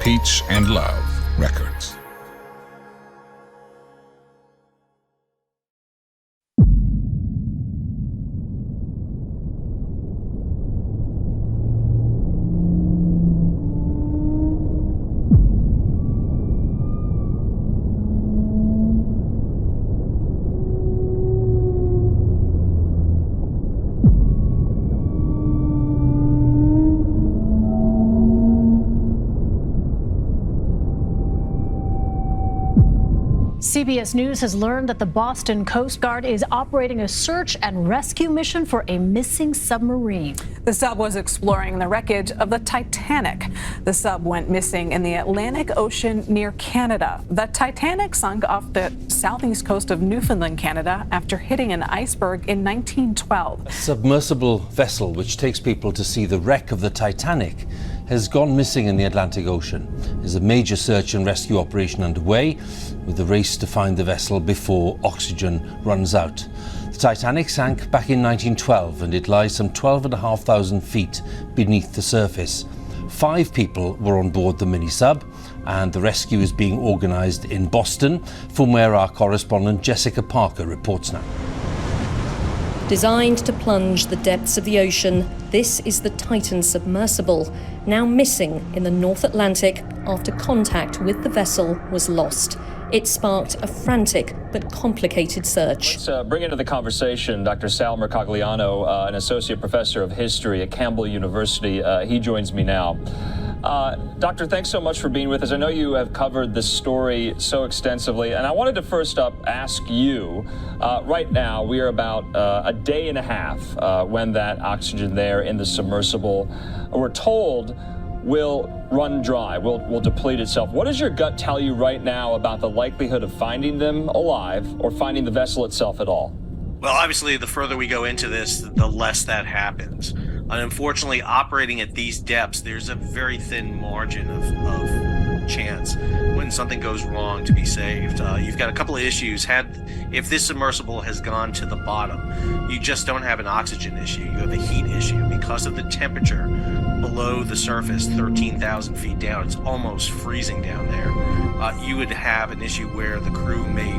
Peach and Love Records. CBS News has learned that the Boston Coast Guard is operating a search and rescue mission for a missing submarine. The sub was exploring the wreckage of the Titanic. The sub went missing in the Atlantic Ocean near Canada. The Titanic sunk off the southeast coast of Newfoundland, Canada, after hitting an iceberg in 1912. A submersible vessel which takes people to see the wreck of the Titanic has gone missing in the Atlantic Ocean. There's a major search and rescue operation underway, with the race to find the vessel before oxygen runs out. The Titanic sank back in 1912 and it lies some 12,500 feet beneath the surface. 5 people were on board the mini-sub and the rescue is being organised in Boston, from where our correspondent Jessica Parker reports now. Designed to plunge the depths of the ocean, this is the Titan submersible, now missing in the North Atlantic after contact with the vessel was lost. It sparked a frantic but complicated search. Let's bring into the conversation Dr. Sal Mercogliano, an associate professor of history at Campbell University. He joins me now. Doctor, thanks so much for being with us. I know you have covered this story so extensively, and I wanted to first up ask you, right now we are about a day and a half when that oxygen there in the submersible, we're told, will run dry, will deplete itself. What does your gut tell you right now about the likelihood of finding them alive or finding the vessel itself at all? Well, obviously, the further we go into this, the less that happens. And unfortunately, operating at these depths, there's a very thin margin of chance when something goes wrong to be saved. You've got a couple of issues. If this submersible has gone to the bottom, you just don't have an oxygen issue. You have a heat issue because of the temperature below the surface, 13,000 feet down. It's almost freezing down there. You would have an issue where the crew may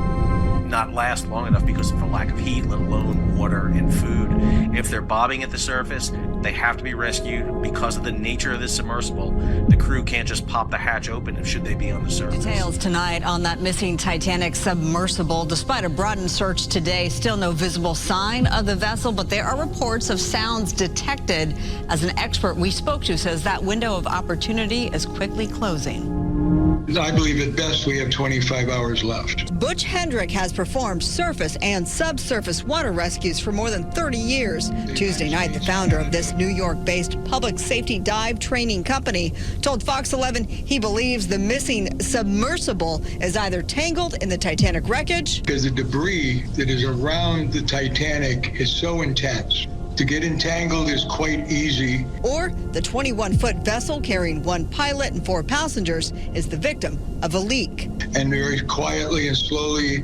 not last long enough because of the lack of heat, let alone water and food. If they're bobbing at the surface, they have to be rescued because of the nature of this submersible. The crew can't just pop the hatch open should they be on the surface. Details tonight on that missing Titanic submersible. Despite a broadened search today, still no visible sign of the vessel, but there are reports of sounds detected. As an expert we spoke to says that window of opportunity is quickly closing. I believe at best we have 25 hours left. Butch Hendrick has performed surface and subsurface water rescues for more than 30 years. Tuesday night, the founder of this New York-based public safety dive training company told Fox 11 he believes the missing submersible is either tangled in the Titanic wreckage, because the debris that is around the Titanic is so intense. To get entangled is quite easy. Or the 21-foot vessel carrying 1 pilot and 4 passengers is the victim of a leak. And very quietly and slowly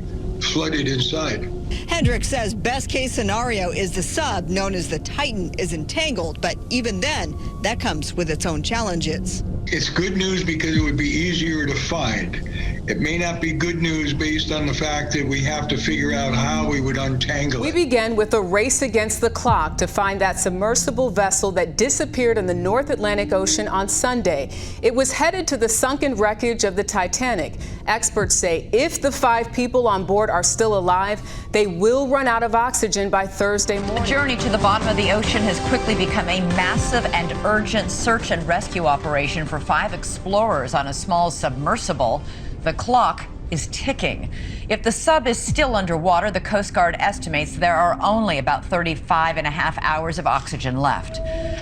flooded inside. Hendrick says best case scenario is the sub, known as the Titan, is entangled, but even then, that comes with its own challenges. It's good news because it would be easier to find. It may not be good news based on the fact that we have to figure out how we would untangle it. We began with a race against the clock to find that submersible vessel that disappeared in the North Atlantic Ocean on Sunday. It was headed to the sunken wreckage of the Titanic. Experts say if the 5 people on board are still alive, they will run out of oxygen by Thursday morning. The journey to the bottom of the ocean has quickly become a massive and urgent search and rescue operation for 5 explorers on a small submersible. The clock is ticking. If the sub is still underwater, the Coast Guard estimates there are only about 35 and a half hours of oxygen left.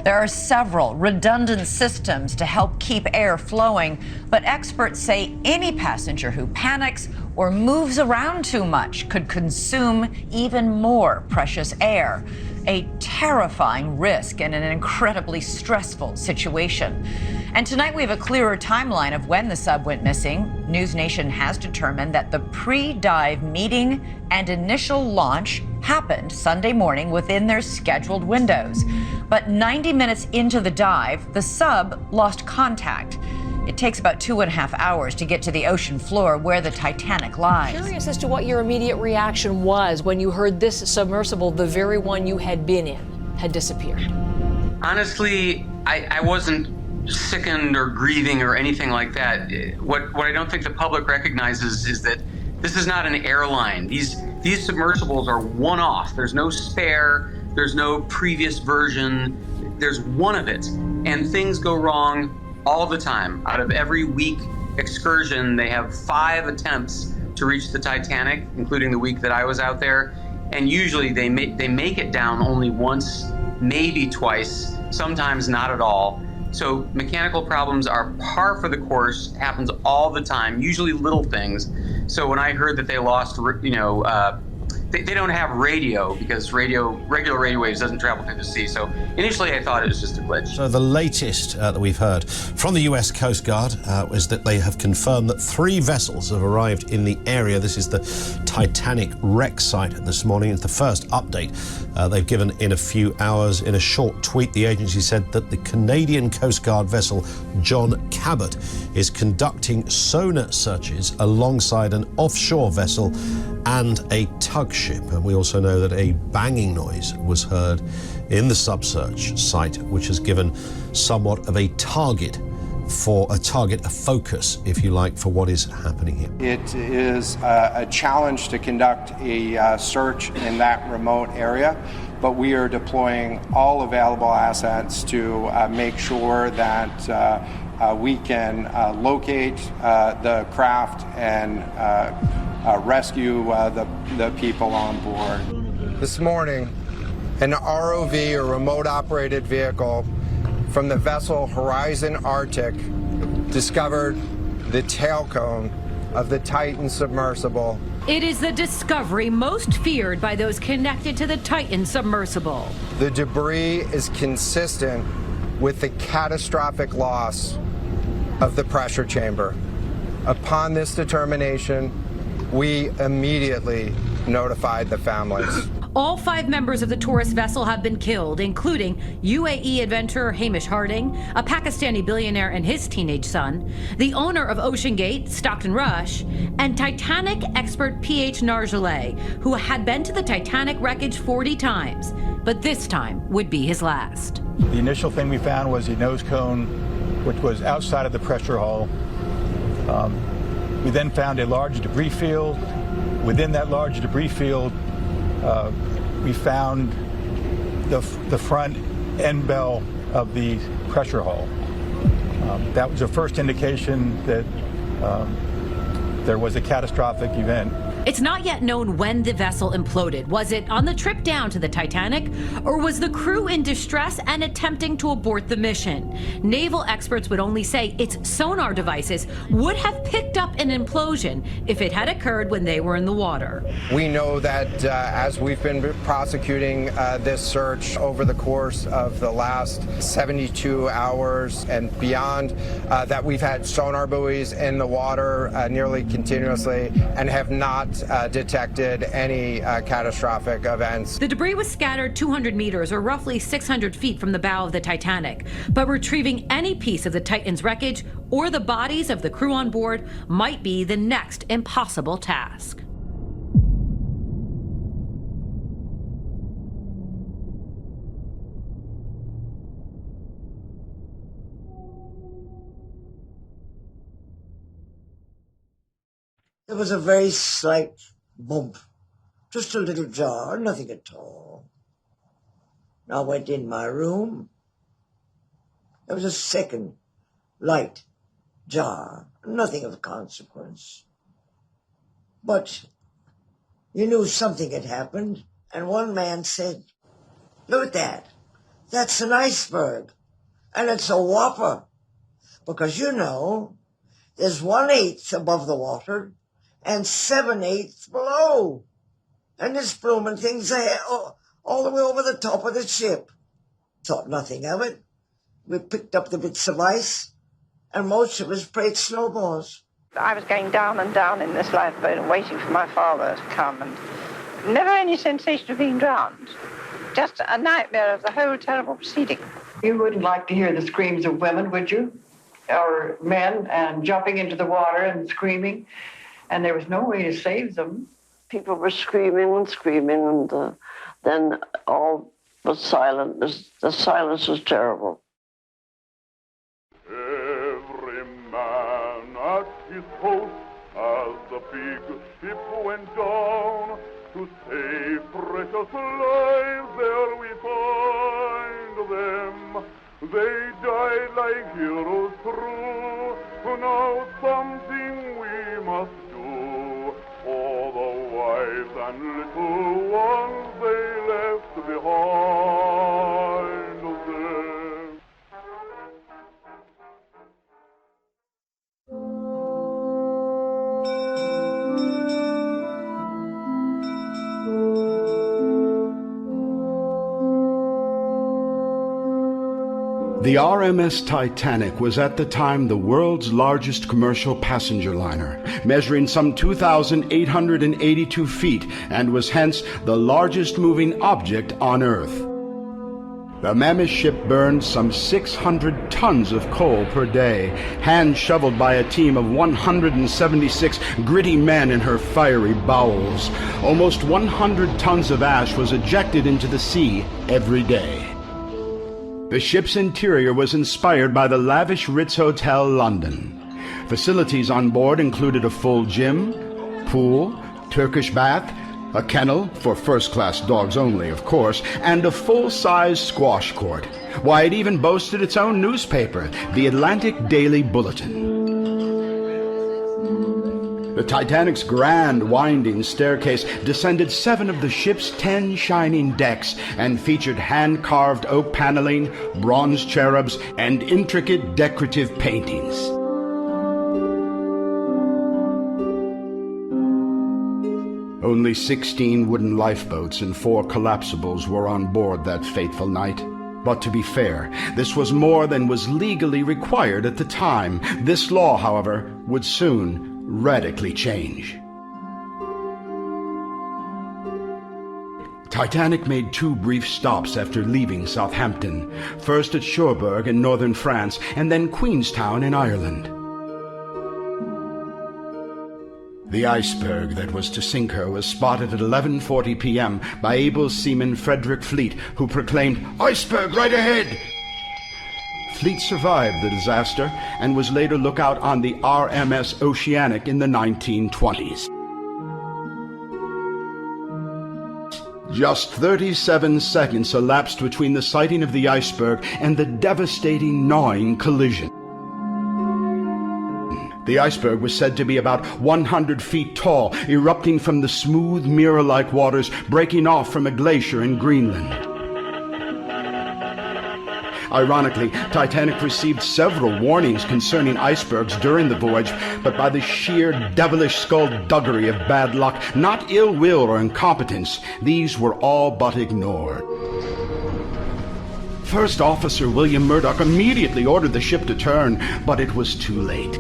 There are several redundant systems to help keep air flowing, but experts say any passenger who panics or moves around too much could consume even more precious air. A terrifying risk and an incredibly stressful situation. And tonight we have a clearer timeline of when the sub went missing. News Nation has determined that the pre-dive meeting and initial launch happened Sunday morning within their scheduled windows. But 90 minutes into the dive, the sub lost contact. It takes about 2.5 hours to get to the ocean floor where the Titanic lies. Curious as to what your immediate reaction was when you heard this submersible, the very one you had been in, had disappeared. Honestly, I wasn't sickened or grieving or anything like that. What I don't think the public recognizes is that this is not an airline. These submersibles are one-off. There's no spare, there's no previous version, there's one of it. And things go wrong all the time. Out of every week excursion, they have 5 attempts to reach the Titanic, including the week that I was out there. And usually they make it down only once, maybe twice, sometimes not at all. So mechanical problems are par for the course, happens all the time, usually little things. So when I heard that they lost, they don't have radio because regular radio waves doesn't travel through the sea. So initially I thought it was just a glitch. So the latest that we've heard from the US Coast Guard is that they have confirmed that 3 vessels have arrived in the area. This is the Titanic wreck site this morning. It's the first update they've given in a few hours. In a short tweet, the agency said that the Canadian Coast Guard vessel John Cabot is conducting sonar searches alongside an offshore vessel and a tug ship. And we also know that a banging noise was heard in the sub-search site, which has given somewhat of a focus, if you like, for what is happening here. It is a challenge to conduct a search in that remote area, but we are deploying all available assets to make sure that we can locate the craft and rescue the people on board. This morning, an ROV, or remote operated vehicle, from the vessel Horizon Arctic discovered the tail cone of the Titan submersible. It is the discovery most feared by those connected to the Titan submersible. The debris is consistent with the catastrophic loss of the pressure chamber. Upon this determination, we immediately notified the families. All 5 members of the tourist vessel have been killed, including UAE adventurer Hamish Harding, a Pakistani billionaire and his teenage son, the owner of Ocean Gate, Stockton Rush, and Titanic expert P.H. Nargeolet, who had been to the Titanic wreckage 40 times, but this time would be his last. The initial thing we found was a nose cone, which was outside of the pressure hull. We then found a large debris field. Within that large debris field, we found the front end bell of the pressure hull. That was the first indication that there was a catastrophic event. It's not yet known when the vessel imploded. Was it on the trip down to the Titanic, or was the crew in distress and attempting to abort the mission? Naval experts would only say its sonar devices would have picked up an implosion if it had occurred when they were in the water. We know that as we've been prosecuting this search over the course of the last 72 hours and beyond, that we've had sonar buoys in the water nearly continuously and have not detected any catastrophic events. The debris was scattered 200 meters, or roughly 600 feet from the bow of the Titanic, but retrieving any piece of the Titan's wreckage or the bodies of the crew on board might be the next impossible task. There was a very slight bump, just a little jar, nothing at all. I went in my room. There was a second light jar, nothing of consequence. But you knew something had happened, and one man said, "Look at that. That's an iceberg, and it's a whopper, because you know there's 1/8 above the water and 7/8 below. And this blooming thing's all the way over the top of the ship." Thought nothing of it. We picked up the bits of ice, and most of us prayed snowballs. I was going down and down in this lifeboat and waiting for my father to come, and never any sensation of being drowned. Just a nightmare of the whole terrible proceeding. You wouldn't like to hear the screams of women, would you? our men and jumping into the water and screaming, and there was no way to save them. People were screaming and screaming, and then all was silent. The silence was terrible. Every man at his post as the big ship went down, to save precious lives there we find them. They died like heroes true. Now something we must do for the wives and little ones they left behind them. The RMS Titanic was at the time the world's largest commercial passenger liner, measuring some 2,882 feet, and was hence the largest moving object on Earth. The mammoth ship burned some 600 tons of coal per day, hand-shoveled by a team of 176 gritty men in her fiery bowels. Almost 100 tons of ash was ejected into the sea every day. The ship's interior was inspired by the lavish Ritz Hotel, London. Facilities on board included a full gym, pool, Turkish bath, a kennel, for first-class dogs only, of course, and a full-size squash court. Why, it even boasted its own newspaper, the Atlantic Daily Bulletin. The Titanic's grand winding staircase descended 7 of the ship's 10 shining decks and featured hand-carved oak paneling, bronze cherubs, and intricate decorative paintings. Only 16 wooden lifeboats and 4 collapsibles were on board that fateful night. But to be fair, this was more than was legally required at the time. This law, however, would soon radically change. Titanic made 2 brief stops after leaving Southampton, first at Cherbourg in northern France, and then Queenstown in Ireland. The iceberg that was to sink her was spotted at 11:40 p.m. by able seaman Frederick Fleet, who proclaimed, "Iceberg right ahead!" Fleet survived the disaster and was later lookout on the RMS Oceanic in the 1920s. Just 37 seconds elapsed between the sighting of the iceberg and the devastating gnawing collision. The iceberg was said to be about 100 feet tall, erupting from the smooth mirror-like waters breaking off from a glacier in Greenland. Ironically, Titanic received several warnings concerning icebergs during the voyage, but by the sheer devilish skullduggery of bad luck, not ill will or incompetence, these were all but ignored. First Officer William Murdoch immediately ordered the ship to turn, but it was too late.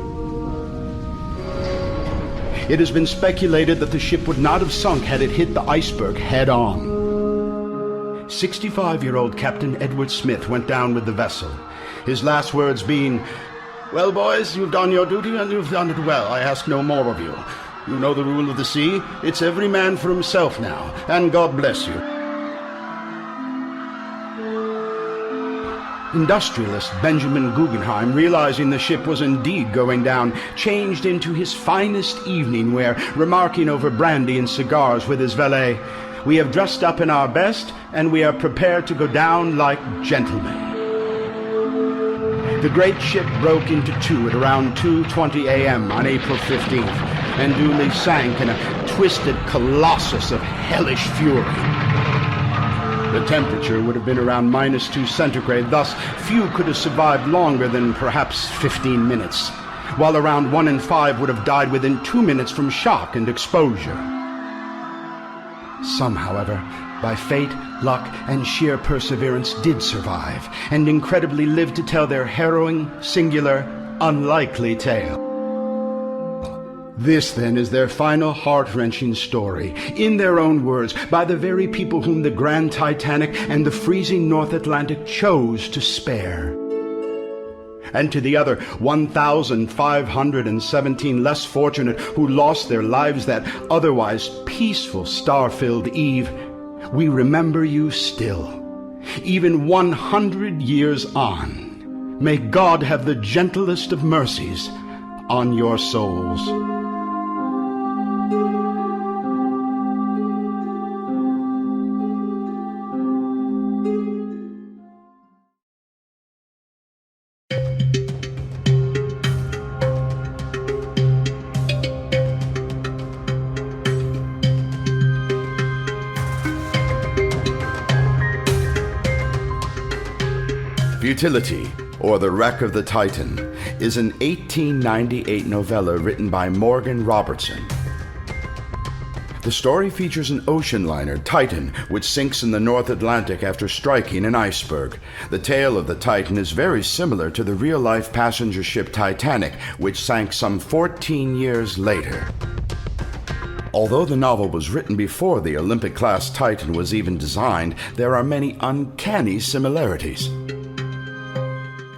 It has been speculated that the ship would not have sunk had it hit the iceberg head-on. 65-year-old Captain Edward Smith went down with the vessel, his last words being, "Well, boys, you've done your duty and you've done it well. I ask no more of you. You know the rule of the sea. It's every man for himself now, and God bless you." Industrialist Benjamin Guggenheim, realizing the ship was indeed going down, changed into his finest evening wear, remarking over brandy and cigars with his valet, "We have dressed up in our best, and we are prepared to go down like gentlemen." The great ship broke into 2 at around 2:20 a.m. on April 15th, and duly sank in a twisted colossus of hellish fury. The temperature would have been around -2 centigrade, thus few could have survived longer than perhaps 15 minutes, while around 1 in 5 would have died within 2 minutes from shock and exposure. Some, however, by fate, luck, and sheer perseverance did survive, and incredibly lived to tell their harrowing, singular, unlikely tale. This, then, is their final heart-wrenching story, in their own words, by the very people whom the Grand Titanic and the freezing North Atlantic chose to spare. And to the other 1,517 less fortunate who lost their lives that otherwise peaceful star-filled eve, we remember you still, even 100 years on. May God have the gentlest of mercies on your souls. Futility, or The Wreck of the Titan, is an 1898 novella written by Morgan Robertson. The story features an ocean liner, Titan, which sinks in the North Atlantic after striking an iceberg. The tale of the Titan is very similar to the real-life passenger ship Titanic, which sank some 14 years later. Although the novel was written before the Olympic-class Titan was even designed, there are many uncanny similarities.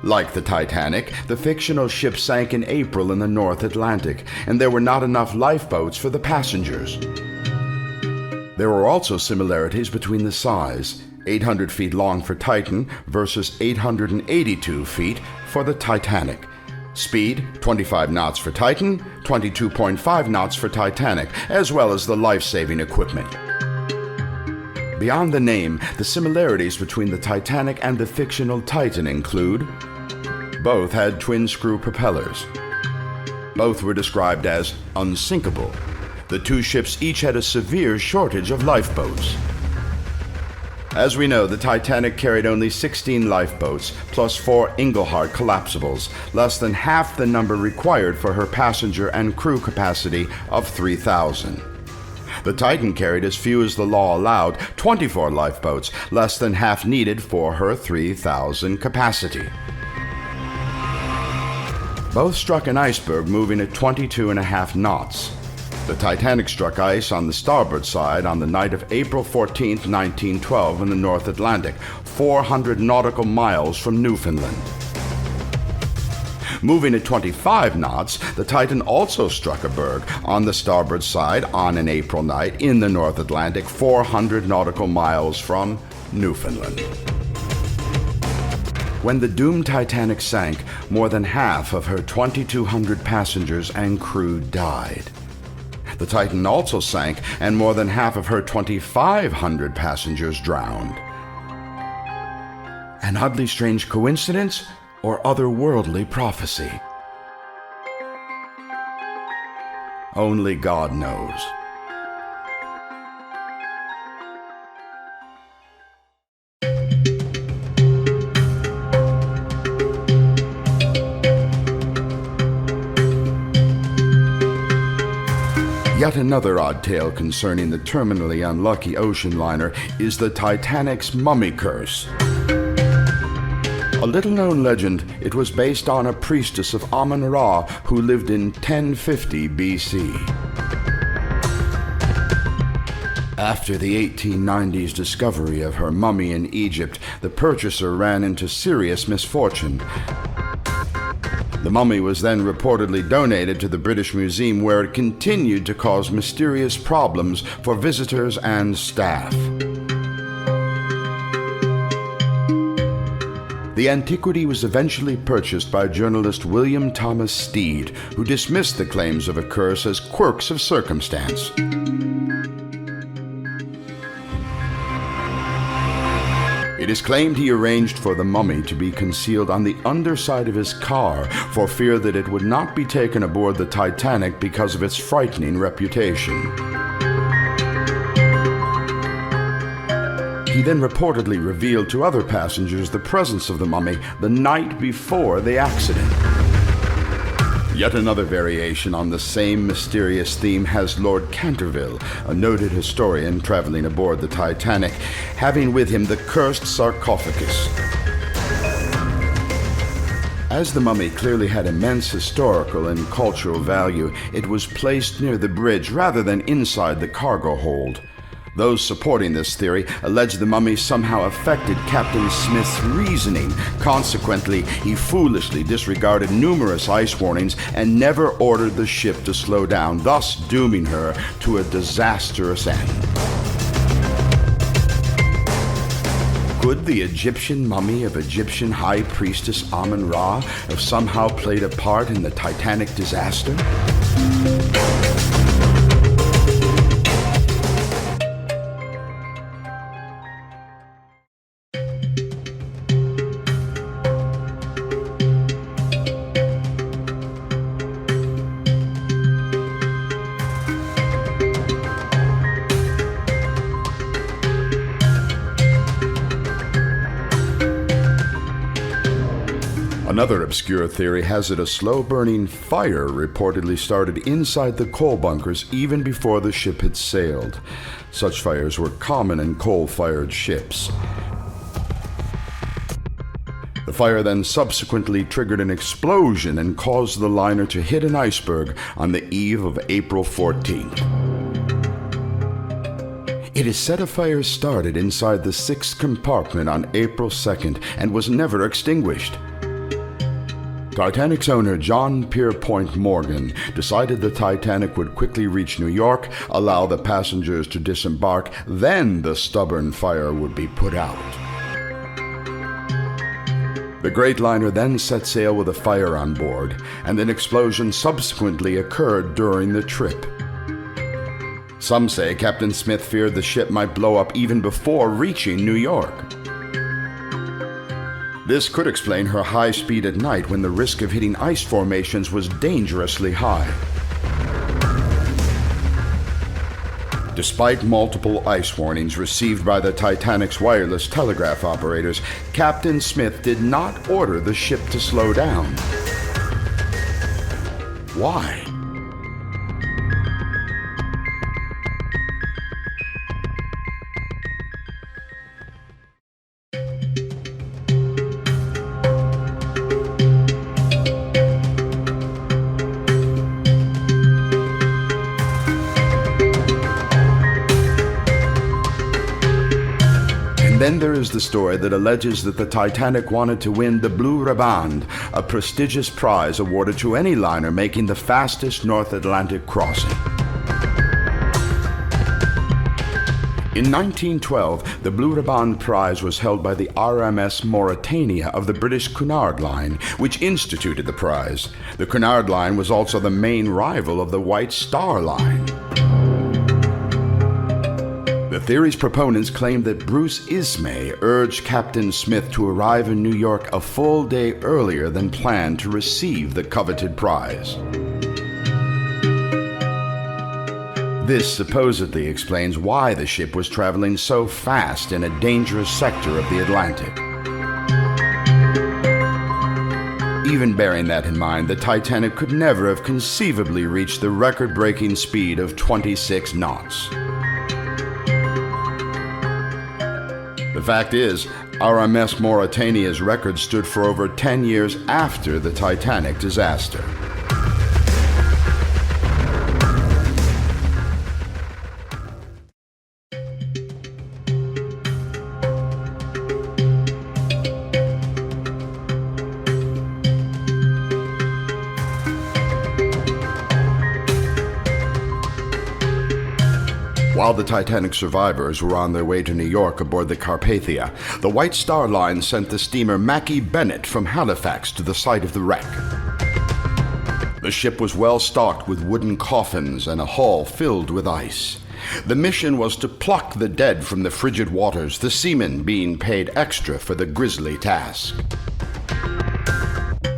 Like the Titanic, the fictional ship sank in April in the North Atlantic, and there were not enough lifeboats for the passengers. There were also similarities between the size, 800 feet long for Titan versus 882 feet for the Titanic. Speed, 25 knots for Titan, 22.5 knots for Titanic, as well as the life-saving equipment. Beyond the name, the similarities between the Titanic and the fictional Titan include: both had twin-screw propellers. Both were described as unsinkable. The two ships each had a severe shortage of lifeboats. As we know, the Titanic carried only 16 lifeboats, plus 4 Engelhart collapsibles, less than half the number required for her passenger and crew capacity of 3,000. The Titan carried as few as the law allowed, 24 lifeboats, less than half needed for her 3,000 capacity. Both struck an iceberg moving at 22.5 knots. The Titanic struck ice on the starboard side on the night of April 14, 1912 in the North Atlantic, 400 nautical miles from Newfoundland. Moving at 25 knots, the Titan also struck a berg on the starboard side on an April night in the North Atlantic, 400 nautical miles from Newfoundland. When the doomed Titanic sank, more than half of her 2,200 passengers and crew died. The Titan also sank, and more than half of her 2,500 passengers drowned. An oddly strange coincidence or otherworldly prophecy? Only God knows. Yet another odd tale concerning the terminally unlucky ocean liner is the Titanic's mummy curse. A little-known legend, it was based on a priestess of Amun-Ra who lived in 1050 BC. After the 1890s discovery of her mummy in Egypt, the purchaser ran into serious misfortune. The mummy was then reportedly donated to the British Museum, where it continued to cause mysterious problems for visitors and staff. The antiquity was eventually purchased by journalist William Thomas Steed, who dismissed the claims of a curse as quirks of circumstance. It is claimed he arranged for the mummy to be concealed on the underside of his car for fear that it would not be taken aboard the Titanic because of its frightening reputation. He then reportedly revealed to other passengers the presence of the mummy the night before the accident. Yet another variation on the same mysterious theme has Lord Canterville, a noted historian traveling aboard the Titanic, having with him the cursed sarcophagus. As the mummy clearly had immense historical and cultural value, it was placed near the bridge rather than inside the cargo hold. Those supporting this theory allege the mummy somehow affected Captain Smith's reasoning. Consequently, he foolishly disregarded numerous ice warnings and never ordered the ship to slow down, thus dooming her to a disastrous end. Could the Egyptian mummy of Egyptian High Priestess Amun-Ra have somehow played a part in the Titanic disaster? Another obscure theory has it a slow-burning fire reportedly started inside the coal bunkers even before the ship had sailed. Such fires were common in coal-fired ships. The fire then subsequently triggered an explosion and caused the liner to hit an iceberg on the eve of April 14th. It is said a fire started inside the sixth compartment on April 2nd and was never extinguished. Titanic's owner, John Pierpont Morgan, decided the Titanic would quickly reach New York, allow the passengers to disembark, then the stubborn fire would be put out. The great liner then set sail with a fire on board, and an explosion subsequently occurred during the trip. Some say Captain Smith feared the ship might blow up even before reaching New York. This could explain her high speed at night when the risk of hitting ice formations was dangerously high. Despite multiple ice warnings received by the Titanic's wireless telegraph operators, Captain Smith did not order the ship to slow down. Why? Then there is the story that alleges that the Titanic wanted to win the Blue Riband, a prestigious prize awarded to any liner making the fastest North Atlantic crossing. In 1912, the Blue Riband Prize was held by the RMS Mauretania of the British Cunard Line, which instituted the prize. The Cunard Line was also the main rival of the White Star Line. The theory's proponents claimed that Bruce Ismay urged Captain Smith to arrive in New York a full day earlier than planned to receive the coveted prize. This supposedly explains why the ship was traveling so fast in a dangerous sector of the Atlantic. Even bearing that in mind, the Titanic could never have conceivably reached the record-breaking speed of 26 knots. The fact is, RMS Mauretania's record stood for over 10 years after the Titanic disaster. While the Titanic survivors were on their way to New York aboard the Carpathia, the White Star Line sent the steamer Mackie Bennett from Halifax to the site of the wreck. The ship was well stocked with wooden coffins and a hull filled with ice. The mission was to pluck the dead from the frigid waters, the seamen being paid extra for the grisly task.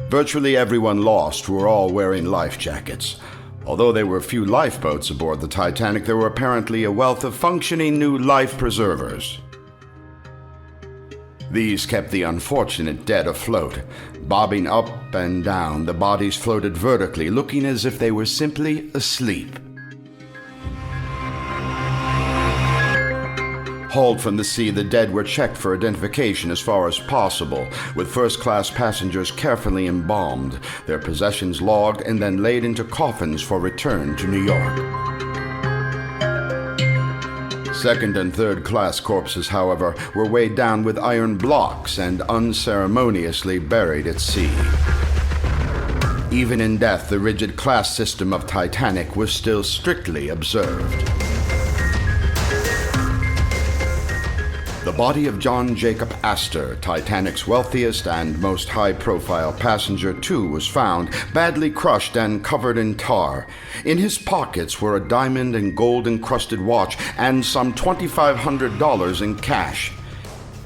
Virtually everyone lost were all wearing life jackets. Although there were few lifeboats aboard the Titanic, there were apparently a wealth of functioning new life preservers. These kept the unfortunate dead afloat. Bobbing up and down, the bodies floated vertically, looking as if they were simply asleep. Hauled from the sea, the dead were checked for identification as far as possible, with first-class passengers carefully embalmed, their possessions logged, and then laid into coffins for return to New York. Second and third class corpses, however, were weighed down with iron blocks and unceremoniously buried at sea. Even in death, the rigid class system of Titanic was still strictly observed. The body of John Jacob Astor, Titanic's wealthiest and most high-profile passenger, too, was found, badly crushed and covered in tar. In his pockets were a diamond and gold-encrusted watch and some $2,500 in cash.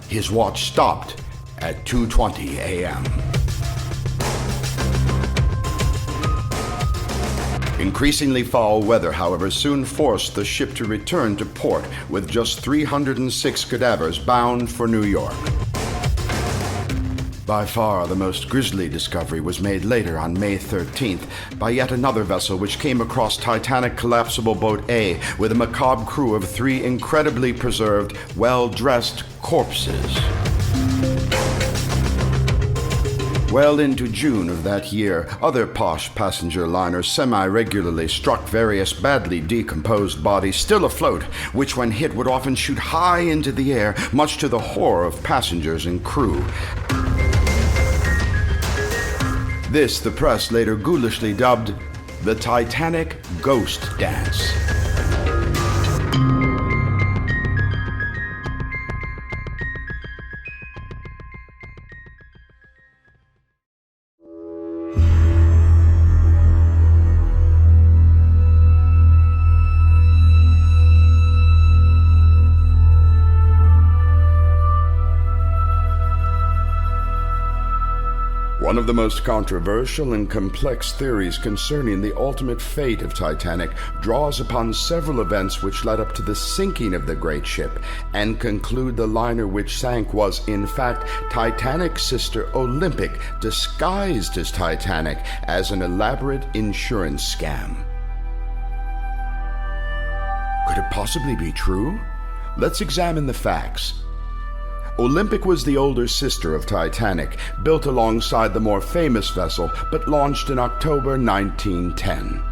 His watch stopped at 2:20 a.m. Increasingly foul weather, however, soon forced the ship to return to port with just 306 cadavers bound for New York. By far the most grisly discovery was made later on May 13th by yet another vessel which came across Titanic collapsible boat A with a macabre crew of 3 incredibly preserved, well-dressed corpses. Well into June of that year, other posh passenger liners semi-regularly struck various badly decomposed bodies still afloat, which when hit would often shoot high into the air, much to the horror of passengers and crew. This the press later ghoulishly dubbed the Titanic Ghost Dance. One of the most controversial and complex theories concerning the ultimate fate of Titanic draws upon several events which led up to the sinking of the great ship and conclude the liner which sank was, in fact, Titanic's sister Olympic, disguised as Titanic as an elaborate insurance scam. Could it possibly be true? Let's examine the facts. Olympic was the older sister of Titanic, built alongside the more famous vessel, but launched in October 1910.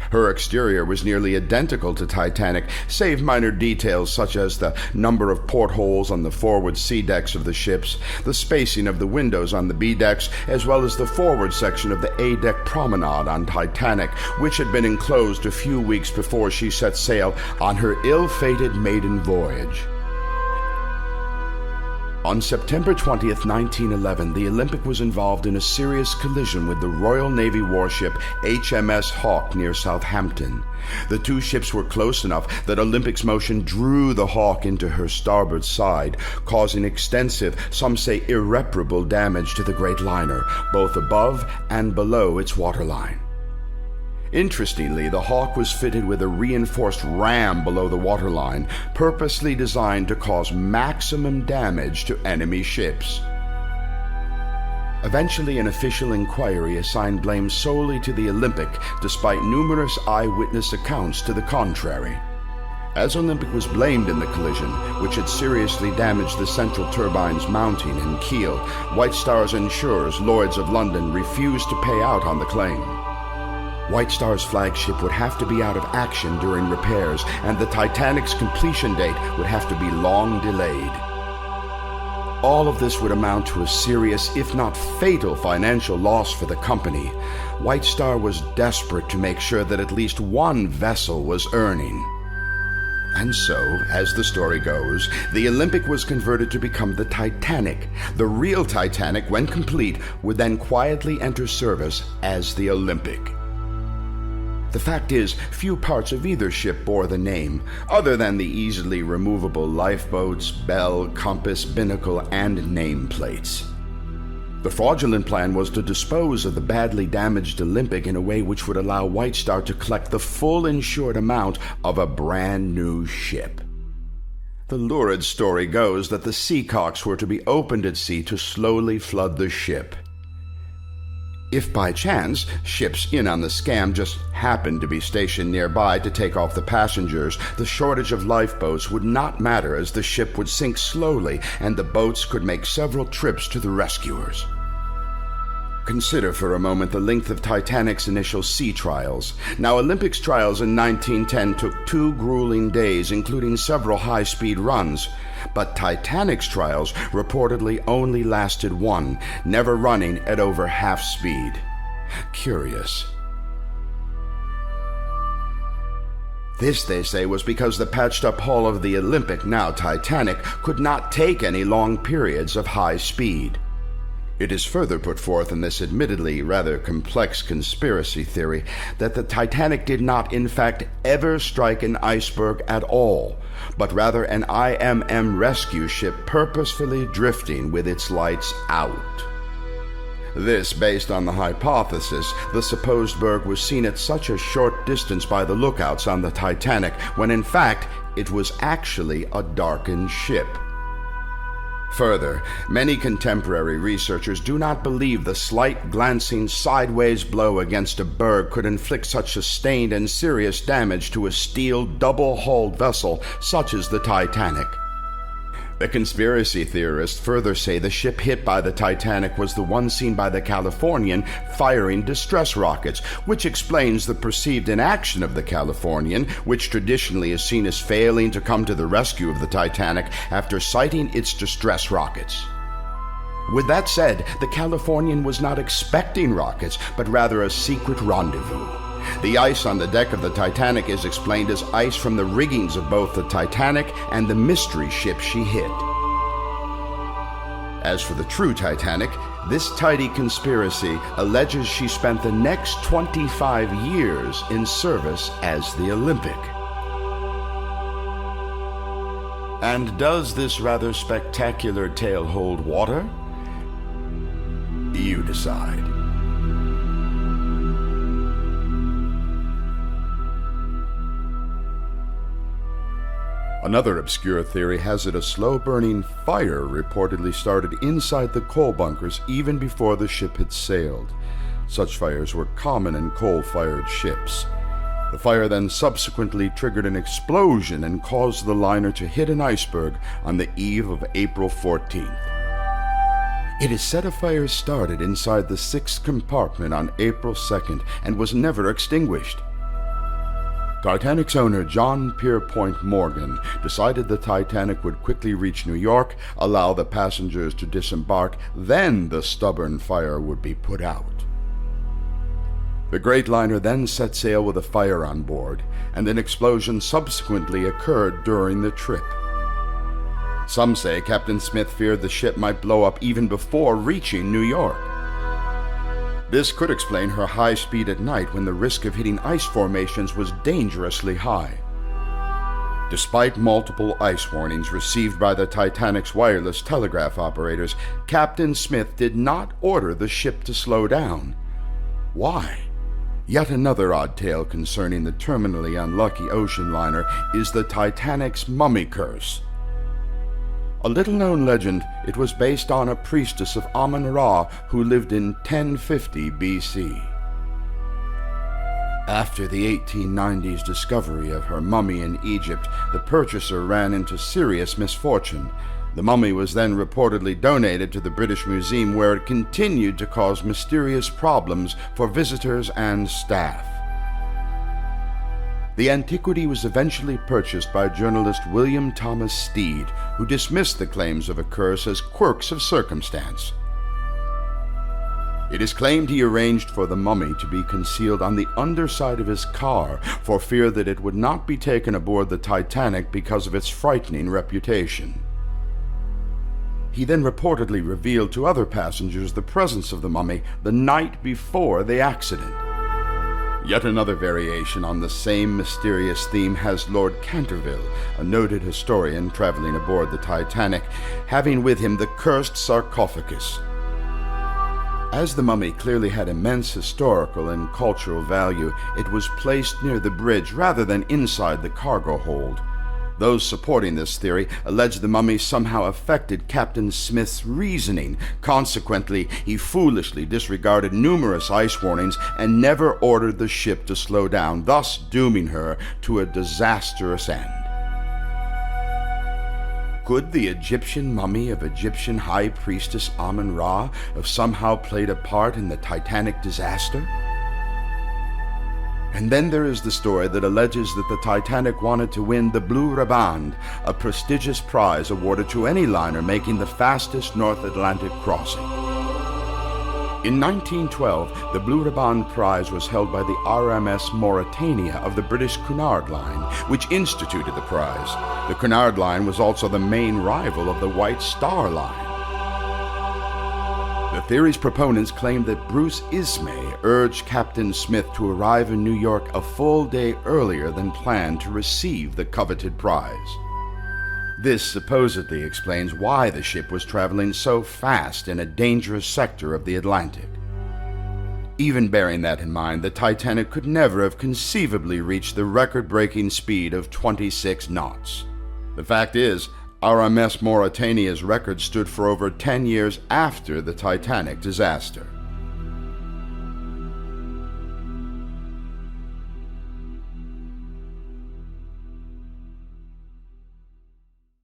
Her exterior was nearly identical to Titanic, save minor details such as the number of portholes on the forward sea decks of the ships, the spacing of the windows on the B decks, as well as the forward section of the A deck promenade on Titanic, which had been enclosed a few weeks before she set sail on her ill-fated maiden voyage. On September 20th, 1911, the Olympic was involved in a serious collision with the Royal Navy warship HMS Hawke near Southampton. The two ships were close enough that Olympic's motion drew the Hawke into her starboard side, causing extensive, some say irreparable damage to the great liner, both above and below its waterline. Interestingly, the Hawke was fitted with a reinforced ram below the waterline, purposely designed to cause maximum damage to enemy ships. Eventually, an official inquiry assigned blame solely to the Olympic, despite numerous eyewitness accounts to the contrary. As Olympic was blamed in the collision, which had seriously damaged the central turbine's mounting and keel, White Star's insurers, Lloyd's of London, refused to pay out on the claim. White Star's flagship would have to be out of action during repairs, and the Titanic's completion date would have to be long delayed. All of this would amount to a serious, if not fatal, financial loss for the company. White Star was desperate to make sure that at least one vessel was earning. And so, as the story goes, the Olympic was converted to become the Titanic. The real Titanic, when complete, would then quietly enter service as the Olympic. The fact is, few parts of either ship bore the name, other than the easily removable lifeboats, bell, compass, binnacle, and nameplates. The fraudulent plan was to dispose of the badly damaged Olympic in a way which would allow White Star to collect the full insured amount of a brand new ship. The lurid story goes that the seacocks were to be opened at sea to slowly flood the ship. If by chance ships in on the scam just happened to be stationed nearby to take off the passengers, the shortage of lifeboats would not matter, as the ship would sink slowly and the boats could make several trips to the rescuers. Consider for a moment the length of Titanic's initial sea trials. Now, Olympics trials in 1910 took 2 grueling days, including several high-speed runs. But Titanic's trials reportedly only lasted 1, never running at over half speed. Curious. This, they say, was because the patched-up hull of the Olympic, now Titanic, could not take any long periods of high speed. It is further put forth in this admittedly rather complex conspiracy theory that the Titanic did not, in fact, ever strike an iceberg at all, but rather an IMM rescue ship purposefully drifting with its lights out. This based on the hypothesis the supposed berg was seen at such a short distance by the lookouts on the Titanic, when in fact it was actually a darkened ship. Further, many contemporary researchers do not believe the slight glancing sideways blow against a berg could inflict such sustained and serious damage to a steel double-hulled vessel such as the Titanic. The conspiracy theorists further say the ship hit by the Titanic was the one seen by the Californian firing distress rockets, which explains the perceived inaction of the Californian, which traditionally is seen as failing to come to the rescue of the Titanic after sighting its distress rockets. With that said, the Californian was not expecting rockets, but rather a secret rendezvous. The ice on the deck of the Titanic is explained as ice from the riggings of both the Titanic and the mystery ship she hit. As for the true Titanic, this tidy conspiracy alleges she spent the next 25 years in service as the Olympic. And does this rather spectacular tale hold water? You decide. Another obscure theory has it a slow-burning fire reportedly started inside the coal bunkers even before the ship had sailed. Such fires were common in coal-fired ships. The fire then subsequently triggered an explosion and caused the liner to hit an iceberg on the eve of April 14th. It is said a fire started inside the 6th compartment on April 2nd and was never extinguished. Titanic's owner, John Pierpont Morgan, decided the Titanic would quickly reach New York, allow the passengers to disembark, then the stubborn fire would be put out. The great liner then set sail with a fire on board, and an explosion subsequently occurred during the trip. Some say Captain Smith feared the ship might blow up even before reaching New York. This could explain her high speed at night when the risk of hitting ice formations was dangerously high. Despite multiple ice warnings received by the Titanic's wireless telegraph operators, Captain Smith did not order the ship to slow down. Why? Yet another odd tale concerning the terminally unlucky ocean liner is the Titanic's mummy curse. A little-known legend, it was based on a priestess of Amun-Ra who lived in 1050 BC. After the 1890s discovery of her mummy in Egypt, the purchaser ran into serious misfortune. The mummy was then reportedly donated to the British Museum, where it continued to cause mysterious problems for visitors and staff. The antiquity was eventually purchased by journalist William Thomas Steed, who dismissed the claims of a curse as quirks of circumstance. It is claimed he arranged for the mummy to be concealed on the underside of his car for fear that it would not be taken aboard the Titanic because of its frightening reputation. He then reportedly revealed to other passengers the presence of the mummy the night before the accident. Yet another variation on the same mysterious theme has Lord Canterville, a noted historian traveling aboard the Titanic, having with him the cursed sarcophagus. As the mummy clearly had immense historical and cultural value, it was placed near the bridge rather than inside the cargo hold. Those supporting this theory allege the mummy somehow affected Captain Smith's reasoning. Consequently, he foolishly disregarded numerous ice warnings and never ordered the ship to slow down, thus dooming her to a disastrous end. Could the Egyptian mummy of Egyptian High Priestess Amun-Ra have somehow played a part in the Titanic disaster? And then there is the story that alleges that the Titanic wanted to win the Blue Riband, a prestigious prize awarded to any liner making the fastest North Atlantic crossing. In 1912, the Blue Riband Prize was held by the RMS Mauretania of the British Cunard Line, which instituted the prize. The Cunard Line was also the main rival of the White Star Line. The theory's proponents claimed that Bruce Ismay urged Captain Smith to arrive in New York a full day earlier than planned to receive the coveted prize. This supposedly explains why the ship was traveling so fast in a dangerous sector of the Atlantic. Even bearing that in mind, the Titanic could never have conceivably reached the record-breaking speed of 26 knots. The fact is, RMS Mauretania's record stood for over 10 years after the Titanic disaster.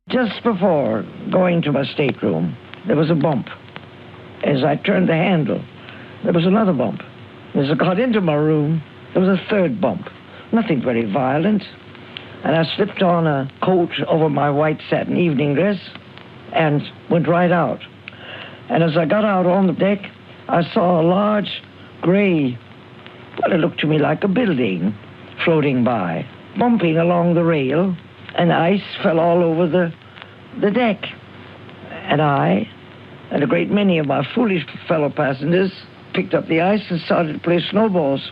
Just before going to my stateroom, there was a bump. As I turned the handle, there was another bump. As I got into my room, there was a third bump. Nothing very violent. And I slipped on a coat over my white satin evening dress and went right out. And as I got out on the deck, I saw a large gray, well, it looked to me like a building floating by, bumping along the rail, and ice fell all over the deck. And I, and a great many of my foolish fellow passengers, picked up the ice and started to play snowballs.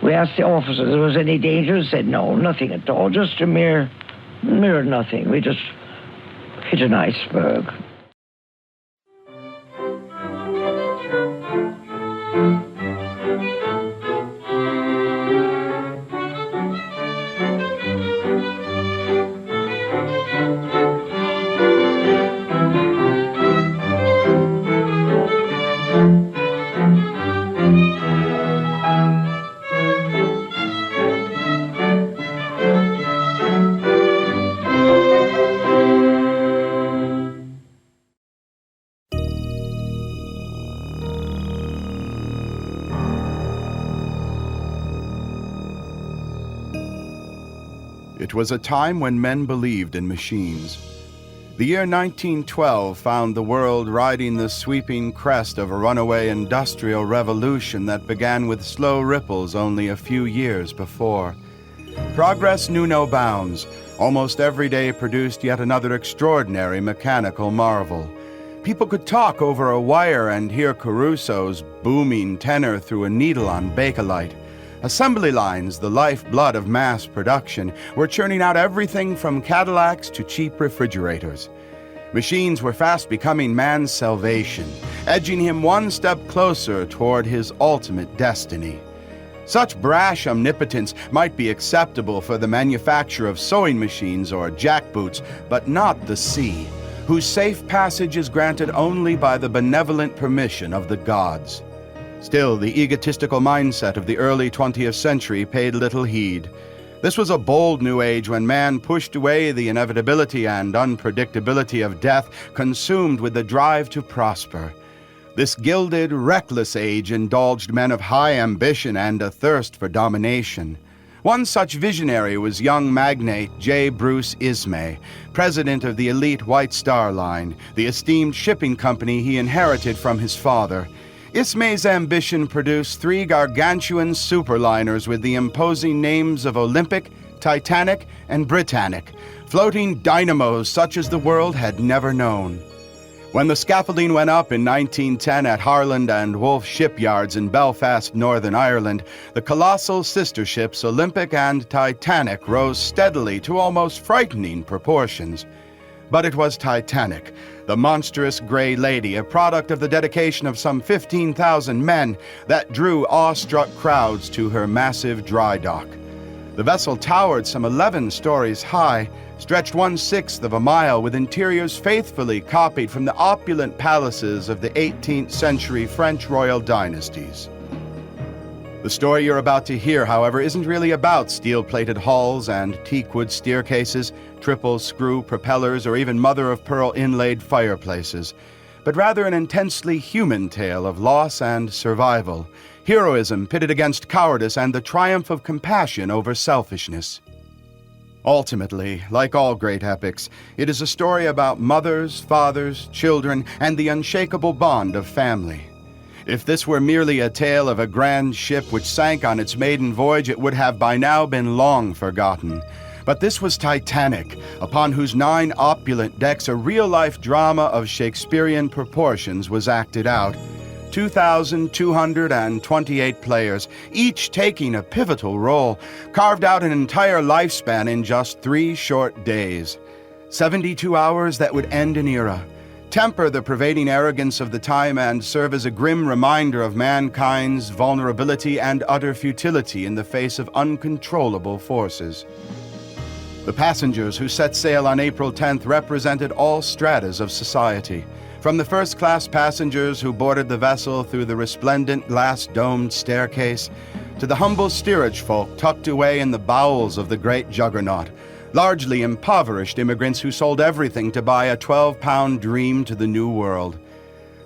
We asked the officer if there was any danger and said, no, nothing at all, just a mere nothing. We just hit an iceberg. It was a time when men believed in machines. The year 1912 found the world riding the sweeping crest of a runaway industrial revolution that began with slow ripples only a few years before. Progress knew no bounds. Almost every day produced yet another extraordinary mechanical marvel. People could talk over a wire and hear Caruso's booming tenor through a needle on Bakelite. Assembly lines, the lifeblood of mass production, were churning out everything from Cadillacs to cheap refrigerators. Machines were fast becoming man's salvation, edging him one step closer toward his ultimate destiny. Such brash omnipotence might be acceptable for the manufacture of sewing machines or jackboots, but not the sea, whose safe passage is granted only by the benevolent permission of the gods. Still, the egotistical mindset of the early 20th century paid little heed. This was a bold new age when man pushed away the inevitability and unpredictability of death, consumed with the drive to prosper. This gilded, reckless age indulged men of high ambition and a thirst for domination. One such visionary was young magnate J. Bruce Ismay, president of the elite White Star Line, the esteemed shipping company he inherited from his father. Ismay's ambition produced 3 gargantuan superliners with the imposing names of Olympic, Titanic, and Britannic, floating dynamos such as the world had never known. When the scaffolding went up in 1910 at Harland and Wolff shipyards in Belfast, Northern Ireland, the colossal sister ships Olympic and Titanic rose steadily to almost frightening proportions. But it was Titanic, the monstrous gray lady, a product of the dedication of some 15,000 men, that drew awestruck crowds to her massive dry dock. The vessel towered some 11 stories high, stretched 1/6 of a mile with interiors faithfully copied from the opulent palaces of the 18th century French royal dynasties. The story you're about to hear, however, isn't really about steel-plated hulls and teakwood staircases, triple screw propellers, or even mother-of-pearl inlaid fireplaces, but rather an intensely human tale of loss and survival, heroism pitted against cowardice, and the triumph of compassion over selfishness. Ultimately, like all great epics, it is a story about mothers, fathers, children, and the unshakable bond of family. If this were merely a tale of a grand ship which sank on its maiden voyage, it would have by now been long forgotten. But this was Titanic, upon whose 9 opulent decks a real-life drama of Shakespearean proportions was acted out. 2,228 players, each taking a pivotal role, carved out an entire lifespan in just 3 short days. 72 hours that would end an era, temper the pervading arrogance of the time, and serve as a grim reminder of mankind's vulnerability and utter futility in the face of uncontrollable forces. The passengers who set sail on April 10th represented all stratas of society, from the first-class passengers who boarded the vessel through the resplendent glass-domed staircase, to the humble steerage folk tucked away in the bowels of the great juggernaut, largely impoverished immigrants who sold everything to buy a 12-pound dream to the New World.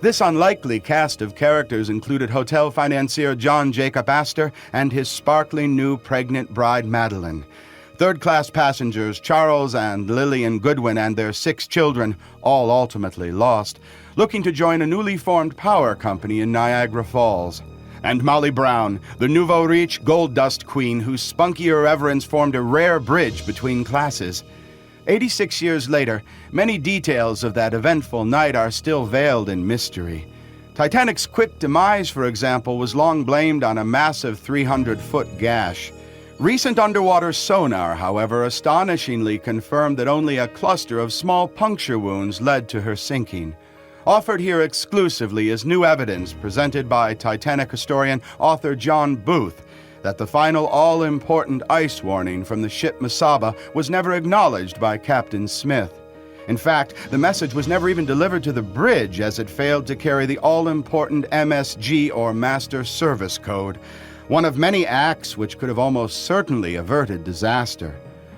This unlikely cast of characters included hotel financier John Jacob Astor and his sparkling new pregnant bride Madeline, third-class passengers Charles and Lillian Goodwin and their 6 children, all ultimately lost, looking to join a newly formed power company in Niagara Falls, and Molly Brown, the nouveau riche gold dust queen whose spunky irreverence formed a rare bridge between classes. 86 years later, many details of that eventful night are still veiled in mystery. Titanic's quick demise, for example, was long blamed on a massive 300-foot gash. Recent underwater sonar, however, astonishingly confirmed that only a cluster of small puncture wounds led to her sinking. Offered here exclusively as new evidence presented by Titanic historian author John Booth that the final all-important ice warning from the ship Mesaba was never acknowledged by Captain Smith. In fact, the message was never even delivered to the bridge, as it failed to carry the all-important MSG, or Master Service Code, one of many acts which could have almost certainly averted disaster.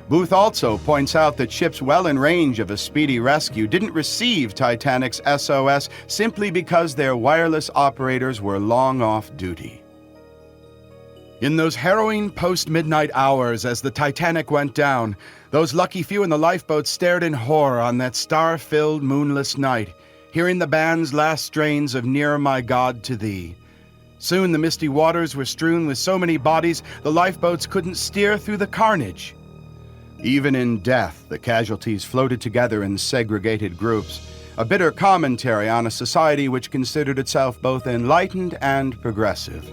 Booth also points out that ships well in range of a speedy rescue didn't receive Titanic's SOS simply because their wireless operators were long off duty. In those harrowing post-midnight hours as the Titanic went down, those lucky few in the lifeboat stared in horror on that star-filled, moonless night, hearing the band's last strains of Near My God to Thee. Soon the misty waters were strewn with so many bodies the lifeboats couldn't steer through the carnage. Even in death, the casualties floated together in segregated groups, a bitter commentary on a society which considered itself both enlightened and progressive.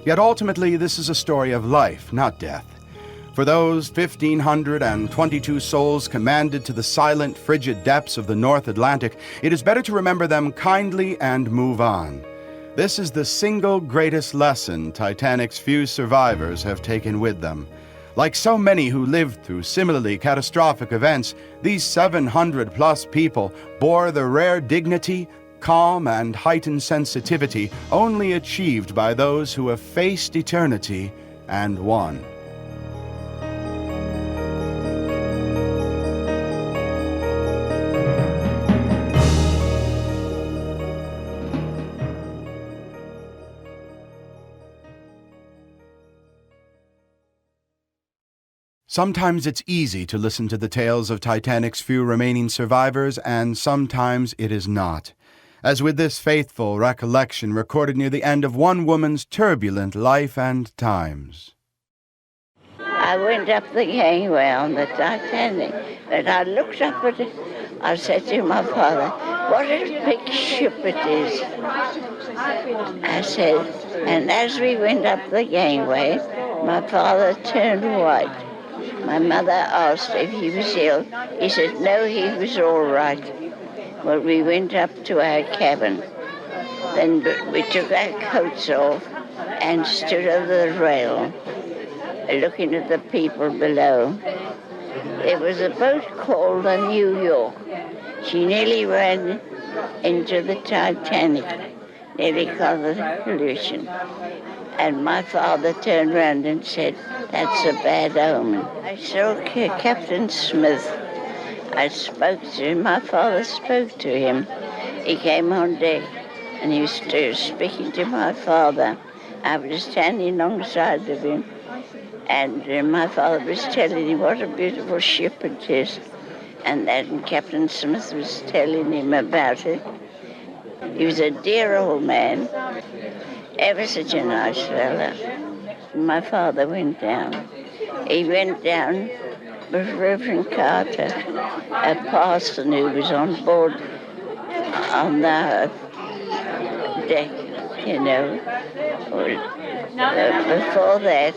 Yet ultimately, this is a story of life, not death. For those 1,522 souls commanded to the silent, frigid depths of the North Atlantic, it is better to remember them kindly and move on. This is the single greatest lesson Titanic's few survivors have taken with them. Like so many who lived through similarly catastrophic events, these 700-plus people bore the rare dignity, calm, and heightened sensitivity only achieved by those who have faced eternity and won. Sometimes it's easy to listen to the tales of Titanic's few remaining survivors, and sometimes it is not. As with this faithful recollection recorded near the end of one woman's turbulent life and times. I went up the gangway on the Titanic, and I looked up at it. I said to my father, "What a big ship it is." I said, and as we went up the gangway, my father turned white. My mother asked if he was ill. He said, no, he was all right. Well, we went up to our cabin. Then we took our coats off and stood over the rail, looking at the people below. It was a boat called the New York. She nearly ran into the Titanic, nearly caused a collision. And my father turned round and said, "That's a bad omen." I saw Captain Smith. I spoke to him. My father spoke to him. He came on deck and he was speaking to my father. I was standing alongside of him, and my father was telling him what a beautiful ship it is, and then Captain Smith was telling him about it. He was a dear old man, ever such a nice fellow. My father went down. He went down with Reverend Carter, a parson who was on board on the deck, you know. Before that,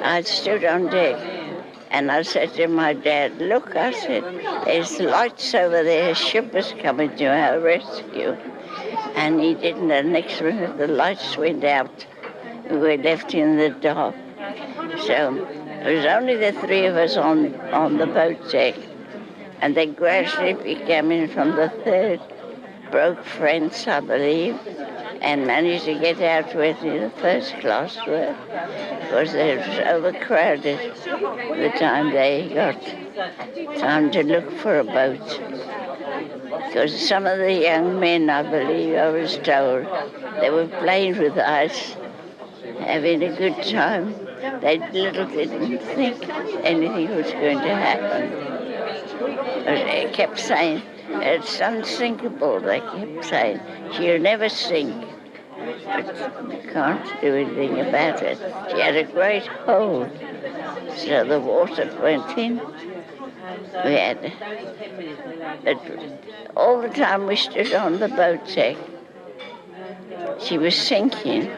I stood on deck and I said to my dad, "Look," I said, "there's lights over there, a ship is coming to our rescue." And he didn't, and next minute the lights went out. We were left in the dark. So it was only the three of us on the boat deck. And they gradually became in from the third, broke French, I believe, and managed to get out with the first class were, because it was overcrowded the time they got time to look for a boat. Because some of the young men, I believe, I was told, they were playing with ice, having a good time. They little didn't think anything was going to happen. They kept saying, "It's unsinkable," they kept saying. "She'll never sink." But you can't do anything about it. She had a great hold, so the water went in. We had, but all the time we stood on the boat deck, she was sinking,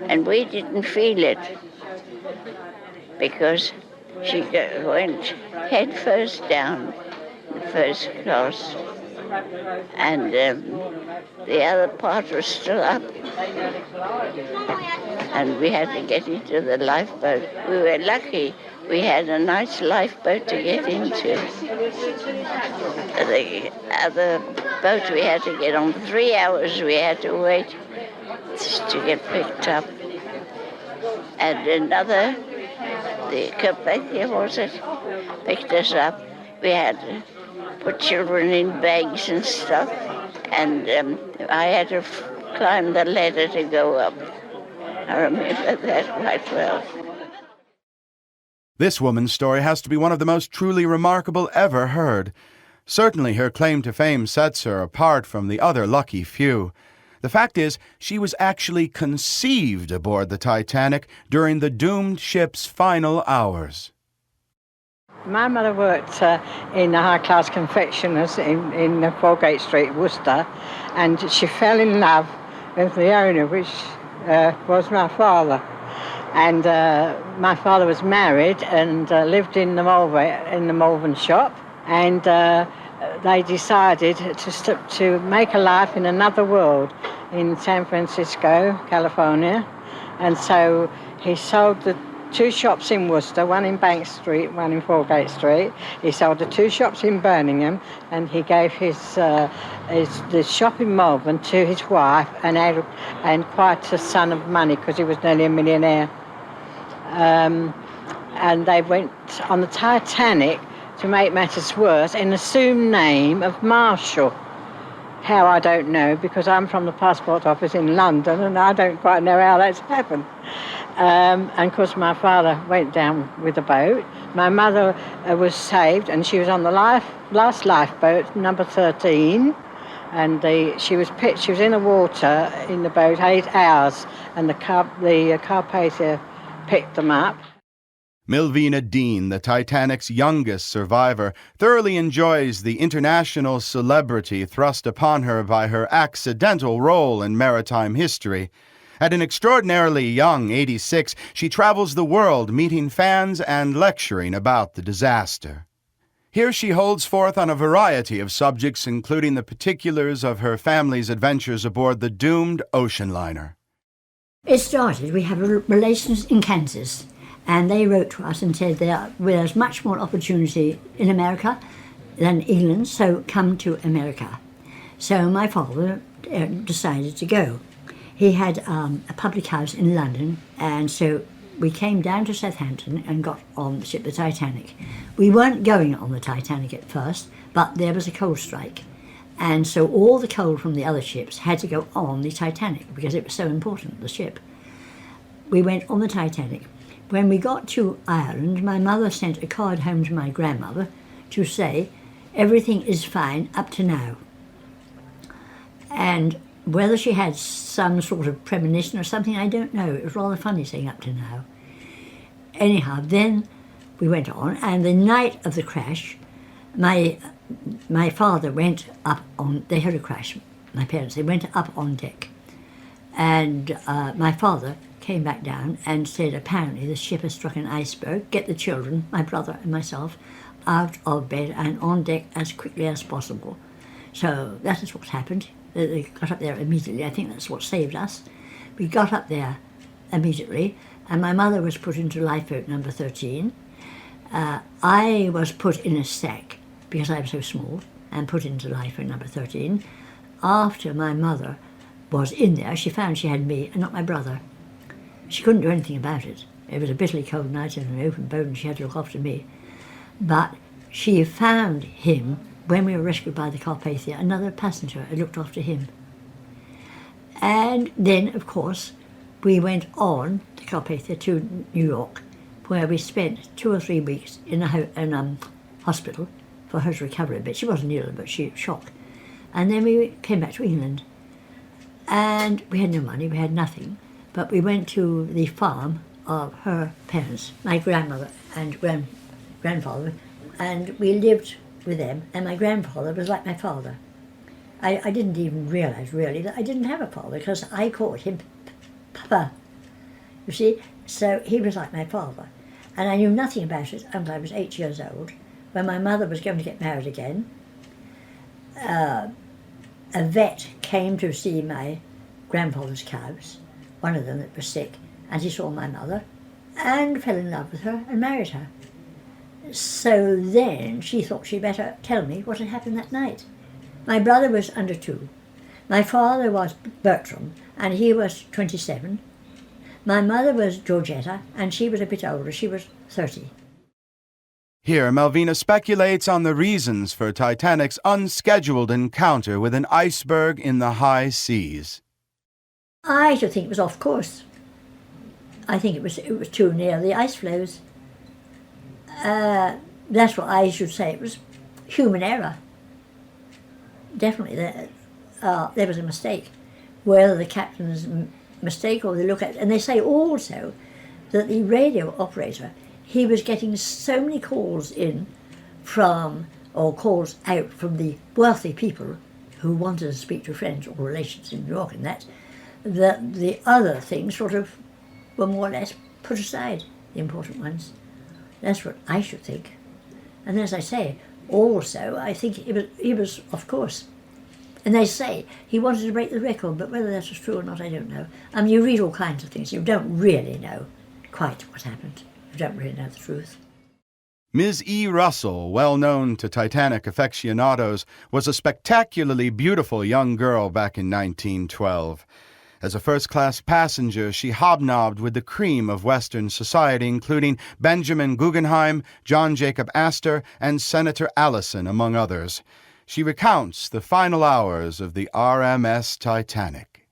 and we didn't feel it because she went head first down, the first class, and the other part was still up, and we had to get into the lifeboat. We were lucky. We had a nice lifeboat to get into. The other boat we had to get on, 3 hours we had to wait to get picked up. And another, the Carpathia, was it, picked us up. We had to put children in bags and stuff, and I had to climb the ladder to go up. I remember that quite well. This woman's story has to be one of the most truly remarkable ever heard. Certainly her claim to fame sets her apart from the other lucky few. The fact is, she was actually conceived aboard the Titanic during the doomed ship's final hours. My mother worked in the high-class confectioners in Foregate Street, Worcester, and she fell in love with the owner, which was my father. And my father was married and lived in the Malvern shop, and they decided to make a life in another world in San Francisco, California. And so he sold the 2 shops in Worcester, one in Bank Street, one in Foregate Street. He sold the 2 shops in Birmingham, and he gave the shop in Malvern to his wife, and quite a sum of money because he was nearly a millionaire. And they went on the Titanic, to make matters worse, in the assumed name of Marshall. How, I don't know, because I'm from the passport office in London and I don't quite know how that's happened. And of course my father went down with the boat. My mother was saved, and she was on the last lifeboat, number 13, and she was in the water in the boat 8 hours, and the Carpathia picked them up. Milvina Dean, the Titanic's youngest survivor, thoroughly enjoys the international celebrity thrust upon her by her accidental role in maritime history. At an extraordinarily young 86, she travels the world meeting fans and lecturing about the disaster. Here she holds forth on a variety of subjects, including the particulars of her family's adventures aboard the doomed ocean liner. It started, we have relations in Kansas, and they wrote to us and said there's much more opportunity in America than England, so come to America. So my father decided to go. He had a public house in London, and so we came down to Southampton and got on the ship, the Titanic. We weren't going on the Titanic at first, but there was a coal strike. And so all the coal from the other ships had to go on the Titanic because it was so important, the ship. We went on the Titanic. When we got to Ireland, my mother sent a card home to my grandmother to say, everything is fine up to now. And whether she had some sort of premonition or something, I don't know. It was rather funny saying up to now. Anyhow, then we went on, and the night of the crash, my father went up on, they had a crash, my parents, they went up on deck. And my father came back down and said, apparently the ship has struck an iceberg, get the children, my brother and myself, out of bed and on deck as quickly as possible. So that is what happened. They got up there immediately. I think that's what saved us. We got up there immediately, and my mother was put into lifeboat number 13. I was put in a sack because I was so small and put into lifeboat number 13. After my mother was in there, she found she had me and not my brother. She couldn't do anything about it. It was a bitterly cold night in an open boat, and she had to look after me. But she found him when we were rescued by the Carpathia. Another passenger had looked after him. And then, of course, we went on the Carpathia to New York, where we spent 2 or 3 weeks in a hospital for her to recover a bit. She wasn't ill, but she was shocked. And then we came back to England. And we had no money, we had nothing. But we went to the farm of her parents, my grandmother and grandfather, and we lived with them, and my grandfather was like my father. I didn't even realise, really, that I didn't have a father, because I called him Papa, you see. So he was like my father. And I knew nothing about it until I was 8 years old, when my mother was going to get married again. A vet came to see my grandfather's cows, one of them that was sick, and he saw my mother, and fell in love with her and married her. So then she thought she'd better tell me what had happened that night. My brother was under 2. My father was Bertram, and he was 27. My mother was Georgetta, and she was a bit older. She was 30. Here, Malvina speculates on the reasons for Titanic's unscheduled encounter with an iceberg in the high seas. I should think it was off course. I think it was too near the ice floes. That's what I should say. It was human error. Definitely, there was a mistake. Whether the captain's mistake or they look at, and they say also that the radio operator, he was getting so many calls in from, or calls out from the wealthy people who wanted to speak to friends or relations in New York, and that the other things sort of were more or less put aside, the important ones. That's what I should think. And as I say, also, I think he was, of course. And they say he wanted to break the record, but whether that was true or not, I don't know. I mean, you read all kinds of things. You don't really know quite what happened. You don't really know the truth. Ms. E. Russell, well known to Titanic aficionados, was a spectacularly beautiful young girl back in 1912. As a first-class passenger, she hobnobbed with the cream of Western society, including Benjamin Guggenheim, John Jacob Astor, and Senator Allison, among others. She recounts the final hours of the RMS Titanic.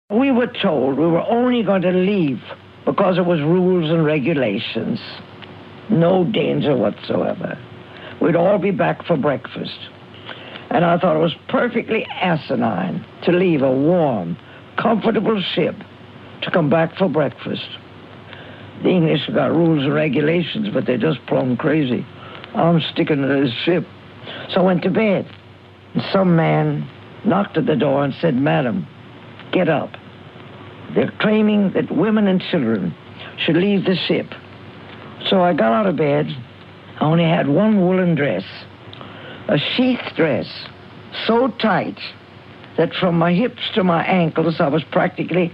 We were told we were only going to leave because it was rules and regulations. No danger whatsoever. We'd all be back for breakfast. And I thought it was perfectly asinine to leave a warm, comfortable ship to come back for breakfast. The English have got rules and regulations, but they're just plumb crazy. I'm sticking to this ship. So I went to bed. And some man knocked at the door and said, "Madam, get up. They're claiming that women and children should leave the ship." So I got out of bed. I only had one woolen dress, a sheath dress, so tight that from my hips to my ankles I was practically,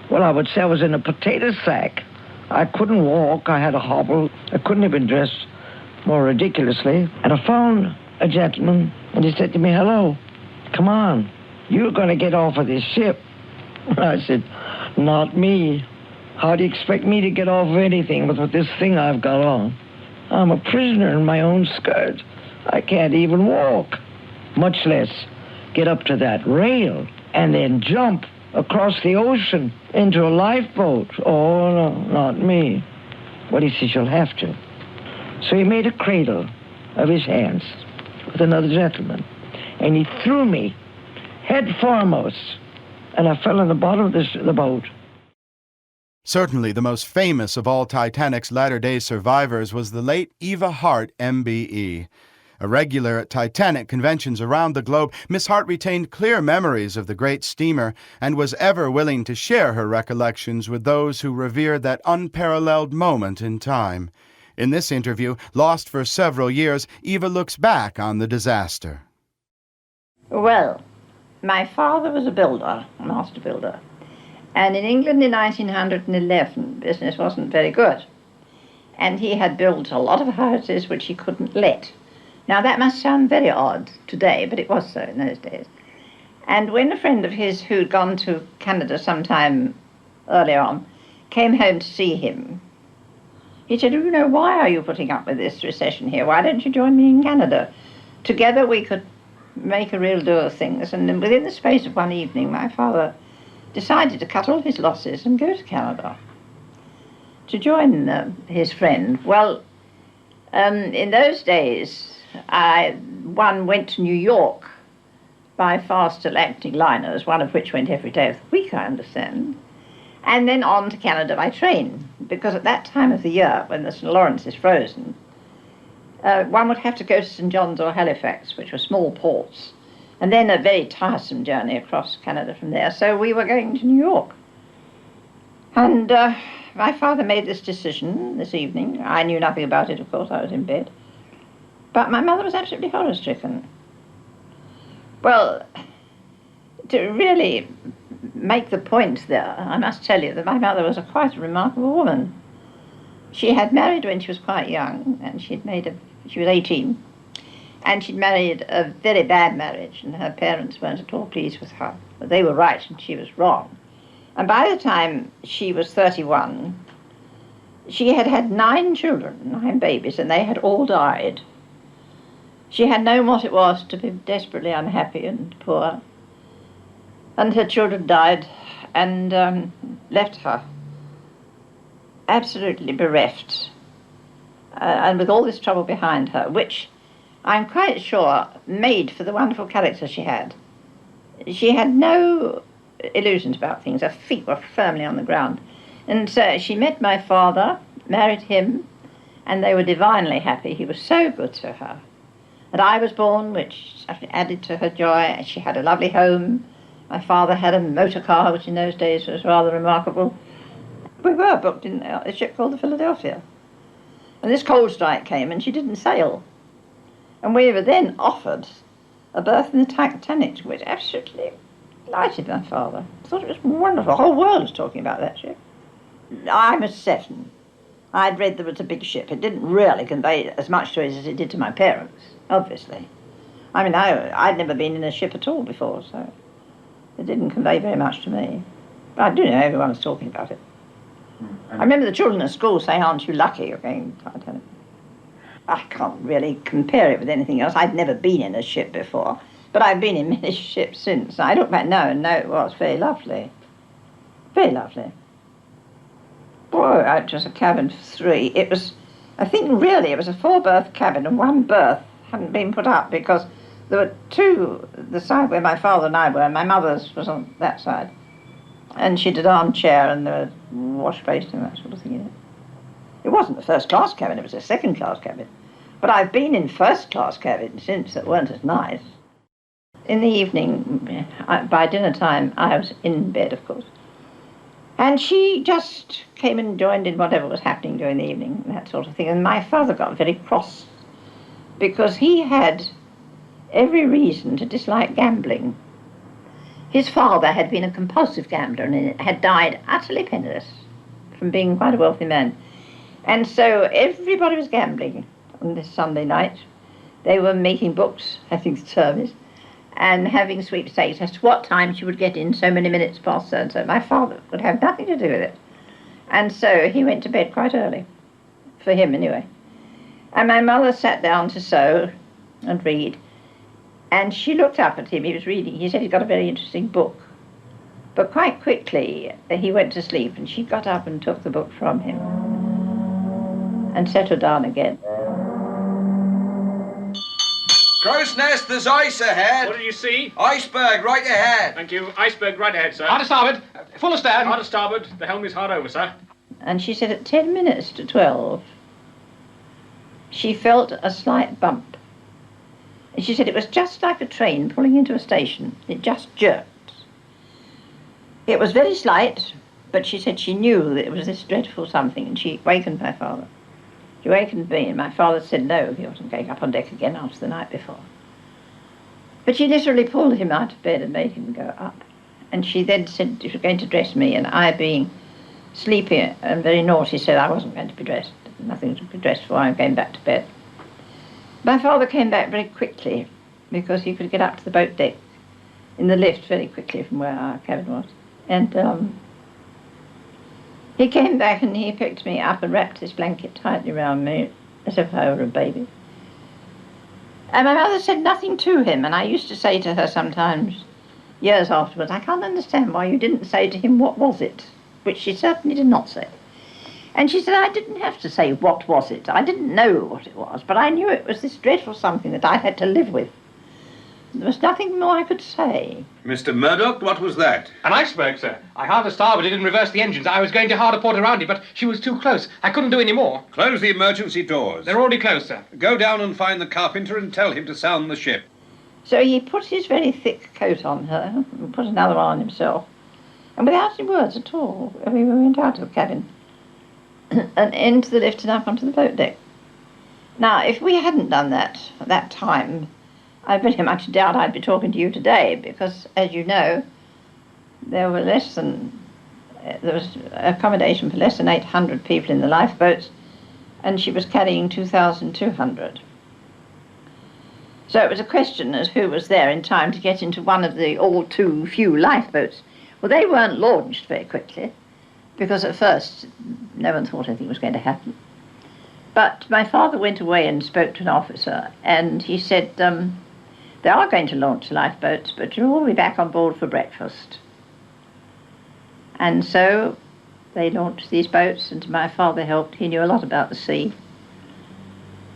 well, I would say I was in a potato sack. I couldn't walk. I had a hobble. I couldn't have been dressed more ridiculously. And I found a gentleman, and he said to me, "Hello, come on. You're going to get off of this ship." I said, not me. How do you expect me to get off of anything with this thing I've got on? I'm a prisoner in my own skirt. I can't even walk, much less get up to that rail and then jump across the ocean into a lifeboat. Oh, no, not me. But he says, you'll have to. So he made a cradle of his hands with another gentleman, and he threw me head foremost, and I fell in the bottom of the boat. Certainly the most famous of all Titanic's latter-day survivors was the late Eva Hart, MBE. A regular at Titanic conventions around the globe, Miss Hart retained clear memories of the great steamer and was ever willing to share her recollections with those who revered that unparalleled moment in time. In this interview, lost for several years, Eva looks back on the disaster. Well, my father was a builder, a master builder. And in England in 1911, business wasn't very good. And he had built a lot of houses which he couldn't let. Now, that must sound very odd today, but it was so in those days. And when a friend of his who'd gone to Canada sometime earlier on came home to see him, he said, you know, why are you putting up with this recession here? Why don't you join me in Canada? Together we could make a real do of things. And then within the space of one evening, my father decided to cut all his losses and go to Canada to join his friend. Well, in those days, one went to New York by fast Atlantic liners, one of which went every day of the week, I understand, and then on to Canada by train, because at that time of the year, when the St. Lawrence is frozen, one would have to go to St. John's or Halifax, which were small ports, and then a very tiresome journey across Canada from there. So we were going to New York. And my father made this decision this evening. I knew nothing about it, of course, I was in bed. But my mother was absolutely horror-stricken. Well, to really make the point there, I must tell you that my mother was quite a remarkable woman. She had married when she was quite young, and she was 18, and she'd married a very bad marriage, and her parents weren't at all pleased with her. But they were right, and she was wrong. And by the time she was 31, she had had 9 children, 9 babies, and they had all died. She had known what it was to be desperately unhappy and poor. And her children died and left her absolutely bereft, and with all this trouble behind her, which I'm quite sure made for the wonderful character she had. She had no illusions about things. Her feet were firmly on the ground. And so she met my father, married him, and they were divinely happy. He was so good to her. And I was born, which added to her joy. She had a lovely home. My father had a motor car, which in those days was rather remarkable. We were booked in a ship called the Philadelphia. And this cold strike came and she didn't sail. And we were then offered a berth in the Titanic, which absolutely delighted my father. I thought it was wonderful. The whole world was talking about that ship. I was 7. I'd read there was a big ship. It didn't really convey as much to us as it did to my parents, obviously. I mean, I'd never been in a ship at all before, so it didn't convey very much to me. But I do know everyone was talking about it. I remember the children at school saying, aren't you lucky you're going to Titanic? I can't really compare it with anything else. I'd never been in a ship before, but I've been in many ships since. I look back now and know it was very lovely. Very lovely. Boy, it was a cabin for 3. It was, I think really it was a 4-berth cabin, and 1 berth hadn't been put up because there were 2, the side where my father and I were, and my mother's was on that side. And she did an armchair and there was wash basin and that sort of thing in it. It wasn't a first-class cabin, it was a second-class cabin. But I've been in first-class cabins since that weren't as nice. In the evening, by dinner time, I was in bed, of course. And she just came and joined in whatever was happening during the evening, that sort of thing. And my father got very cross because he had every reason to dislike gambling. His father had been a compulsive gambler and had died utterly penniless from being quite a wealthy man. And so everybody was gambling on this Sunday night. They were making books, I think, service. and having sweepstakes as to what time she would get in so many minutes past so and so. My father would have nothing to do with it. And so he went to bed quite early, for him anyway. And my mother sat down to sew and read, and she looked up at him. He was reading. He said he'd got a very interesting book. But quite quickly he went to sleep, and she got up and took the book from him and set her down again. Crow's Nest, there's ice ahead. What did you see? Iceberg right ahead. Thank you. Iceberg right ahead, sir. Hard to starboard. Full of stern. Hard to starboard. The helm is hard over, sir. And she said at 10 minutes to 12, she felt a slight bump. And she said it was just like a train pulling into a station. It just jerked. It was very slight, but she said she knew that it was this dreadful something, and she wakened my father. She wakened me, and my father said no, he wasn't going up on deck again after the night before. But she literally pulled him out of bed and made him go up. And she then said she was going to dress me, and I, being sleepy and very naughty, said I wasn't going to be dressed. Nothing to be dressed for, I'm going back to bed. My father came back very quickly because he could get up to the boat deck in the lift very quickly from where our cabin was. And he came back and he picked me up and wrapped his blanket tightly around me as if I were a baby. And my mother said nothing to him, and I used to say to her sometimes, years afterwards, I can't understand why you didn't say to him, what was it? Which she certainly did not say. And she said, I didn't have to say, what was it? I didn't know what it was, but I knew it was this dreadful something that I had to live with. There was nothing more I could say. Mr. Murdoch, what was that? An iceberg, sir. I hard to starboard, it didn't reverse the engines. I was going to hard a port around it, but she was too close. I couldn't do any more. Close the emergency doors. They're already closed, sir. Go down and find the carpenter and tell him to sound the ship. So he put his very thick coat on her and put another one on himself. And without any words at all, we went out of the cabin and into the lift and up onto the boat deck. Now, if we hadn't done that at that time, I very much doubt I'd be talking to you today, because, as you know, there was accommodation for less than 800 people in the lifeboats, and she was carrying 2,200. So it was a question as who was there in time to get into one of the all too few lifeboats. Well, they weren't launched very quickly, because at first no one thought anything was going to happen. But my father went away and spoke to an officer, and he said, they are going to launch lifeboats, but you'll all be back on board for breakfast. And so they launched these boats, and my father helped. He knew a lot about the sea.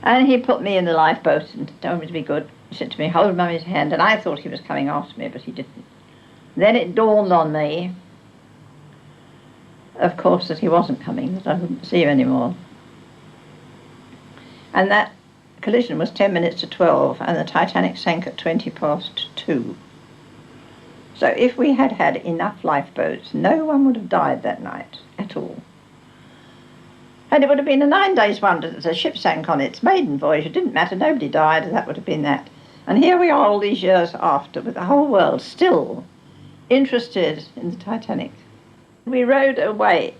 And he put me in the lifeboat and told me to be good. He said to me, hold Mummy's hand, and I thought he was coming after me, but he didn't. Then it dawned on me, of course, that he wasn't coming, that I wouldn't see him anymore. And that collision was 10 minutes to 12, and the Titanic sank at 20 past 2. So if we had had enough lifeboats, no one would have died that night at all. And it would have been a 9 days wonder that the ship sank on its maiden voyage. It didn't matter, nobody died, that would have been that. And here we are all these years after, with the whole world still interested in the Titanic. We rowed away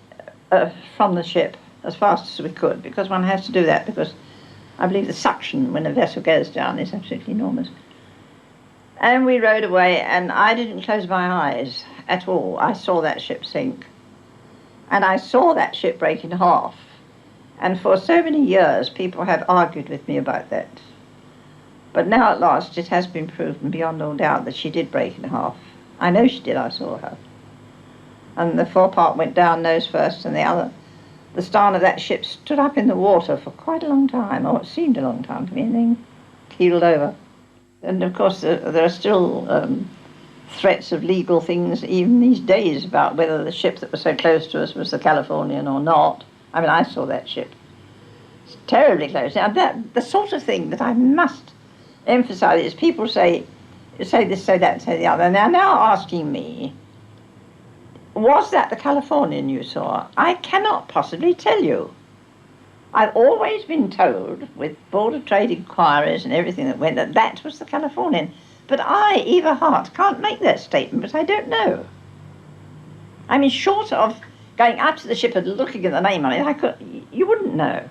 from the ship as fast as we could, because one has to do that, because I believe the suction when a vessel goes down is absolutely enormous. And we rowed away, and I didn't close my eyes at all. I saw that ship sink. And I saw that ship break in half. And for so many years, people have argued with me about that. But now at last, it has been proven beyond all doubt that she did break in half. I know she did, I saw her. And the forepart went down nose first, and the stern of that ship stood up in the water for quite a long time, or it seemed a long time to me, and then keeled over. And of course, there are still threats of legal things even these days about whether the ship that was so close to us was the Californian or not. I mean, I saw that ship. It's terribly close. Now, the sort of thing that I must emphasize is people say this, say that, say the other. And they're now asking me, was that the Californian you saw? I cannot possibly tell you. I've always been told, with Board of Trade inquiries and everything that went, that that was the Californian. But I, Eva Hart, can't make that statement, but I don't know. I mean, short of going up to the ship and looking at the name on it, you wouldn't know.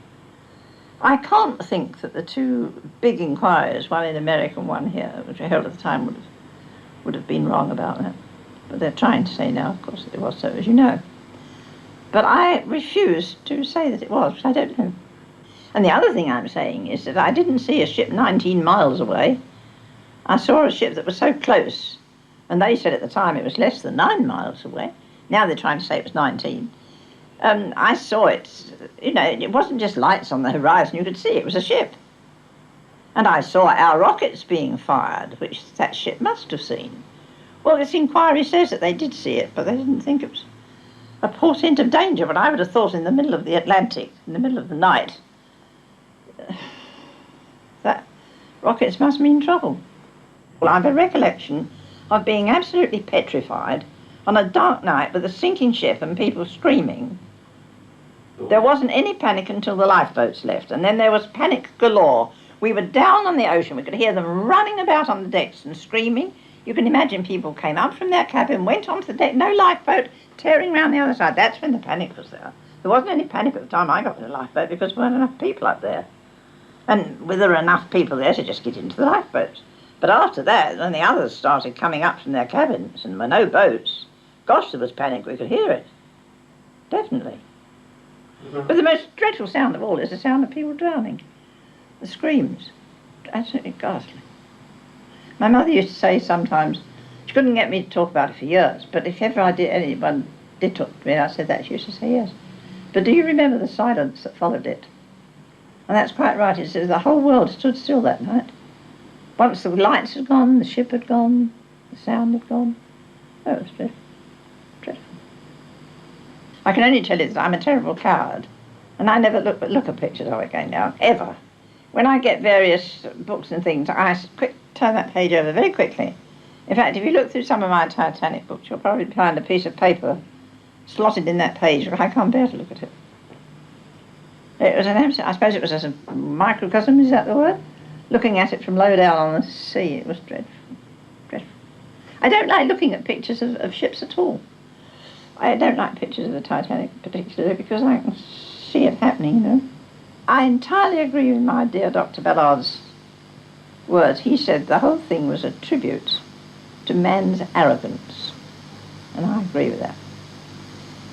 I can't think that the two big inquiries, one in America and one here, which were held at the time, would have would have been wrong about that. But they're trying to say now, of course, that it was so, as you know. But I refuse to say that it was, because I don't know. And the other thing I'm saying is that I didn't see a ship 19 miles away. I saw a ship that was so close, and they said at the time it was less than 9 miles away. Now they're trying to say it was 19. I saw it, you know, it wasn't just lights on the horizon, you could see it was a ship. And I saw our rockets being fired, which that ship must have seen. Well, this inquiry says that they did see it, but they didn't think it was a portent of danger. But I would have thought in the middle of the Atlantic, in the middle of the night, that rockets must mean trouble. Well, I have a recollection of being absolutely petrified on a dark night with a sinking ship and people screaming. There wasn't any panic until the lifeboats left, and then there was panic galore. We were down on the ocean. We could hear them running about on the decks and screaming. You can imagine people came up from their cabin, went onto the deck, no lifeboat, tearing around the other side. That's when the panic was there. There wasn't any panic at the time I got in the lifeboat because there weren't enough people up there. And there were enough people there to just get into the lifeboats. But after that, when the others started coming up from their cabins and there were no boats, gosh, there was panic. We could hear it. Definitely. But the most dreadful sound of all is the sound of people drowning. The screams. Absolutely ghastly. My mother used to say sometimes, she couldn't get me to talk about it for years, but if ever anyone did talk to me and I said that, she used to say yes. But do you remember the silence that followed it? And that's quite right. It says the whole world stood still that night. Once the lights had gone, the ship had gone, the sound had gone. Oh, it was dreadful. Dreadful. I can only tell you that I'm a terrible coward, and I never look at pictures of it going down, ever. When I get various books and things, I turn that page over very quickly. In fact, if you look through some of my Titanic books, you'll probably find a piece of paper slotted in that page, but I can't bear to look at it. It was an absolute, I suppose it was as a microcosm, is that the word? Looking at it from low down on the sea, it was dreadful, dreadful. I don't like looking at pictures of ships at all. I don't like pictures of the Titanic particularly because I can see it happening, you know. I entirely agree with my dear Dr. Ballard's words. He said the whole thing was a tribute to man's arrogance, and I agree with that.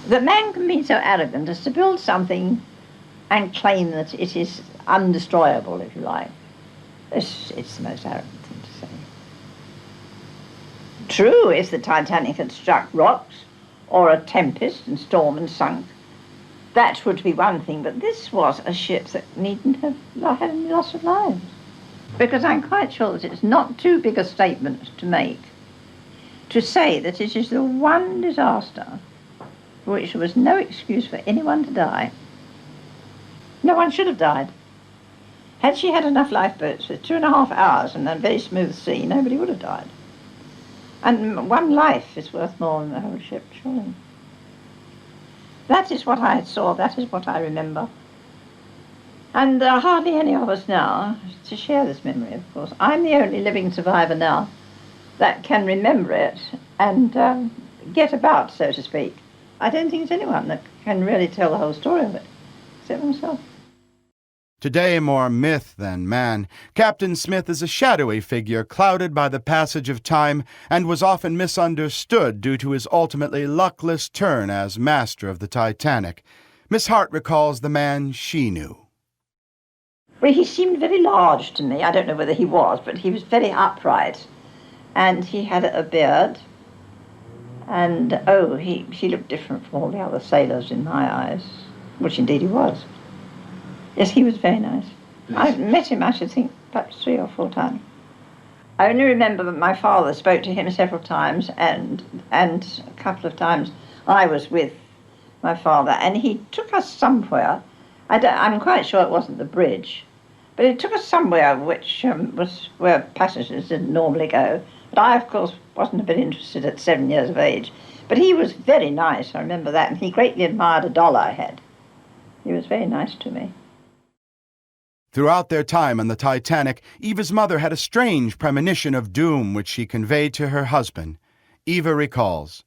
That man can be so arrogant as to build something and claim that it is undestroyable, if you like. It's the most arrogant thing to say. True, if the Titanic had struck rocks or a tempest and storm and sunk, that would be one thing, but this was a ship that needn't have had any loss of lives. Because I'm quite sure that it's not too big a statement to make to say that it is the one disaster for which there was no excuse for anyone to die. No one should have died. Had she had enough lifeboats with 2.5 hours and a very smooth sea, nobody would have died. And one life is worth more than the whole ship, surely. That is what I saw, that is what I remember. And there are hardly any of us now to share this memory, of course. I'm the only living survivor now that can remember it and get about, so to speak. I don't think there's anyone that can really tell the whole story of it, except myself. Today more myth than man, Captain Smith is a shadowy figure clouded by the passage of time and was often misunderstood due to his ultimately luckless turn as master of the Titanic. Miss Hart recalls the man she knew. Well, he seemed very large to me. I don't know whether he was, but he was very upright. And he had a beard. And, he looked different from all the other sailors in my eyes, which indeed he was. Yes, he was very nice. I met him, I should think, perhaps 3 or 4 times. I only remember that my father spoke to him several times, and a couple of times I was with my father, and he took us somewhere. I'm quite sure it wasn't the bridge, but he took us somewhere which was where passengers didn't normally go. But I, of course, wasn't a bit interested at 7 years of age. But he was very nice, I remember that, and he greatly admired a doll I had. He was very nice to me. Throughout their time on the Titanic, Eva's mother had a strange premonition of doom which she conveyed to her husband. Eva recalls.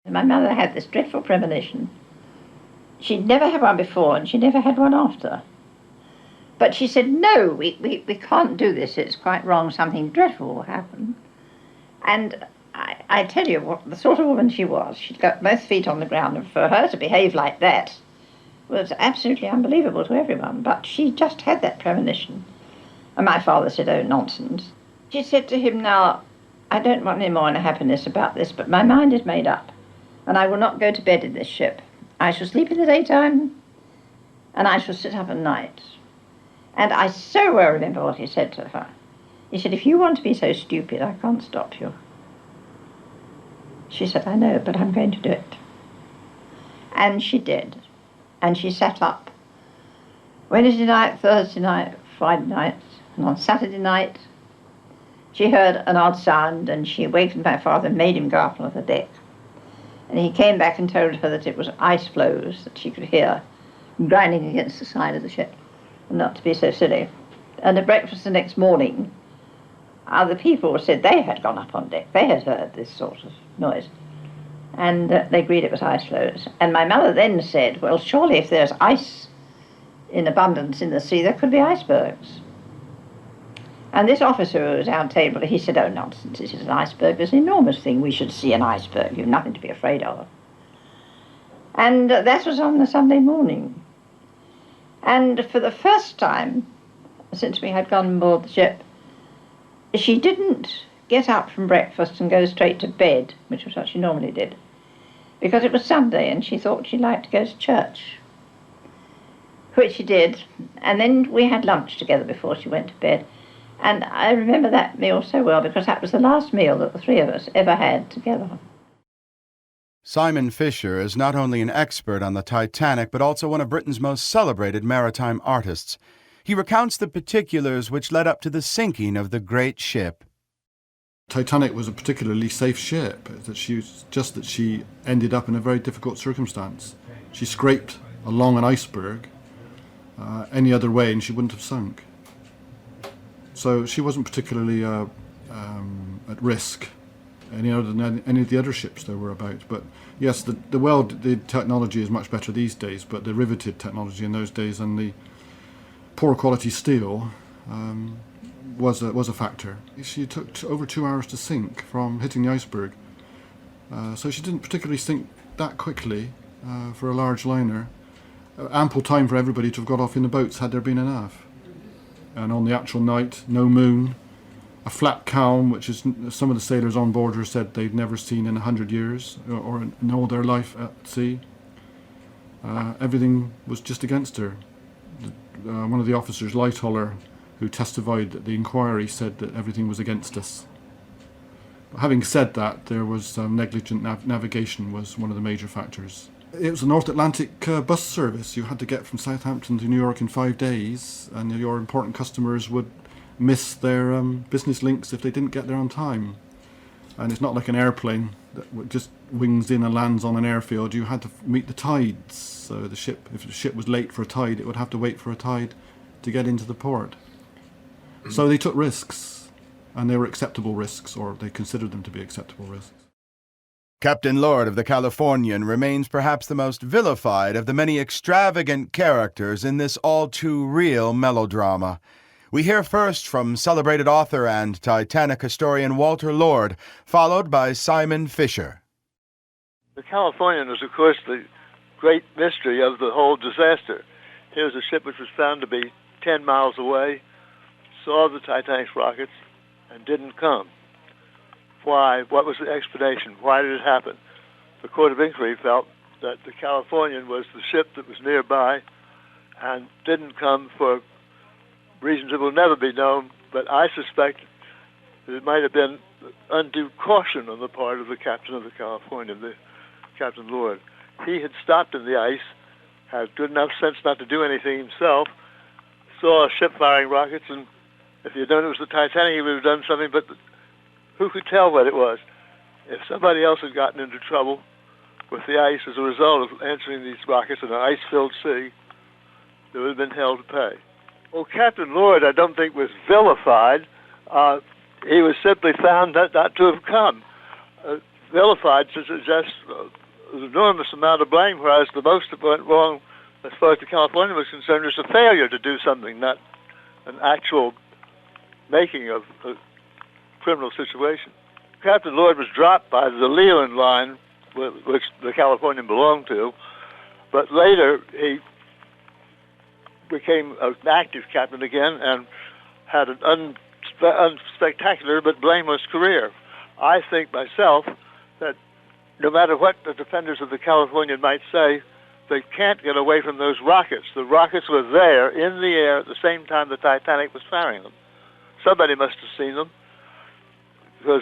My mother had this dreadful premonition. She'd never had one before, and she never had one after. But she said, no, we can't do this. It's quite wrong. Something dreadful will happen. And I tell you what, the sort of woman she was, she'd got both feet on the ground, and for her to behave like that was absolutely unbelievable to everyone. But she just had that premonition. And my father said, oh, nonsense. She said to him, now, I don't want any more unhappiness about this, but my mind is made up, and I will not go to bed in this ship. I shall sleep in the daytime, and I shall sit up at night. And I so well remember what he said to her. He said, if you want to be so stupid, I can't stop you. She said, I know, but I'm going to do it. And she did. And she sat up Wednesday night, Thursday night, Friday night, and on Saturday night, she heard an odd sound, and she awakened my father and made him go up on the deck. And he came back and told her that it was ice floes that she could hear grinding against the side of the ship, and not to be so silly. And at breakfast the next morning, other people said they had gone up on deck. They had heard this sort of noise. And they agreed it was ice floes. And my mother then said, well, surely if there's ice in abundance in the sea, there could be icebergs. And this officer who was our table, he said, oh, nonsense, this is an iceberg. There's an enormous thing. We should see an iceberg. You've nothing to be afraid of. And that was on the Sunday morning. And for the first time since we had gone on board the ship, she didn't get up from breakfast and go straight to bed, which was what she normally did, because it was Sunday and she thought she'd like to go to church, which she did. And then we had lunch together before she went to bed. And I remember that meal so well because that was the last meal that the three of us ever had together. Simon Fisher is not only an expert on the Titanic, but also one of Britain's most celebrated maritime artists. He recounts the particulars which led up to the sinking of the great ship. Titanic was a particularly safe ship, that she ended up in a very difficult circumstance. She scraped along an iceberg any other way and she wouldn't have sunk. So she wasn't particularly at risk any other than any of the other ships there were about. But yes, the welded technology is much better these days, but the riveted technology in those days and the poor quality steel was a factor. She took over 2 hours to sink from hitting the iceberg, so she didn't particularly sink that quickly for a large liner. Ample time for everybody to have got off in the boats had there been enough. And on the actual night, no moon, a flat calm, which is some of the sailors on board her said they'd never seen in 100 years or in all their life at sea. Everything was just against her. One of the officers, Lightoller, who testified at the inquiry, said that everything was against us. But having said that, there was negligent navigation was one of the major factors. It was a North Atlantic bus service. You had to get from Southampton to New York in 5 days, and your important customers would miss their business links if they didn't get there on time. And it's not like an airplane that just wings in and lands on an airfield. You had to meet the tides. So if the ship was late for a tide, it would have to wait for a tide to get into the port. So they took risks, and they were acceptable risks, or they considered them to be acceptable risks. Captain Lord of the Californian remains perhaps the most vilified of the many extravagant characters in this all-too-real melodrama. We hear first from celebrated author and Titanic historian Walter Lord, followed by Simon Fisher. The Californian was, of course, the great mystery of the whole disaster. Here's a ship which was found to be 10 miles away, saw the Titanic's rockets, and didn't come. Why? What was the explanation? Why did it happen? The Court of Inquiry felt that the Californian was the ship that was nearby and didn't come for reasons that will never be known, but I suspect that it might have been undue caution on the part of the captain of the Californian, the Captain Lord. He had stopped in the ice, had good enough sense not to do anything himself, saw a ship firing rockets, and if he had known it was the Titanic, he would have done something, but who could tell what it was? If somebody else had gotten into trouble with the ice as a result of answering these rockets in an ice-filled sea, they would have been held to pay. Well, Captain Lord, I don't think, was vilified. He was simply found not to have come. Vilified to suggest an enormous amount of blame, whereas the most that went wrong, as far as the Californian was concerned, was a failure to do something, not an actual making of a criminal situation. Captain Lloyd was dropped by the Leland line, which the Californian belonged to, but later he became an active captain again and had an unspectacular but blameless career. I think myself that no matter what the defenders of the Californian might say, they can't get away from those rockets. The rockets were there in the air at the same time the Titanic was firing them. Somebody must have seen them because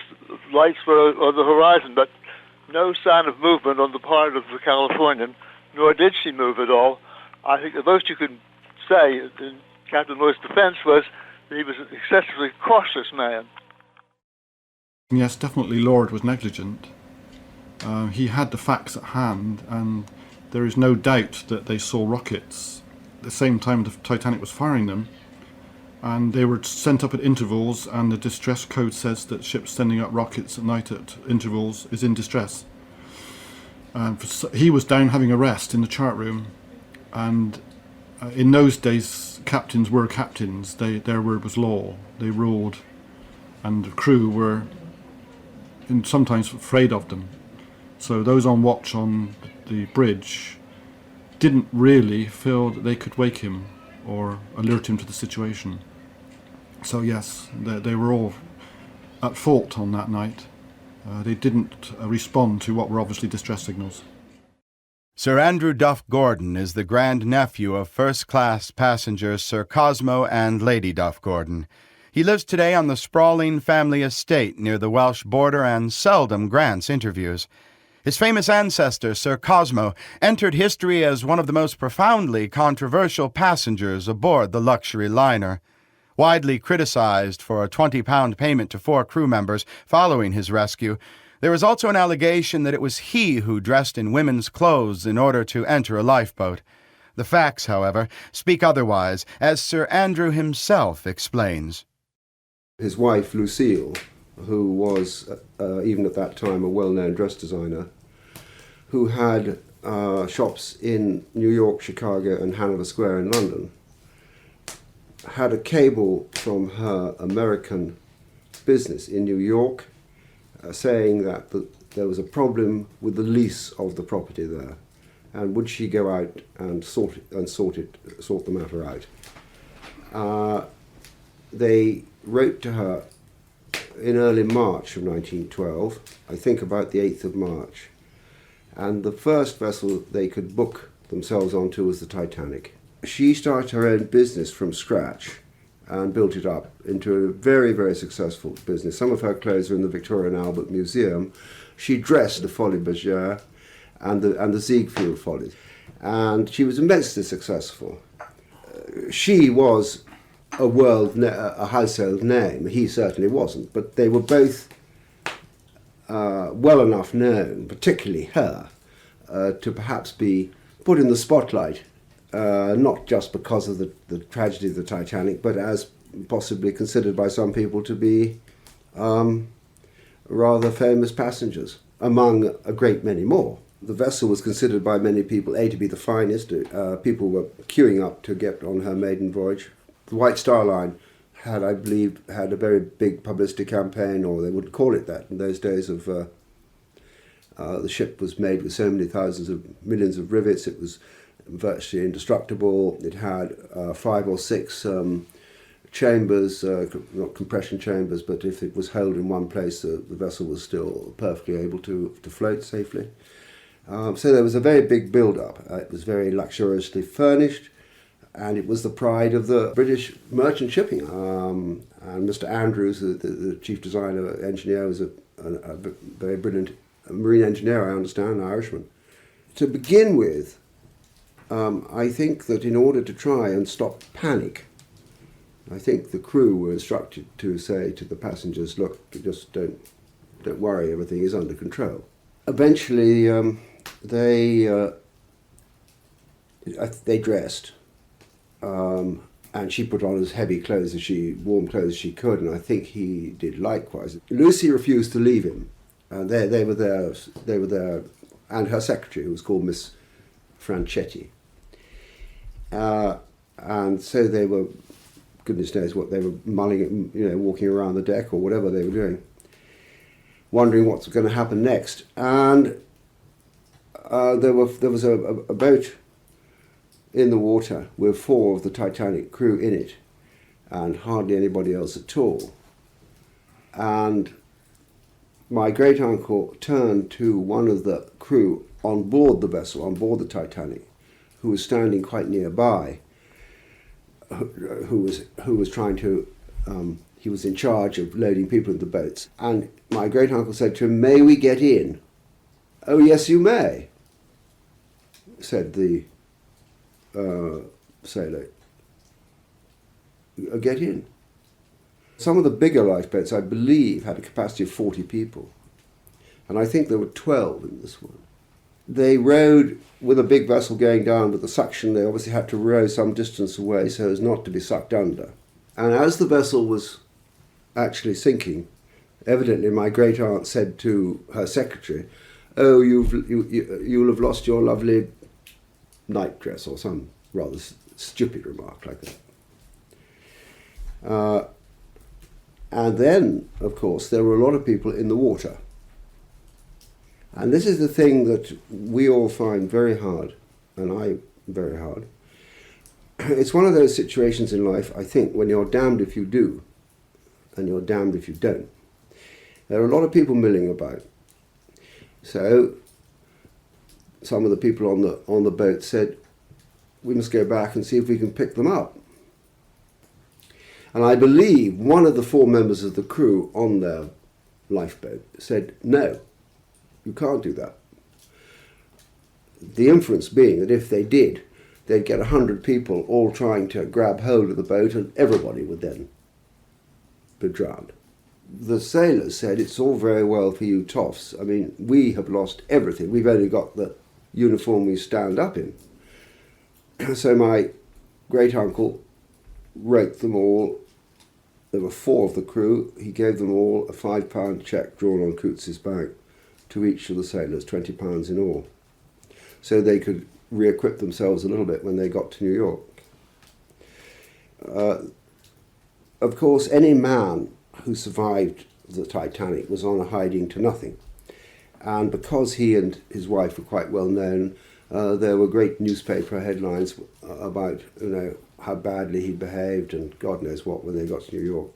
lights were on the horizon, but no sign of movement on the part of the Californian, nor did she move at all. I think the most you could say in Captain Lloyd's defense was that he was an excessively cautious man. Yes, definitely Lord was negligent. He had the facts at hand, and there is no doubt that they saw rockets at the same time the Titanic was firing them, and they were sent up at intervals, and the distress code says that ships sending up rockets at night at intervals is in distress. He was down having a rest in the chart room, and in those days captains were captains. Their word was law. They ruled, and the crew were sometimes afraid of them. So those on watch on the bridge didn't really feel that they could wake him or alert him to the situation. So yes, they were all at fault on that night. They didn't respond to what were obviously distress signals. Sir Andrew Duff Gordon is the grandnephew of first-class passengers Sir Cosmo and Lady Duff Gordon. He lives today on the sprawling family estate near the Welsh border and seldom grants interviews. His famous ancestor, Sir Cosmo, entered history as one of the most profoundly controversial passengers aboard the luxury liner. Widely criticized for a £20 payment to 4 crew members following his rescue, there was also an allegation that it was he who dressed in women's clothes in order to enter a lifeboat. The facts, however, speak otherwise, as Sir Andrew himself explains. His wife, Lucille, who was, even at that time, a well-known dress designer, who had shops in New York, Chicago, and Hanover Square in London, had a cable from her American business in New York saying that there was a problem with the lease of the property there, and would she go out and sort the matter out. They wrote to her in early March of 1912, I think about the 8th of March, and the first vessel they could book themselves onto was the Titanic. She started her own business from scratch and built it up into a very, very successful business. Some of her clothes are in the Victoria and Albert Museum. She dressed the Folies Bergère and the Ziegfeld Follies, and she was immensely successful. She was a household name. He certainly wasn't, but they were both well enough known, particularly her, to perhaps be put in the spotlight, not just because of the tragedy of the Titanic, but as possibly considered by some people to be rather famous passengers, among a great many more. The vessel was considered by many people, to be the finest. People were queuing up to get on her maiden voyage. The White Star Line had, I believe, had a very big publicity campaign, or they wouldn't call it that in those days. Of the ship was made with so many millions of rivets. It was virtually indestructible. It had 5 or 6 chambers, not compression chambers, but if it was held in one place, the vessel was still perfectly able to float safely. So there was a very big build-up. It was very luxuriously furnished, and it was the pride of the British merchant shipping. And Mr. Andrews, the chief designer, engineer, was a very brilliant marine engineer, I understand, an Irishman. To begin with, I think that in order to try and stop panic, I think the crew were instructed to say to the passengers, look, just don't worry, everything is under control. Eventually, they dressed, and she put on as heavy clothes warm clothes as she could, and I think he did likewise. Lucy refused to leave him. They were there, and her secretary, who was called Miss Franchetti. And so they were, goodness knows what they were mulling, walking around the deck or whatever they were doing. wondering what's going to happen next. And there was a boat in the water with 4 of the Titanic crew in it, and hardly anybody else at all. And my great uncle turned to one of the crew on board the vessel, on board the Titanic, who was standing quite nearby, who was trying to, he was in charge of loading people into the boats. And my great uncle said to him, "May we get in?" "Oh, yes, you may," said the sailor. "Get in." Some of the bigger lifeboats, I believe, had a capacity of 40 people. And I think there were 12 in this one. They rowed with a big vessel going down with the suction. They obviously had to row some distance away so as not to be sucked under. And as the vessel was actually sinking, evidently my great aunt said to her secretary, "Oh, you'll have lost your lovely nightdress," or some rather stupid remark like that. And then, of course, there were a lot of people in the water. And this is the thing that we all find very hard, and I very hard. It's one of those situations in life, I think, when you're damned if you do, and you're damned if you don't. There are a lot of people milling about. So some of the people on the boat said, "We must go back and see if we can pick them up." And I believe one of the 4 members of the crew on their lifeboat said, "No, you can't do that." The inference being that if they did, they'd get 100 people all trying to grab hold of the boat and everybody would then be drowned. The sailors said, "It's all very well for you toffs. I mean, we have lost everything. We've only got the uniform we stand up in." So my great uncle wrote them all. There were 4 of the crew. He gave them all a £5 cheque drawn on Coots's bank to each of the sailors, £20 in all, so they could re-equip themselves a little bit when they got to New York. Of course, any man who survived the Titanic was on a hiding to nothing. And because he and his wife were quite well known, there were great newspaper headlines about, how badly he behaved and God knows what when they got to New York.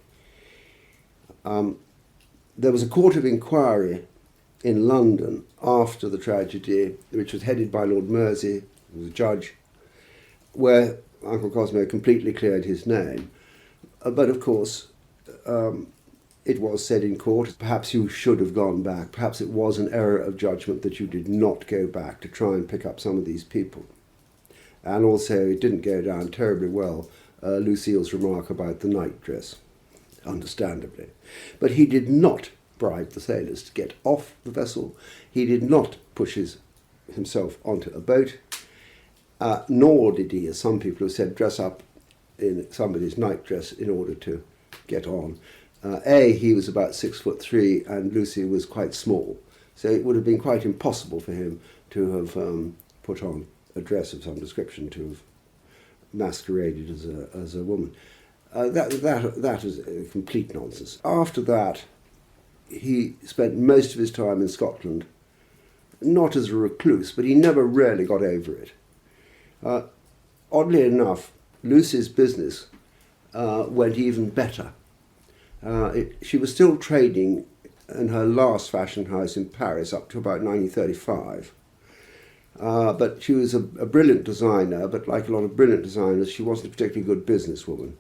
There was a court of inquiry in London after the tragedy, which was headed by Lord Mersey, who was a judge, where Uncle Cosmo completely cleared his name. But of course, it was said in court, perhaps you should have gone back. Perhaps it was an error of judgment that you did not go back to try and pick up some of these people. And also, it didn't go down terribly well, Lucille's remark about the nightdress, understandably. But he did not bribe the sailors to get off the vessel. He did not push himself onto a boat, nor did he, as some people have said, dress up in somebody's nightdress in order to get on. He was about 6'3", and Lucy was quite small, so it would have been quite impossible for him to have put on a dress of some description, to have masqueraded as a woman. That is complete nonsense. After that, he spent most of his time in Scotland, not as a recluse, but he never really got over it. Oddly enough, Lucy's business went even better. She was still trading in her last fashion house in Paris up to about 1935. But she was a brilliant designer, but like a lot of brilliant designers, she wasn't a particularly good businesswoman.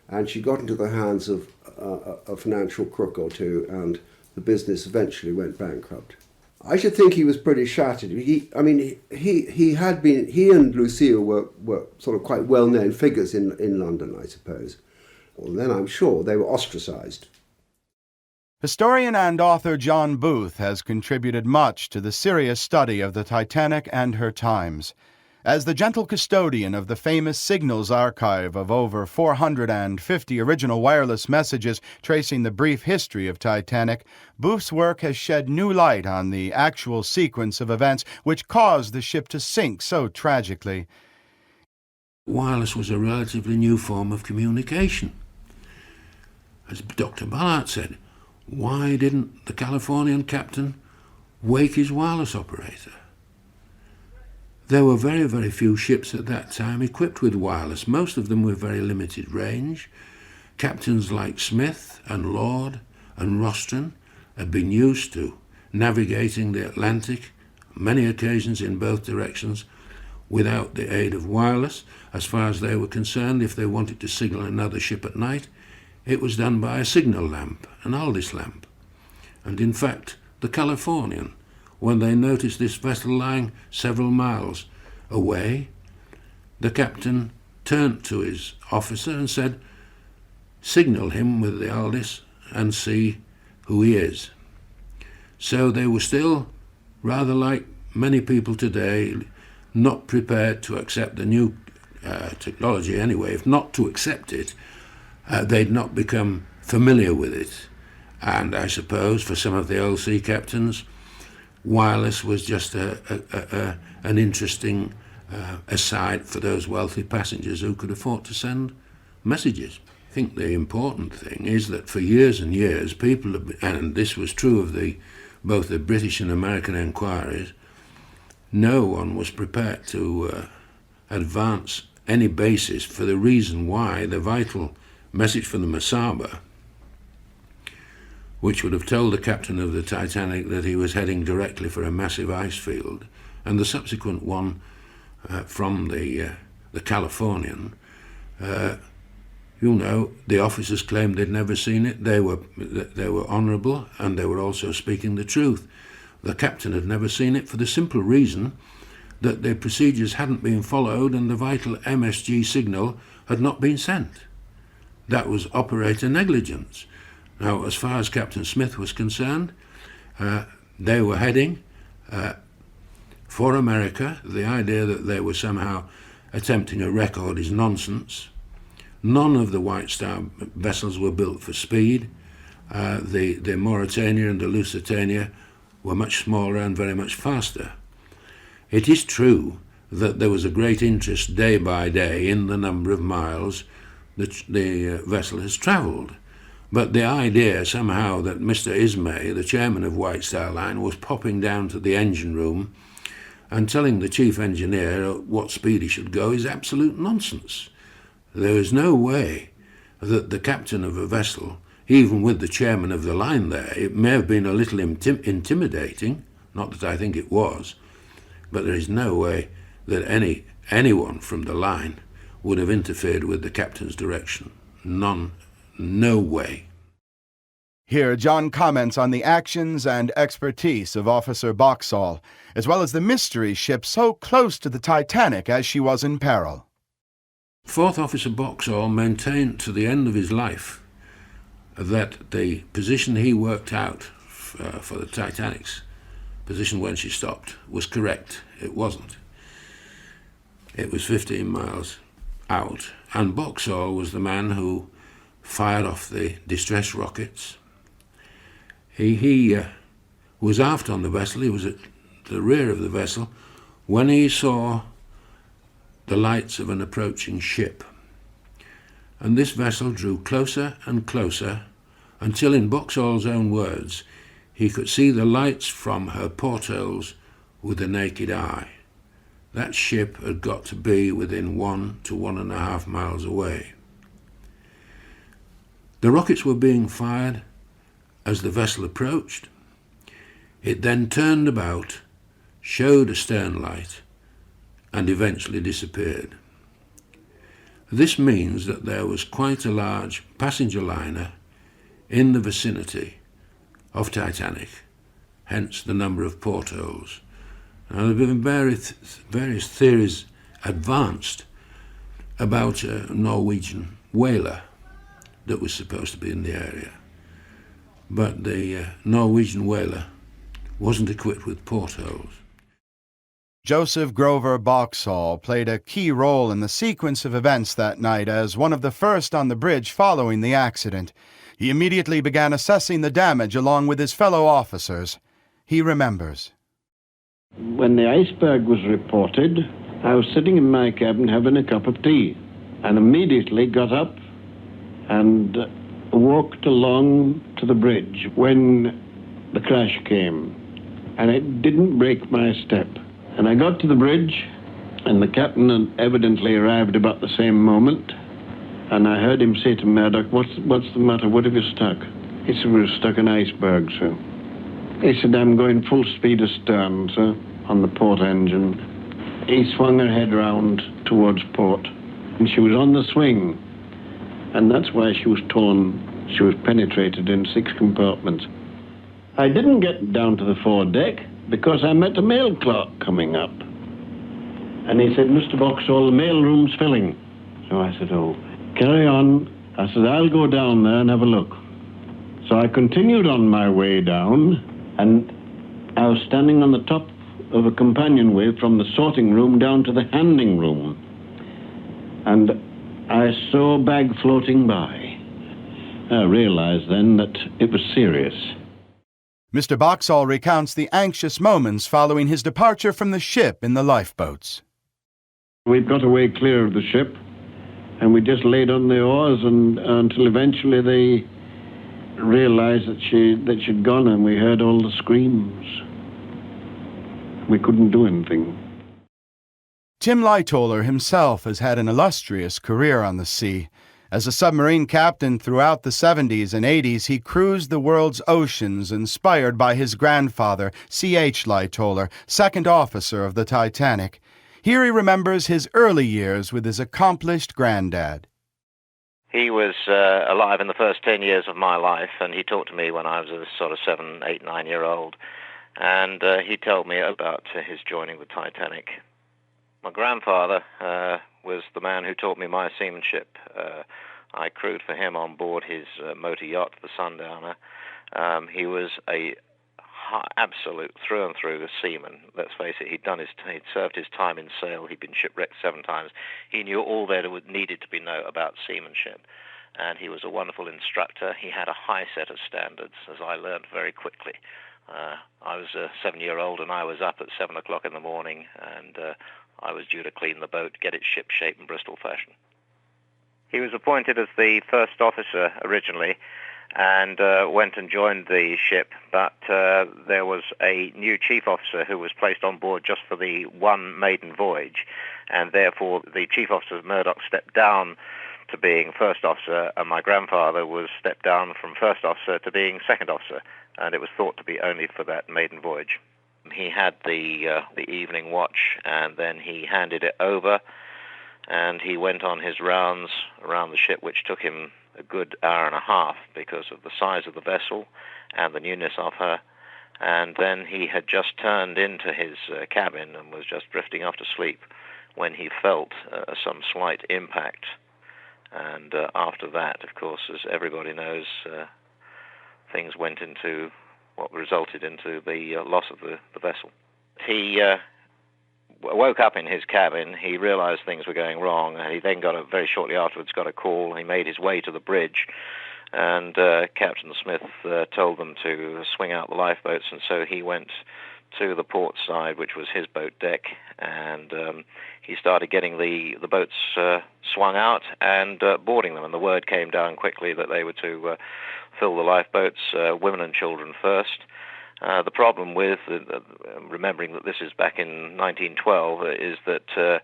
And she got into the hands of a financial crook or two, and the business eventually went bankrupt. I should think he was pretty shattered. He and Lucille were sort of quite well-known figures in London, I suppose. Well, then I'm sure they were ostracised. Historian and author John Booth has contributed much to the serious study of the Titanic and her times. As the gentle custodian of the famous Signals archive of over 450 original wireless messages tracing the brief history of Titanic, Booth's work has shed new light on the actual sequence of events which caused the ship to sink so tragically. Wireless was a relatively new form of communication. As Dr. Ballard said, Why didn't the Californian captain wake his wireless operator? There were very, very few ships at that time equipped with wireless. Most of them were very limited range. Captains like Smith and Lord and Rostron had been used to navigating the Atlantic many occasions in both directions without the aid of wireless. As far as they were concerned, if they wanted to signal another ship at night, it was done by a signal lamp, an Aldis lamp. And in fact, the Californian, when they noticed this vessel lying several miles away, the captain turned to his officer and said, "Signal him with the Aldis and see who he is." So they were still, rather like many people today, not prepared to accept the new technology anyway. If not to accept it, they'd not become familiar with it. And I suppose for some of the old sea captains, wireless was just an interesting aside for those wealthy passengers who could afford to send messages. I think the important thing is that for years and years, people have been, and this was true of both the British and American inquiries, no one was prepared to advance any basis for the reason why the vital message from the Masaba, which would have told the captain of the Titanic that he was heading directly for a massive ice field, and the subsequent one from the Californian, the officers claimed they'd never seen it. They were honourable, and they were also speaking the truth. The captain had never seen it for the simple reason that the procedures hadn't been followed and the vital MSG signal had not been sent. That was operator negligence. Now, as far as Captain Smith was concerned, they were heading for America. The idea that they were somehow attempting a record is nonsense. None of the White Star vessels were built for speed. The Mauritania and the Lusitania were much smaller and very much faster. It is true that there was a great interest day by day in the number of miles that the vessel has travelled. But the idea somehow that Mr. Ismay, the chairman of White Star Line, was popping down to the engine room and telling the chief engineer what speed he should go is absolute nonsense. There is no way that the captain of a vessel, even with the chairman of the line there, it may have been a little intimidating, not that I think it was, but there is no way that anyone from the line would have interfered with the captain's direction. No way. Here, John comments on the actions and expertise of Officer Boxall, as well as the mystery ship so close to the Titanic as she was in peril. Fourth Officer Boxall maintained to the end of his life that the position he worked out for the Titanic's position when she stopped was correct. It wasn't. It was 15 miles out, and Boxall was the man who fired off the distress rockets. He was aft on the vessel. He was at the rear of the vessel when he saw the lights of an approaching ship. And this vessel drew closer and closer until, in Boxall's own words, he could see the lights from her portholes with the naked eye. That ship had got to be within 1 to 1.5 miles away. The rockets were being fired as the vessel approached. It then turned about, showed a stern light, and eventually disappeared. This means that there was quite a large passenger liner in the vicinity of Titanic, hence the number of portholes. Now, there have been various theories advanced about a Norwegian whaler that was supposed to be in the area. But the Norwegian whaler wasn't equipped with portholes. Joseph Grover Boxall played a key role in the sequence of events that night as one of the first on the bridge following the accident. He immediately began assessing the damage along with his fellow officers. He remembers. When the iceberg was reported, I was sitting in my cabin having a cup of tea and immediately got up and walked along to the bridge when the crash came, and it didn't break my step. And I got to the bridge, and the captain had evidently arrived about the same moment, and I heard him say to Murdoch, what's the matter, what have you stuck? He said, we've stuck an iceberg, sir. He said, I'm going full speed astern, sir, on the port engine. He swung her head round towards port, and she was on the swing, and that's why she was torn. She was penetrated in 6 compartments. I didn't get down to the foredeck because I met a mail clerk coming up. And he said, Mr. Boxall, the mail room's filling. So I said, oh, carry on. I said, I'll go down there and have a look. So I continued on my way down, and I was standing on the top of a companionway from the sorting room down to the handing room. And I saw a bag floating by. I realized then that it was serious. Mr. Boxall recounts the anxious moments following his departure from the ship in the lifeboats. We got away clear of the ship, and we just laid on the oars until eventually they realized that she'd gone, and we heard all the screams. We couldn't do anything. Tim Lightoller himself has had an illustrious career on the sea. As a submarine captain throughout the 70s and 80s, he cruised the world's oceans inspired by his grandfather, C.H. Lightoller, second officer of the Titanic. Here he remembers his early years with his accomplished granddad. He was alive in the first 10 years of my life, and he talked to me when I was a sort of 7, 8, 9-year-old. And he told me about his joining the Titanic. My grandfather was the man who taught me my seamanship. I crewed for him on board his motor yacht, the Sundowner. He was a absolute through and through seaman. Let's face it, he'd served his time in sail. He'd been shipwrecked 7 times. He knew all there needed to be known about seamanship, and he was a wonderful instructor. He had a high set of standards, as I learned very quickly. I was a 7-year-old, and I was up at 7 o'clock in the morning, and I was due to clean the boat, get it ship-shape in Bristol fashion. He was appointed as the first officer originally, and went and joined the ship, but there was a new chief officer who was placed on board just for the one maiden voyage, and therefore the chief officer, Murdoch, stepped down to being first officer, and my grandfather was stepped down from first officer to being second officer, and it was thought to be only for that maiden voyage. He had the evening watch, and then he handed it over, and he went on his rounds around the ship, which took him a good hour and a half because of the size of the vessel and the newness of her. And then he had just turned into his cabin and was just drifting off to sleep when he felt some slight impact. And after that, of course, as everybody knows, things went into what resulted into the loss of the vessel. He woke up in his cabin. He realized things were going wrong. He then very shortly afterwards got a call. He made his way to the bridge, and Captain Smith told them to swing out the lifeboats, and so he went to the port side, which was his boat deck, and he started getting the boats swung out and boarding them, and the word came down quickly that they were to fill the lifeboats, women and children first. The problem with, remembering that this is back in 1912, is that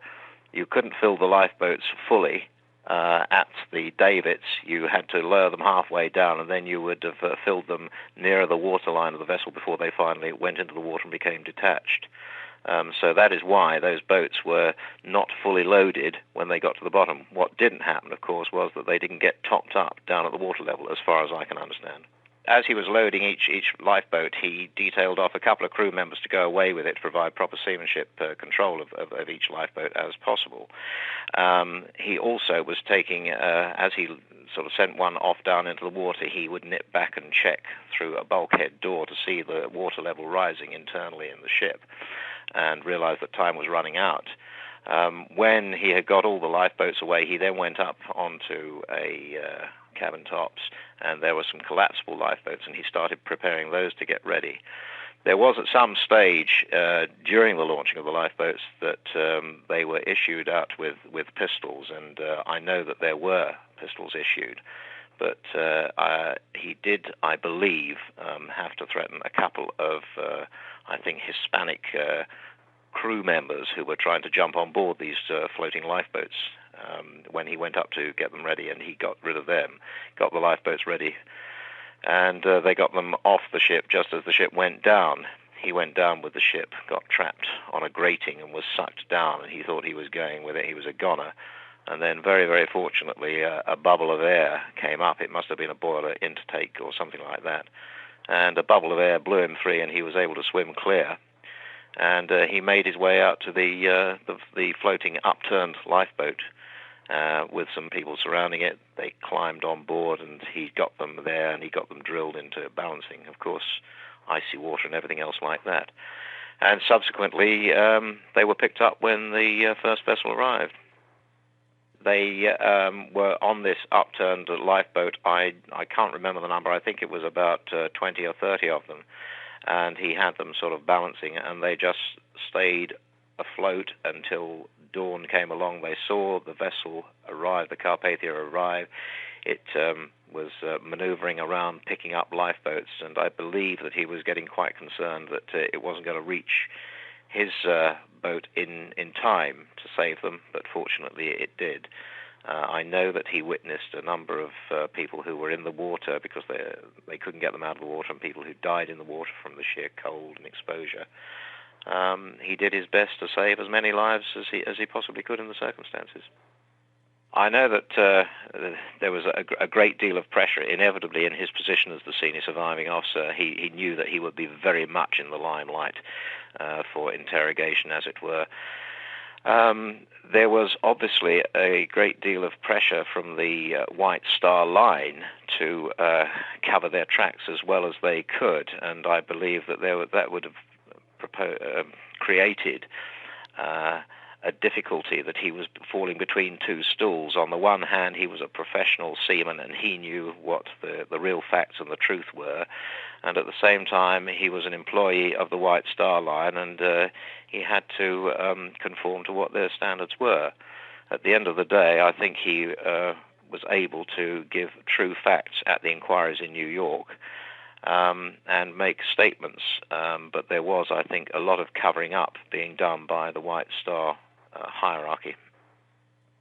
you couldn't fill the lifeboats fully at the davits. You had to lower them halfway down, and then you would have filled them nearer the waterline of the vessel before they finally went into the water and became detached. So that is why those boats were not fully loaded when they got to the bottom. What didn't happen, of course, was that they didn't get topped up down at the water level, as far as I can understand. As he was loading each lifeboat, he detailed off a couple of crew members to go away with it to provide proper seamanship control of each lifeboat as possible. He also was taking, as he sort of sent one off down into the water, he would nip back and check through a bulkhead door to see the water level rising internally in the ship, and realized that time was running out. When he had got all the lifeboats away, he then went up onto a cabin tops, and there were some collapsible lifeboats, and he started preparing those to get ready. There was at some stage during the launching of the lifeboats that they were issued out with pistols, and I know that there were pistols issued. But he did, I believe, have to threaten a couple of, I think, Hispanic crew members who were trying to jump on board these floating lifeboats when he went up to get them ready, and he got rid of them, got the lifeboats ready, and they got them off the ship just as the ship went down. He went down with the ship, got trapped on a grating and was sucked down, and he thought he was going with it. He was a goner. And then very, very fortunately, a bubble of air came up. It must have been a boiler intake or something like that. And a bubble of air blew him free, and he was able to swim clear. And he made his way out to the floating upturned lifeboat with some people surrounding it. They climbed on board, and he got them there, and he got them drilled into balancing, of course, icy water and everything else like that. And subsequently, they were picked up when the first vessel arrived. They were on this upturned lifeboat. I can't remember the number. I think it was about 20 or 30 of them. And he had them sort of balancing, and they just stayed afloat until dawn came along. They saw the vessel arrive, the Carpathia arrive. It was maneuvering around, picking up lifeboats, and I believe that he was getting quite concerned that it wasn't going to reach his boat in time to save them, but fortunately it did. I know that he witnessed a number of people who were in the water because they couldn't get them out of the water, and people who died in the water from the sheer cold and exposure. He did his best to save as many lives as he possibly could in the circumstances. I know that there was a great deal of pressure, inevitably, in his position as the senior surviving officer. He knew that he would be very much in the limelight for interrogation, as it were. There was obviously a great deal of pressure from the White Star Line to cover their tracks as well as they could, and I believe that that would have created a difficulty, that he was falling between two stools. On the one hand, he was a professional seaman, and he knew what the real facts and the truth were, and at the same time, he was an employee of the White Star Line, and he had to conform to what their standards were. At the end of the day, I think he was able to give true facts at the inquiries in New York, and make statements, but there was, I think, a lot of covering up being done by the White Star hierarchy.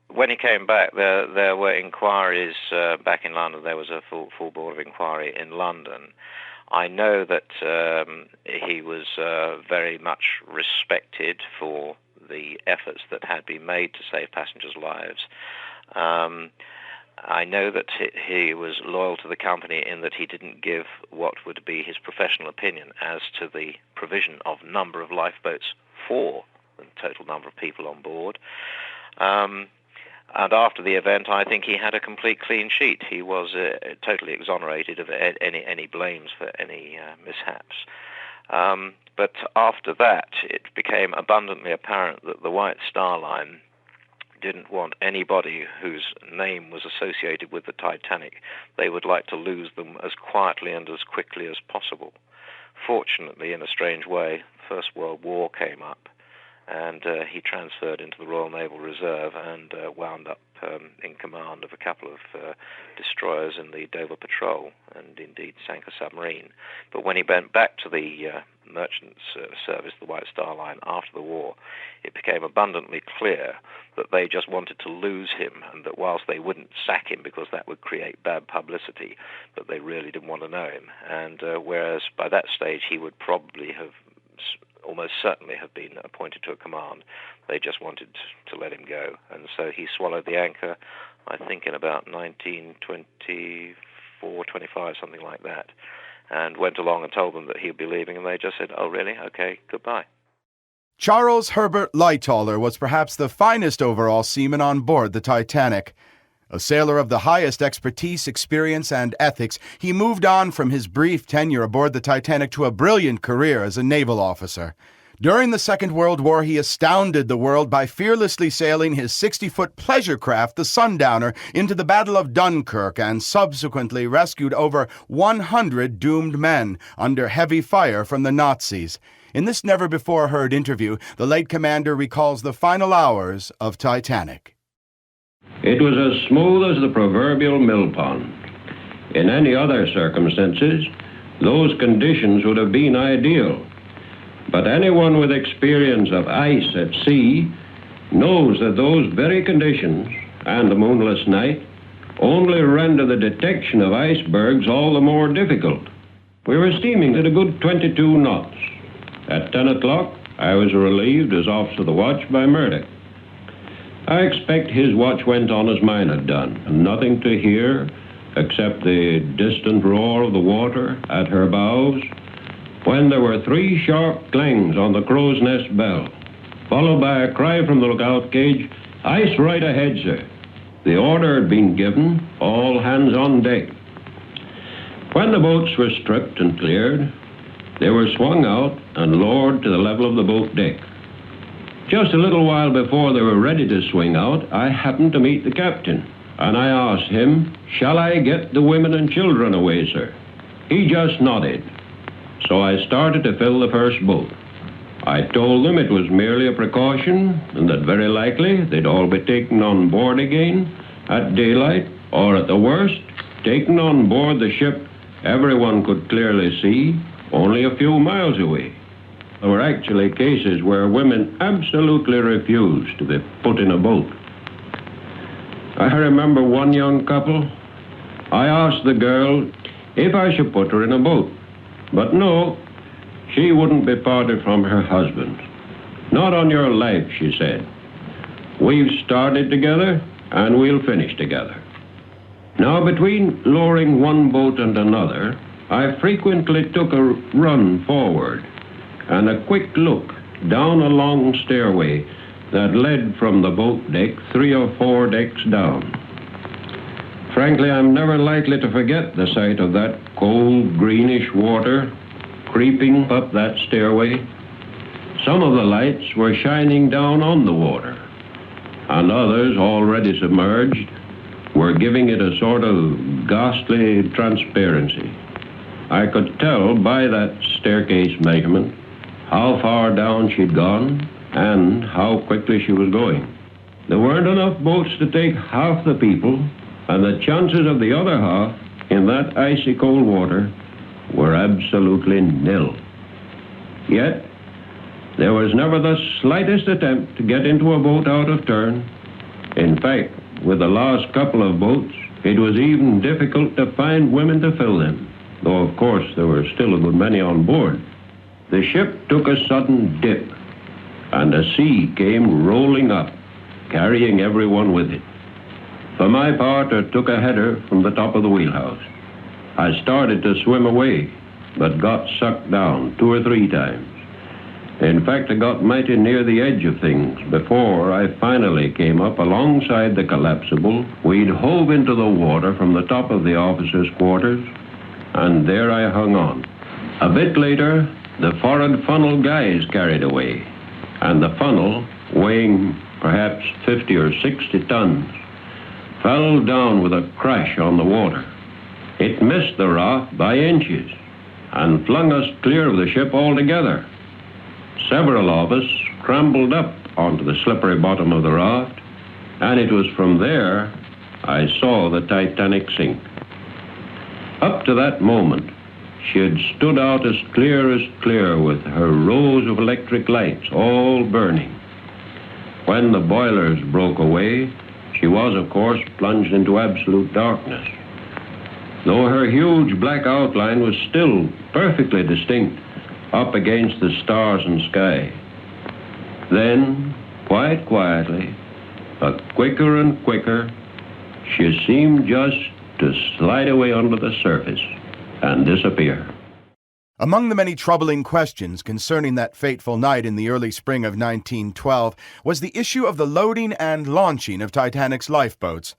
When he came back, there were inquiries back in London. There was a full board of inquiry in London. I know that he was very much respected for the efforts that had been made to save passengers' lives. I know that he was loyal to the company in that he didn't give what would be his professional opinion as to the provision of number of lifeboats for the total number of people on board. And after the event, I think he had a complete clean sheet. He was totally exonerated of any blames for any mishaps. But after that, it became abundantly apparent that the White Star Line didn't want anybody whose name was associated with the Titanic. They would like to lose them as quietly and as quickly as possible. Fortunately, in a strange way, the First World War came up, and he transferred into the Royal Naval Reserve and wound up in command of a couple of destroyers in the Dover Patrol, and indeed sank a submarine. But when he went back to the merchant service, the White Star Line, after the war, it became abundantly clear that they just wanted to lose him, and that whilst they wouldn't sack him because that would create bad publicity, but they really didn't want to know him. And whereas by that stage he would probably have almost certainly have been appointed to a command, they just wanted to let him go. And so he swallowed the anchor, I think in about 1924, 25, something like that, and went along and told them that he'd be leaving, and they just said, "Oh, really? Okay, goodbye." Charles Herbert Lightoller was perhaps the finest overall seaman on board the Titanic. A sailor of the highest expertise, experience, and ethics, he moved on from his brief tenure aboard the Titanic to a brilliant career as a naval officer. During the Second World War, he astounded the world by fearlessly sailing his 60-foot pleasure craft, the Sundowner, into the Battle of Dunkirk and subsequently rescued over 100 doomed men under heavy fire from the Nazis. In this never-before-heard interview, the late commander recalls the final hours of Titanic. It was as smooth as the proverbial mill pond. In any other circumstances, those conditions would have been ideal. But anyone with experience of ice at sea knows that those very conditions, and a moonless night, only render the detection of icebergs all the more difficult. We were steaming at a good 22 knots. At 10 o'clock, I was relieved as officer of the watch by Murdoch. I expect his watch went on as mine had done, and nothing to hear except the distant roar of the water at her bows, when there were 3 sharp clangs on the crow's nest bell, followed by a cry from the lookout cage, "Ice right ahead, sir." The order had been given, all hands on deck. When the boats were stripped and cleared, they were swung out and lowered to the level of the boat deck. Just a little while before they were ready to swing out, I happened to meet the captain, and I asked him, "Shall I get the women and children away, sir?" He just nodded. So I started to fill the first boat. I told them it was merely a precaution and that very likely they'd all be taken on board again at daylight, or at the worst, taken on board the ship everyone could clearly see only a few miles away. There were actually cases where women absolutely refused to be put in a boat. I remember one young couple. I asked the girl if I should put her in a boat, but no, she wouldn't be parted from her husband. "Not on your life," she said. "We've started together, and we'll finish together." Now, between lowering one boat and another, I frequently took a run forward and a quick look down a long stairway that led from the boat deck 3 or 4 decks down. Frankly, I'm never likely to forget the sight of that cold, greenish water creeping up that stairway. Some of the lights were shining down on the water, and others, already submerged, were giving it a sort of ghastly transparency. I could tell by that staircase measurement how far down she'd gone and how quickly she was going. There weren't enough boats to take half the people, and the chances of the other half in that icy cold water were absolutely nil. Yet, there was never the slightest attempt to get into a boat out of turn. In fact, with the last couple of boats, it was even difficult to find women to fill them, though of course there were still a good many on board. The ship took a sudden dip, and a sea came rolling up, carrying everyone with it. For my part, I took a header from the top of the wheelhouse. I started to swim away, but got sucked down 2 or 3 times. In fact, I got mighty near the edge of things before I finally came up alongside the collapsible. We'd hove into the water from the top of the officers' quarters, and there I hung on. A bit later, the forward funnel guys carried away, and the funnel, weighing perhaps 50 or 60 tons, fell down with a crash on the water. It missed the raft by inches and flung us clear of the ship altogether. Several of us scrambled up onto the slippery bottom of the raft, and it was from there I saw the Titanic sink. Up to that moment, she had stood out as clear with her rows of electric lights all burning. When the boilers broke away, she was, of course, plunged into absolute darkness, though her huge black outline was still perfectly distinct up against the stars and sky. Then, quite quietly, but quicker and quicker, she seemed just to slide away under the surface and disappear. Among the many troubling questions concerning that fateful night in the early spring of 1912 was the issue of the loading and launching of Titanic's lifeboats.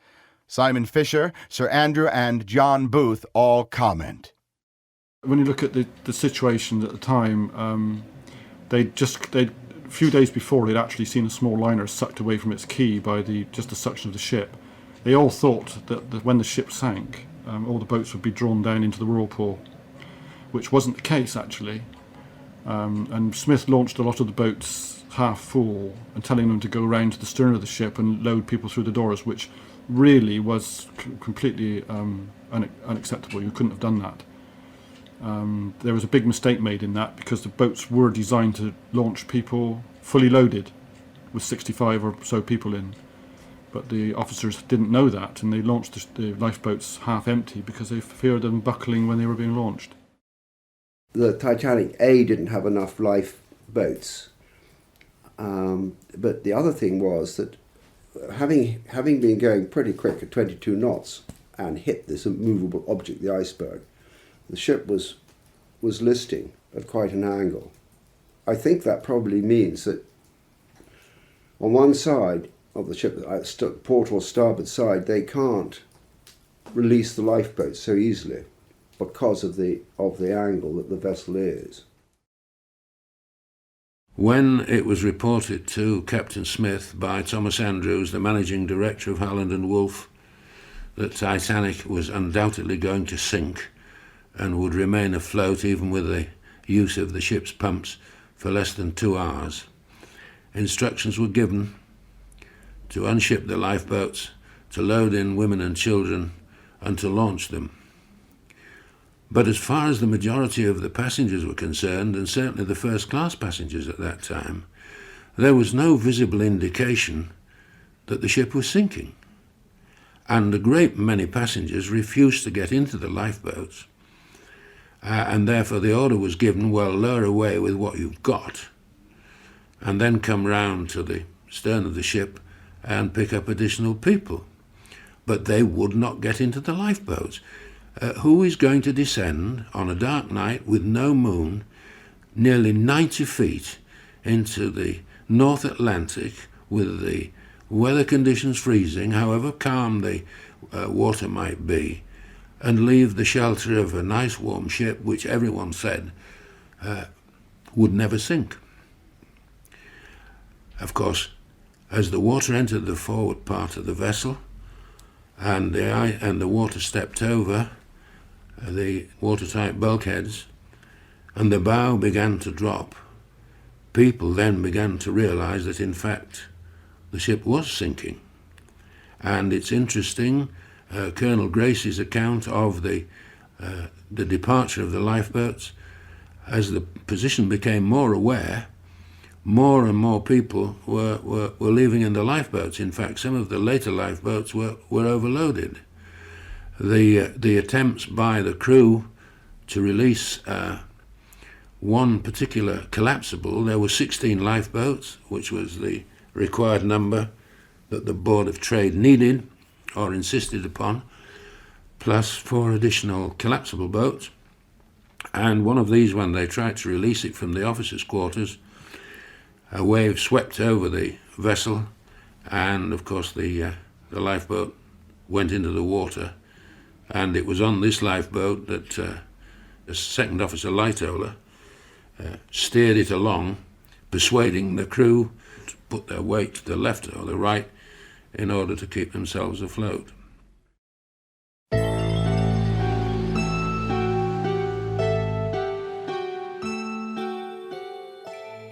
Simon Fisher, Sir Andrew, and John Booth all comment. When you look at the situation at the time, a few days before they'd actually seen a small liner sucked away from its quay by the suction of the ship. They all thought that when the ship sank, all the boats would be drawn down into the whirlpool, which wasn't the case actually. And Smith launched a lot of the boats half full and telling them to go around to the stern of the ship and load people through the doors, which really was completely unacceptable. You couldn't have done that. There was a big mistake made in that because the boats were designed to launch people fully loaded with 65 or so people in. But the officers didn't know that, and they launched the lifeboats half empty because they feared them buckling when they were being launched. The Titanic didn't have enough lifeboats, but the other thing was that having been going pretty quick at 22 knots and hit this immovable object, the iceberg, the ship was listing at quite an angle. I think that probably means that on one side of the ship, port or starboard side, they can't release the lifeboats so easily because of the angle that the vessel is. When it was reported to Captain Smith by Thomas Andrews, the managing director of Howland and Wolff, that Titanic was undoubtedly going to sink and would remain afloat even with the use of the ship's pumps for less than 2 hours, instructions were given to unship the lifeboats, to load in women and children, and to launch them. But as far as the majority of the passengers were concerned, and certainly the first-class passengers at that time, there was no visible indication that the ship was sinking. And a great many passengers refused to get into the lifeboats, and therefore the order was given, well, lower away with what you've got, and then come round to the stern of the ship and pick up additional people. But they would not get into the lifeboats. Who is going to descend on a dark night with no moon nearly 90 feet into the North Atlantic with the weather conditions freezing, however calm the water might be, and leave the shelter of a nice warm ship which everyone said would never sink? Of course, as the water entered the forward part of the vessel and the water stepped over the watertight bulkheads and the bow began to drop, people then began to realize that in fact the ship was sinking. And it's interesting, Colonel Gracie's account of the departure of the lifeboats, as the position became more aware, more and more people were leaving in the lifeboats. In fact, some of the later lifeboats were overloaded. The attempts by the crew to release one particular collapsible, there were 16 lifeboats, which was the required number that the Board of Trade needed or insisted upon, plus 4 additional collapsible boats. And one of these, when they tried to release it from the officers' quarters, a wave swept over the vessel, and of course the lifeboat went into the water. And it was on this lifeboat that the second officer, Lightoller, steered it along, persuading the crew to put their weight to the left or the right in order to keep themselves afloat.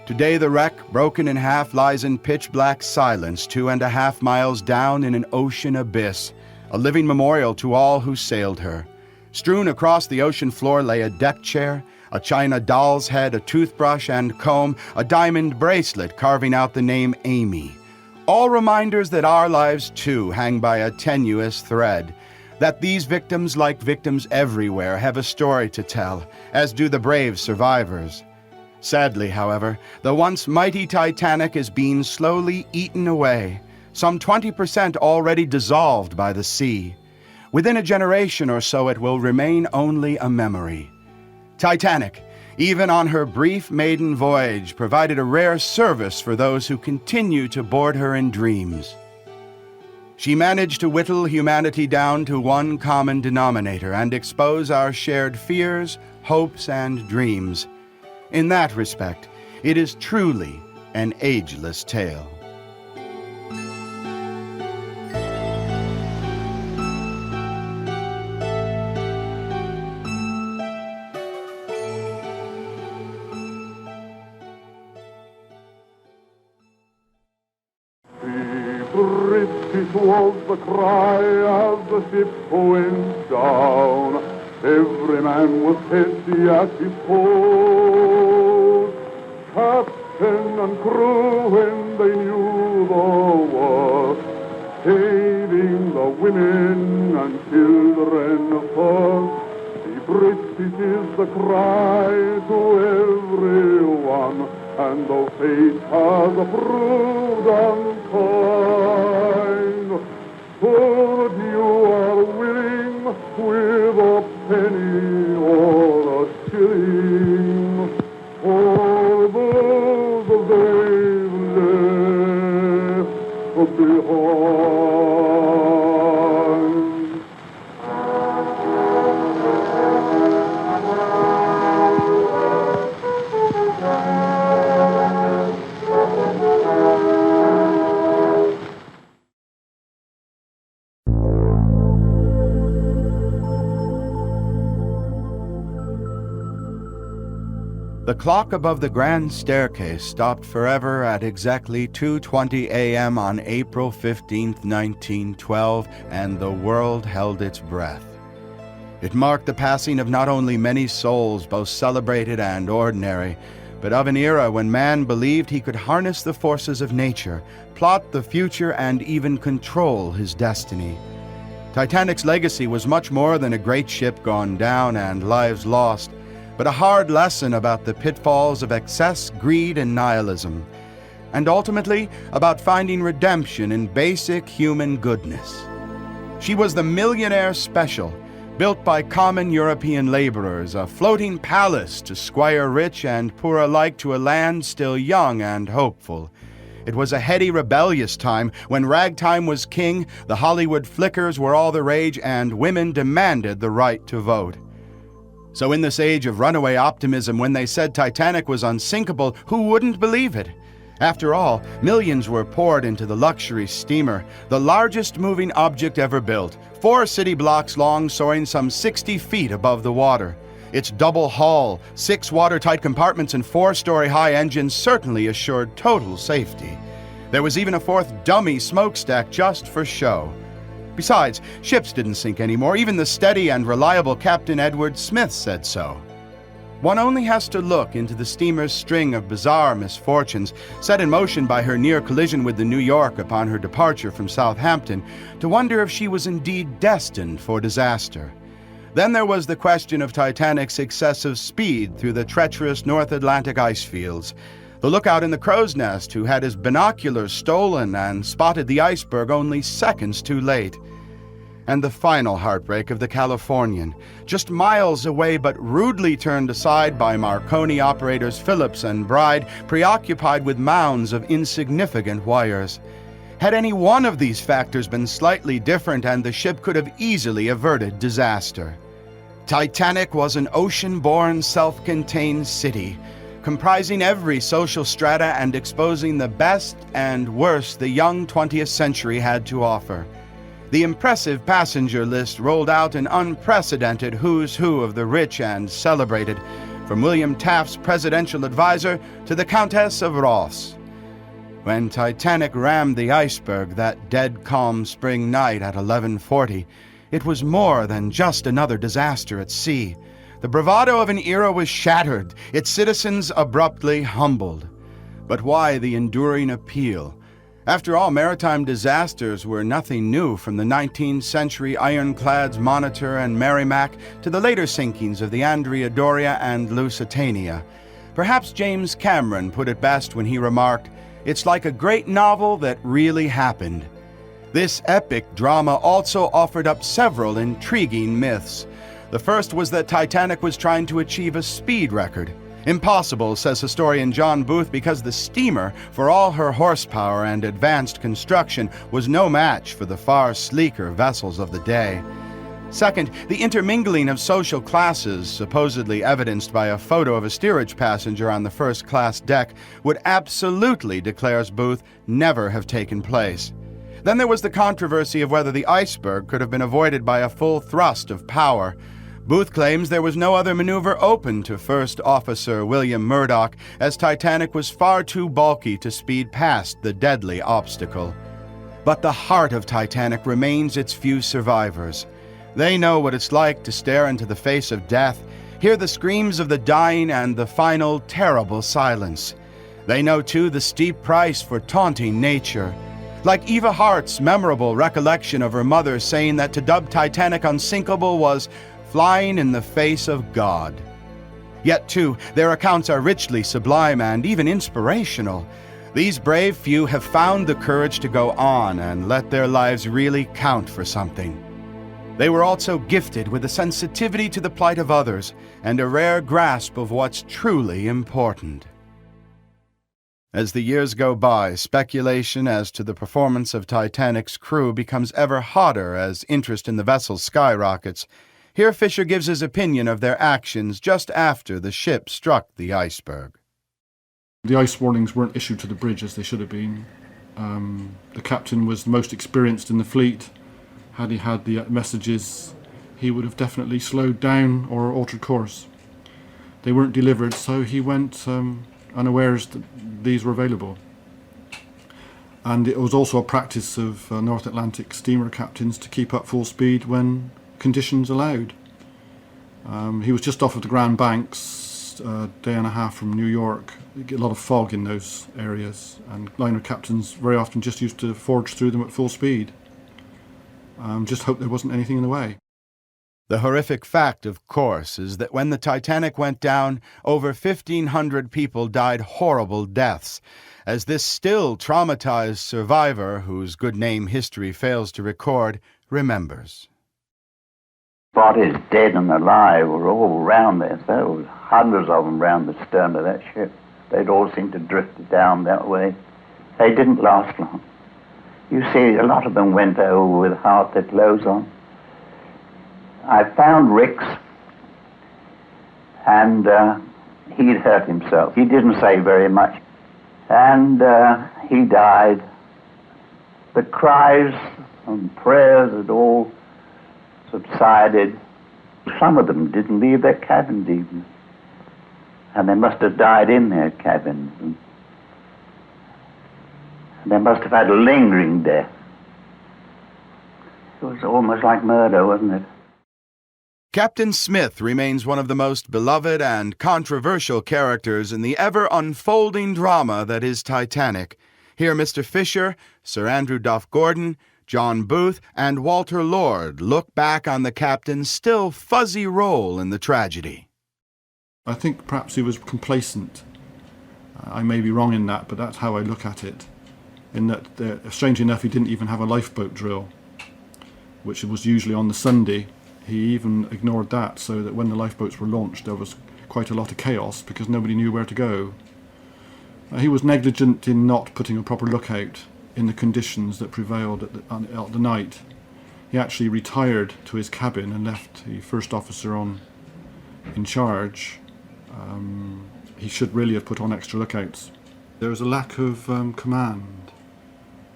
Today the wreck, broken in half, lies in pitch-black silence 2.5 miles down in an ocean abyss, a living memorial to all who sailed her. Strewn across the ocean floor lay a deck chair, a china doll's head, a toothbrush and comb, a diamond bracelet carving out the name Amy. All reminders that our lives, too, hang by a tenuous thread, that these victims, like victims everywhere, have a story to tell, as do the brave survivors. Sadly, however, the once mighty Titanic is being slowly eaten away, some 20% already dissolved by the sea. Within a generation or so, it will remain only a memory. Titanic, even on her brief maiden voyage, provided a rare service for those who continue to board her in dreams. She managed to whittle humanity down to one common denominator and expose our shared fears, hopes, and dreams. In that respect, it is truly an ageless tale. Be pretty was the cry as the ship went down. Every man was steady at his post. Captain and crew, when they knew the worst, saving the women and children first. The British is the cry to everyone, and though fate has proved unkind, but you are willing with a penny or a shilling for those they've left behind. The clock above the grand staircase stopped forever at exactly 2:20 a.m. on April 15th, 1912, and the world held its breath. It marked the passing of not only many souls, both celebrated and ordinary, but of an era when man believed he could harness the forces of nature, plot the future, and even control his destiny. Titanic's legacy was much more than a great ship gone down and lives lost, but a hard lesson about the pitfalls of excess, greed, and nihilism, and ultimately about finding redemption in basic human goodness. She was the millionaire special, built by common European laborers, a floating palace to squire rich and poor alike to a land still young and hopeful. It was a heady, rebellious time when ragtime was king, the Hollywood flickers were all the rage, and women demanded the right to vote. So in this age of runaway optimism, when they said Titanic was unsinkable, who wouldn't believe it? After all, millions were poured into the luxury steamer, the largest moving object ever built, 4 city blocks long, soaring some 60 feet above the water. Its double hull, 6 watertight compartments, and 4-story-high engines certainly assured total safety. There was even a 4th dummy smokestack just for show. Besides, ships didn't sink anymore. Even the steady and reliable Captain Edward Smith said so. One only has to look into the steamer's string of bizarre misfortunes, set in motion by her near collision with the New York upon her departure from Southampton, to wonder if she was indeed destined for disaster. Then there was the question of Titanic's excessive speed through the treacherous North Atlantic ice fields. The lookout in the crow's nest who had his binoculars stolen and spotted the iceberg only seconds too late. And the final heartbreak of the Californian, just miles away but rudely turned aside by Marconi operators Phillips and Bride, preoccupied with mounds of insignificant wires. Had any one of these factors been slightly different, and the ship could have easily averted disaster. Titanic was an ocean-born, self-contained city, comprising every social strata and exposing the best and worst the young 20th century had to offer. The impressive passenger list rolled out an unprecedented who's who of the rich and celebrated, from William Taft's presidential advisor to the Countess of Ross. When Titanic rammed the iceberg that dead calm spring night at 11:40, it was more than just another disaster at sea. The bravado of an era was shattered, its citizens abruptly humbled. But why the enduring appeal? After all, maritime disasters were nothing new, from the 19th century ironclads Monitor and Merrimac to the later sinkings of the Andrea Doria and Lusitania. Perhaps James Cameron put it best when he remarked, "It's like a great novel that really happened." This epic drama also offered up several intriguing myths. The first was that Titanic was trying to achieve a speed record. Impossible, says historian John Booth, because the steamer, for all her horsepower and advanced construction, was no match for the far sleeker vessels of the day. Second, the intermingling of social classes, supposedly evidenced by a photo of a steerage passenger on the first-class deck, would absolutely, declares Booth, never have taken place. Then there was the controversy of whether the iceberg could have been avoided by a full thrust of power. Booth claims there was no other maneuver open to First Officer William Murdoch, as Titanic was far too bulky to speed past the deadly obstacle. But the heart of Titanic remains its few survivors. They know what it's like to stare into the face of death, hear the screams of the dying and the final terrible silence. They know, too, the steep price for taunting nature. Like Eva Hart's memorable recollection of her mother saying that to dub Titanic unsinkable was flying in the face of God. Yet, too, their accounts are richly sublime and even inspirational. These brave few have found the courage to go on and let their lives really count for something. They were also gifted with a sensitivity to the plight of others and a rare grasp of what's truly important. As the years go by, speculation as to the performance of Titanic's crew becomes ever hotter as interest in the vessel skyrockets. Here Fisher gives his opinion of their actions just after the ship struck the iceberg. The ice warnings weren't issued to the bridge as they should have been. The captain was the most experienced in the fleet. Had he had the messages, he would have definitely slowed down or altered course. They weren't delivered, so he went unawares that these were available. And it was also a practice of North Atlantic steamer captains to keep up full speed when conditions allowed. He was just off of the Grand Banks, a day and a half from New York. You get a lot of fog in those areas, and liner captains very often just used to forge through them at full speed. Just hope there wasn't anything in the way. The horrific fact, of course, is that when the Titanic went down, over 1,500 people died horrible deaths, as this still traumatized survivor, whose good name history fails to record, remembers. Bodies, dead and alive, were all round there. So there was hundreds of them round the stern of that ship. They'd all seemed to drift down that way. They didn't last long. You see, a lot of them went over with heart that glows on. I found Rick's, and he'd hurt himself. He didn't say very much. And he died. The cries and prayers had all subsided. Some of them didn't leave their cabins even. And they must have died in their cabins. And they must have had a lingering death. It was almost like murder, wasn't it? Captain Smith remains one of the most beloved and controversial characters in the ever-unfolding drama that is Titanic. Here Mr. Fisher, Sir Andrew Duff Gordon, John Booth, and Walter Lord look back on the captain's still fuzzy role in the tragedy. I think perhaps he was complacent. I may be wrong in that, but that's how I look at it. In that, strangely enough, he didn't even have a lifeboat drill, which was usually on the Sunday. He even ignored that, so that when the lifeboats were launched, there was quite a lot of chaos because nobody knew where to go. He was negligent in not putting a proper lookout in the conditions that prevailed at the night. He actually retired to his cabin and left the first officer in charge. He should really have put on extra lookouts. There was a lack of command.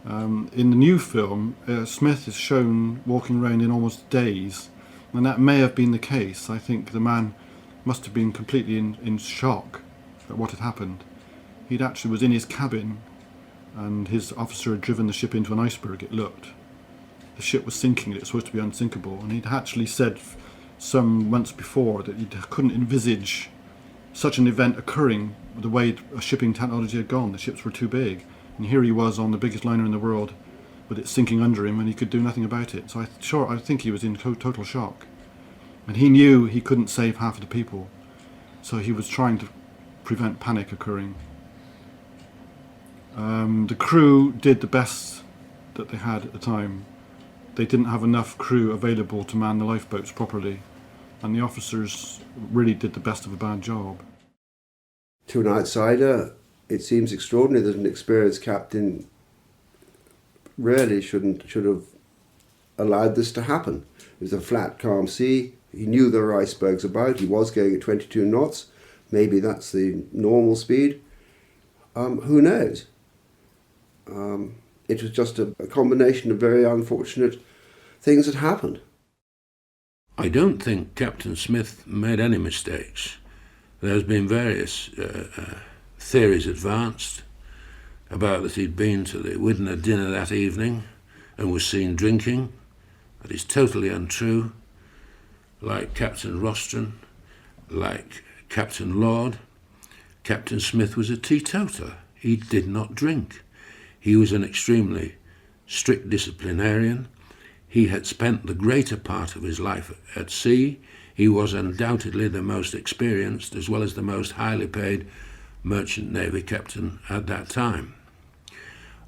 In the new film, Smith is shown walking around in almost a daze, and that may have been the case. I think the man must have been completely in shock at what had happened. He actually was in his cabin, and his officer had driven the ship into an iceberg, it looked. The ship was sinking, it was supposed to be unsinkable, and he'd actually said some months before that he couldn't envisage such an event occurring the way shipping technology had gone. The ships were too big. And here he was on the biggest liner in the world, with it sinking under him, and he could do nothing about it. So I think he was in total shock. And he knew he couldn't save half of the people. So he was trying to prevent panic occurring. The crew did the best that they had at the time. They didn't have enough crew available to man the lifeboats properly. And the officers really did the best of a bad job. To an outsider, it seems extraordinary that an experienced captain really should have allowed this to happen. It was a flat, calm sea. He knew there were icebergs about. He was going at 22 knots. Maybe that's the normal speed. Who knows? It was just a combination of very unfortunate things that happened. I don't think Captain Smith made any mistakes. There's been various theories advanced about that he'd been to the Widner dinner that evening, and was seen drinking. That is totally untrue. Like Captain Rostron, like Captain Lord, Captain Smith was a teetotaler. He did not drink. He was an extremely strict disciplinarian. He had spent the greater part of his life at sea. He was undoubtedly the most experienced as well as the most highly paid merchant navy captain at that time.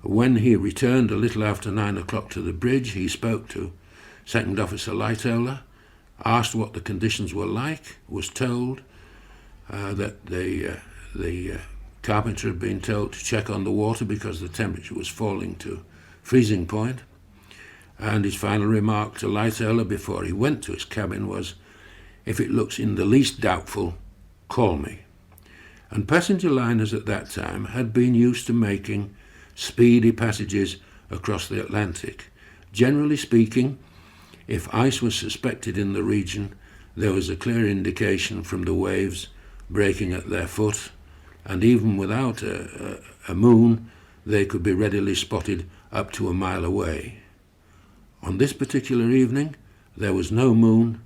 When he returned a little after 9 o'clock to the bridge, he spoke to Second Officer Lightoller, asked what the conditions were like, was told that the carpenter had been told to check on the water because the temperature was falling to freezing point. And his final remark to Lightoller before he went to his cabin was, "If it looks in the least doubtful, call me." And passenger liners at that time had been used to making speedy passages across the Atlantic. Generally speaking, if ice was suspected in the region, there was a clear indication from the waves breaking at their foot, and even without a moon, they could be readily spotted up to a mile away. On this particular evening, there was no moon,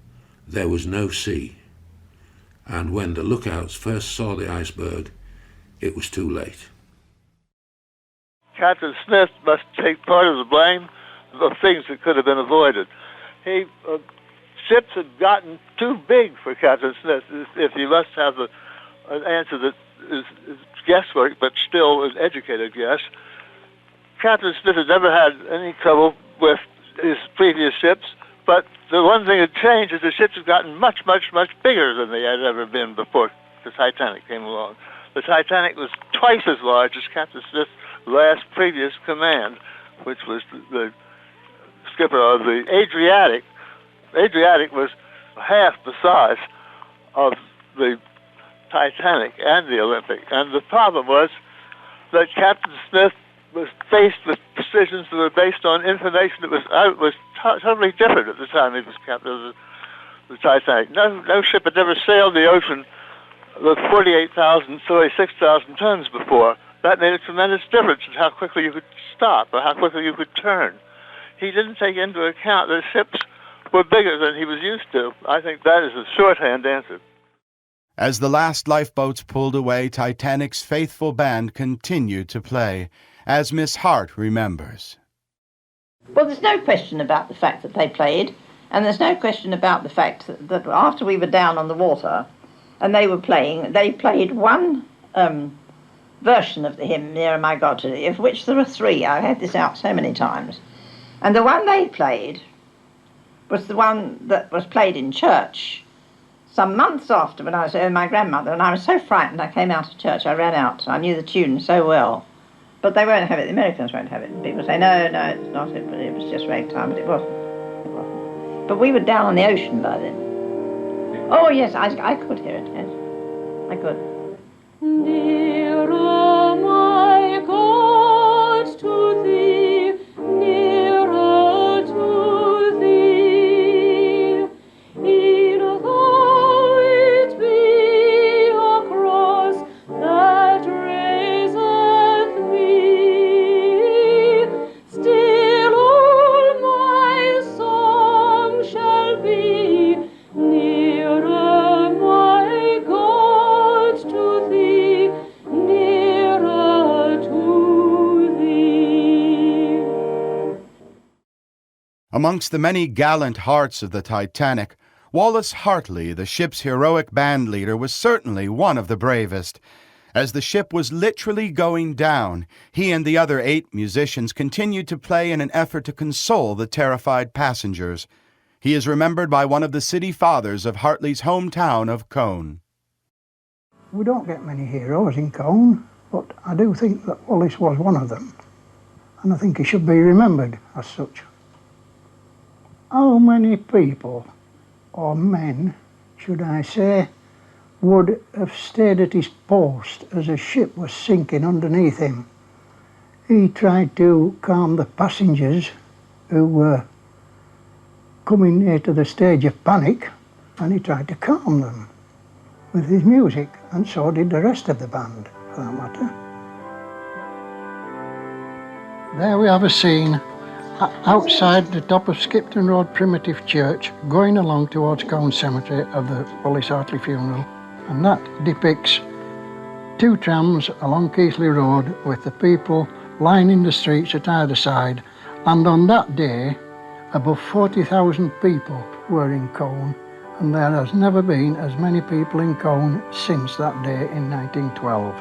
there was no sea. And when the lookouts first saw the iceberg, it was too late. Captain Smith must take part of the blame of things that could have been avoided. Ships had gotten too big for Captain Smith, if you must have an answer that is guesswork, but still an educated guess. Captain Smith had never had any trouble with his previous ships, but the one thing that changed is the ships had gotten much, much, much bigger than they had ever been before the Titanic came along. The Titanic was twice as large as Captain Smith's last previous command, which was the skipper of the Adriatic. Adriatic was half the size of the Titanic and the Olympic. And the problem was that Captain Smith was faced with decisions that were based on information that was totally different at the time he was captain of the Titanic. No ship had ever sailed the ocean with 6,000 tons before. That made a tremendous difference in how quickly you could stop or how quickly you could turn. He didn't take into account that ships were bigger than he was used to. I think that is a shorthand answer. As the last lifeboats pulled away, Titanic's faithful band continued to play, as Miss Hart remembers. Well, there's no question about the fact that they played, and there's no question about the fact that after we were down on the water and they were playing, they played one version of the hymn, Nearer My God to Thee, of which there are three. I've had this out so many times. And the one they played was the one that was played in church some months after, when I was with my grandmother, and I was so frightened I came out of church. I ran out. I knew the tune so well. But they won't have it. The Americans won't have it. People say, no, it's not it, but it was just ragtime, but it wasn't. But we were down on the ocean by then. Oh, yes, I could hear it, yes. I could. Nearer, my God, to thee, nearer to thee, e'en though it be a cross that raiseth me, still all my song shall be nearer, my God, to thee, nearer to thee. Amongst the many gallant hearts of the Titanic, Wallace Hartley, the ship's heroic band leader, was certainly one of the bravest. As the ship was literally going down, he and the other 8 musicians continued to play in an effort to console the terrified passengers. He is remembered by one of the city fathers of Hartley's hometown of Cone. We don't get many heroes in Cone, but I do think that Wallace was one of them, and I think he should be remembered as such. How many people, or men, should I say, would have stayed at his post as a ship was sinking underneath him? He tried to calm the passengers who were coming near to the stage of panic, and he tried to calm them with his music, and so did the rest of the band, for that matter. There we have a scene outside the top of Skipton Road Primitive Church, going along towards Colne Cemetery of the Wallace Hartley funeral. And that depicts two trams along Keighley Road with the people lining the streets at either side. And on that day, above 40,000 people were in Colne, and there has never been as many people in Colne since that day in 1912.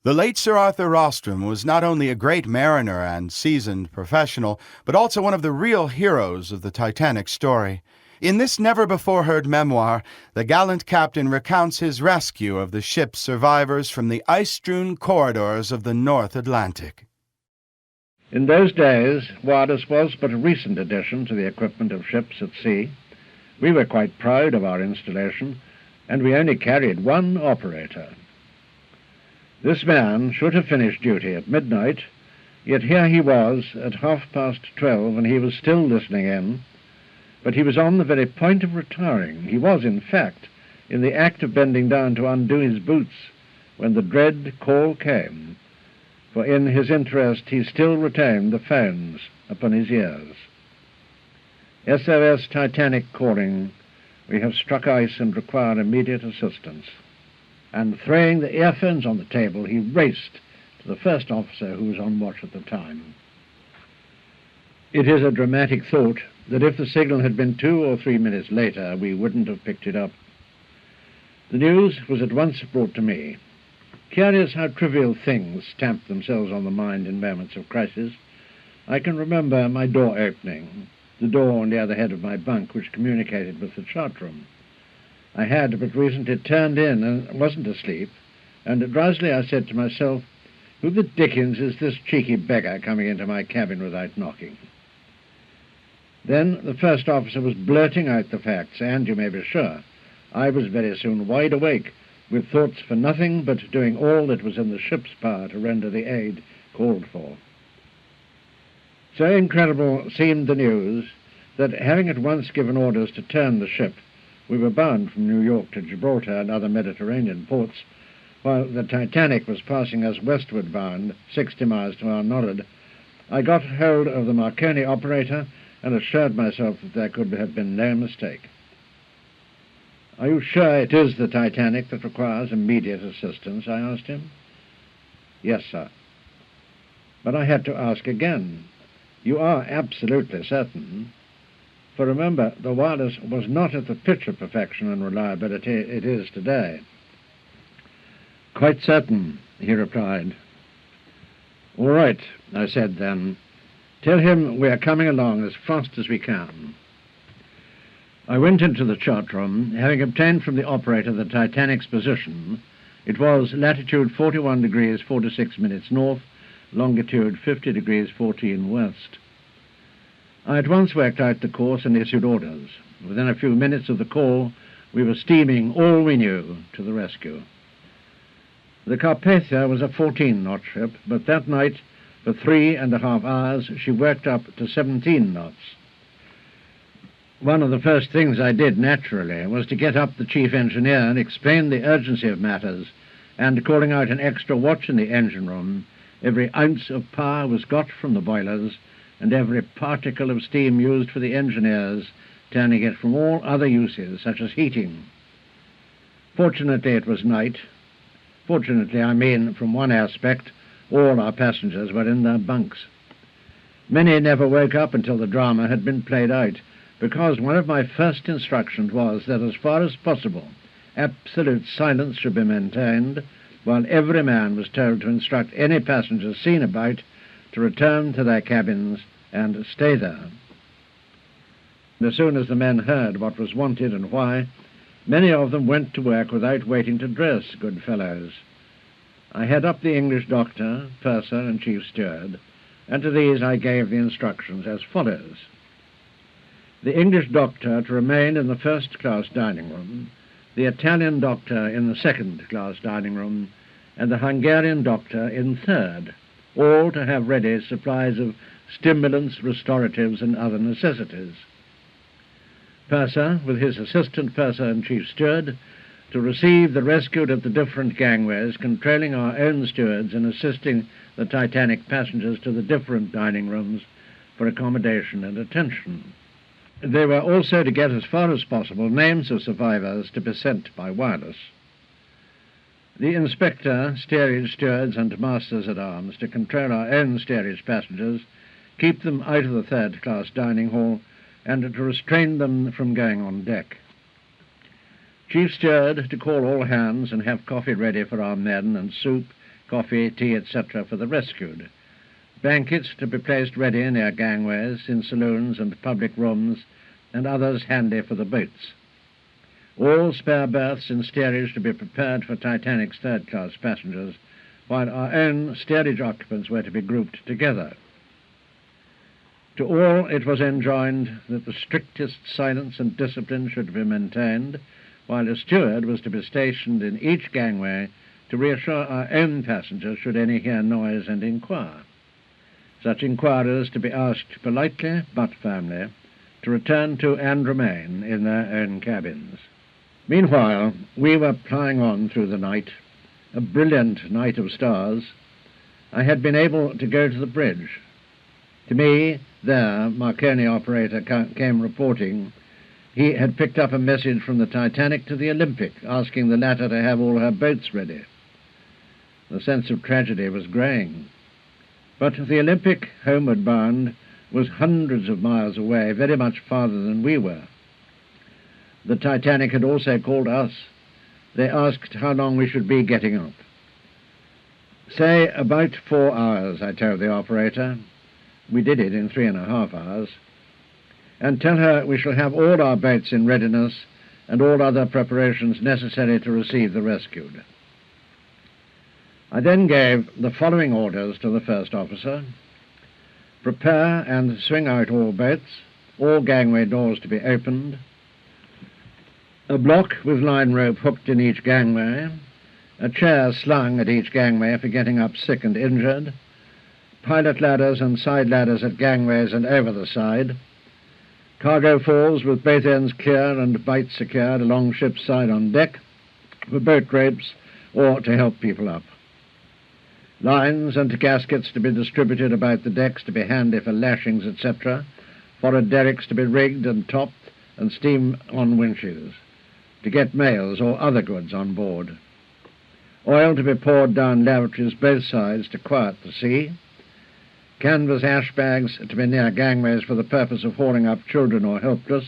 The late Sir Arthur Rostrum was not only a great mariner and seasoned professional, but also one of the real heroes of the Titanic story. In this never-before-heard memoir, the gallant captain recounts his rescue of the ship's survivors from the ice-strewn corridors of the North Atlantic. In those days, wireless was but a recent addition to the equipment of ships at sea. We were quite proud of our installation, and we only carried one operator. This man should have finished duty at midnight, yet here he was at 12:30, and he was still listening in. But he was on the very point of retiring. He was, in fact, in the act of bending down to undo his boots when the dread call came, for in his interest he still retained the phones upon his ears. SOS Titanic calling. We have struck ice and require immediate assistance. And throwing the earphones on the table, he raced to the first officer who was on watch at the time. It is a dramatic thought that if the signal had been 2 or 3 minutes later, we wouldn't have picked it up. The news was at once brought to me. Curious how trivial things stamp themselves on the mind in moments of crisis. I can remember my door opening, the door near the head of my bunk which communicated with the chart room. I had but recently turned in and wasn't asleep, and drowsily I said to myself, who the dickens is this cheeky beggar coming into my cabin without knocking? Then the first officer was blurting out the facts, and you may be sure I was very soon wide awake, with thoughts for nothing but doing all that was in the ship's power to render the aid called for. So incredible seemed the news that, having at once given orders to turn the ship, we were bound from New York to Gibraltar and other Mediterranean ports, while the Titanic was passing us westward bound, 60 miles to our northward. I got hold of the Marconi operator and assured myself that there could have been no mistake. Are you sure it is the Titanic that requires immediate assistance? I asked him. Yes, sir. But I had to ask again. You are absolutely certain? For remember, the wireless was not at the pitch of perfection and reliability it is today. Quite certain, he replied. All right, I said then. Tell him we are coming along as fast as we can. I went into the chart room, having obtained from the operator the Titanic's position. It was latitude 41 degrees 46 minutes north, longitude 50 degrees 14 west. I at once worked out the course and issued orders. Within a few minutes of the call, we were steaming all we knew to the rescue. The Carpathia was a 14-knot ship, but that night, for 3.5 hours, she worked up to 17 knots. One of the first things I did, naturally, was to get up the chief engineer and explain the urgency of matters, and calling out an extra watch in the engine room, every ounce of power was got from the boilers, and every particle of steam used for the engineers, turning it from all other uses, such as heating. Fortunately, it was night. Fortunately, I mean, from one aspect, all our passengers were in their bunks. Many never woke up until the drama had been played out, because one of my first instructions was that as far as possible, absolute silence should be maintained, while every man was told to instruct any passengers seen about to return to their cabins and stay there. As soon as the men heard what was wanted and why, many of them went to work without waiting to dress, good fellows. I had up the English doctor, purser, and chief steward, and to these I gave the instructions as follows. The English doctor to remain in the first-class dining room, the Italian doctor in the second-class dining room, and the Hungarian doctor in third, all to have ready supplies of stimulants, restoratives, and other necessities. purser with his assistant purser and chief steward to receive the rescued at the different gangways, controlling our own stewards and assisting the Titanic passengers to the different dining rooms for accommodation and attention. They were also to get as far as possible names of survivors to be sent by wireless. The inspector, steerage stewards and masters-at-arms to control our own steerage passengers, keep them out of the third-class dining hall, and to restrain them from going on deck. Chief steward to call all hands and have coffee ready for our men, and soup, coffee, tea, etc. for the rescued. Blankets to be placed ready near gangways, in saloons and public rooms, and others handy for the boats. All spare berths in steerage to be prepared for Titanic's third-class passengers, while our own steerage occupants were to be grouped together. To all it was enjoined that the strictest silence and discipline should be maintained, while a steward was to be stationed in each gangway to reassure our own passengers should any hear noise and inquire. Such inquirers to be asked politely but firmly to return to and remain in their own cabins. Meanwhile, we were plying on through the night, a brilliant night of stars. I had been able to go to the bridge. To me, there, Marconi operator came reporting he had picked up a message from the Titanic to the Olympic, asking the latter to have all her boats ready. The sense of tragedy was growing. But the Olympic, homeward bound, was hundreds of miles away, very much farther than we were. The Titanic had also called us. They asked how long we should be getting up. Say about 4 hours, I told the operator. We did it in 3.5 hours. And tell her we shall have all our boats in readiness and all other preparations necessary to receive the rescued. I then gave the following orders to the first officer: prepare and swing out all boats, all gangway doors to be opened, a block with line rope hooked in each gangway, a chair slung at each gangway for getting up sick and injured, pilot ladders and side ladders at gangways and over the side, cargo falls with both ends clear and bights secured along ship's side on deck for boat ropes or to help people up. Lines and gaskets to be distributed about the decks to be handy for lashings, etc. Forward derricks to be rigged and topped and steam on winches to get mails or other goods on board. Oil to be poured down lavatories both sides to quiet the sea. Canvas ash bags to be near gangways for the purpose of hauling up children or helpless.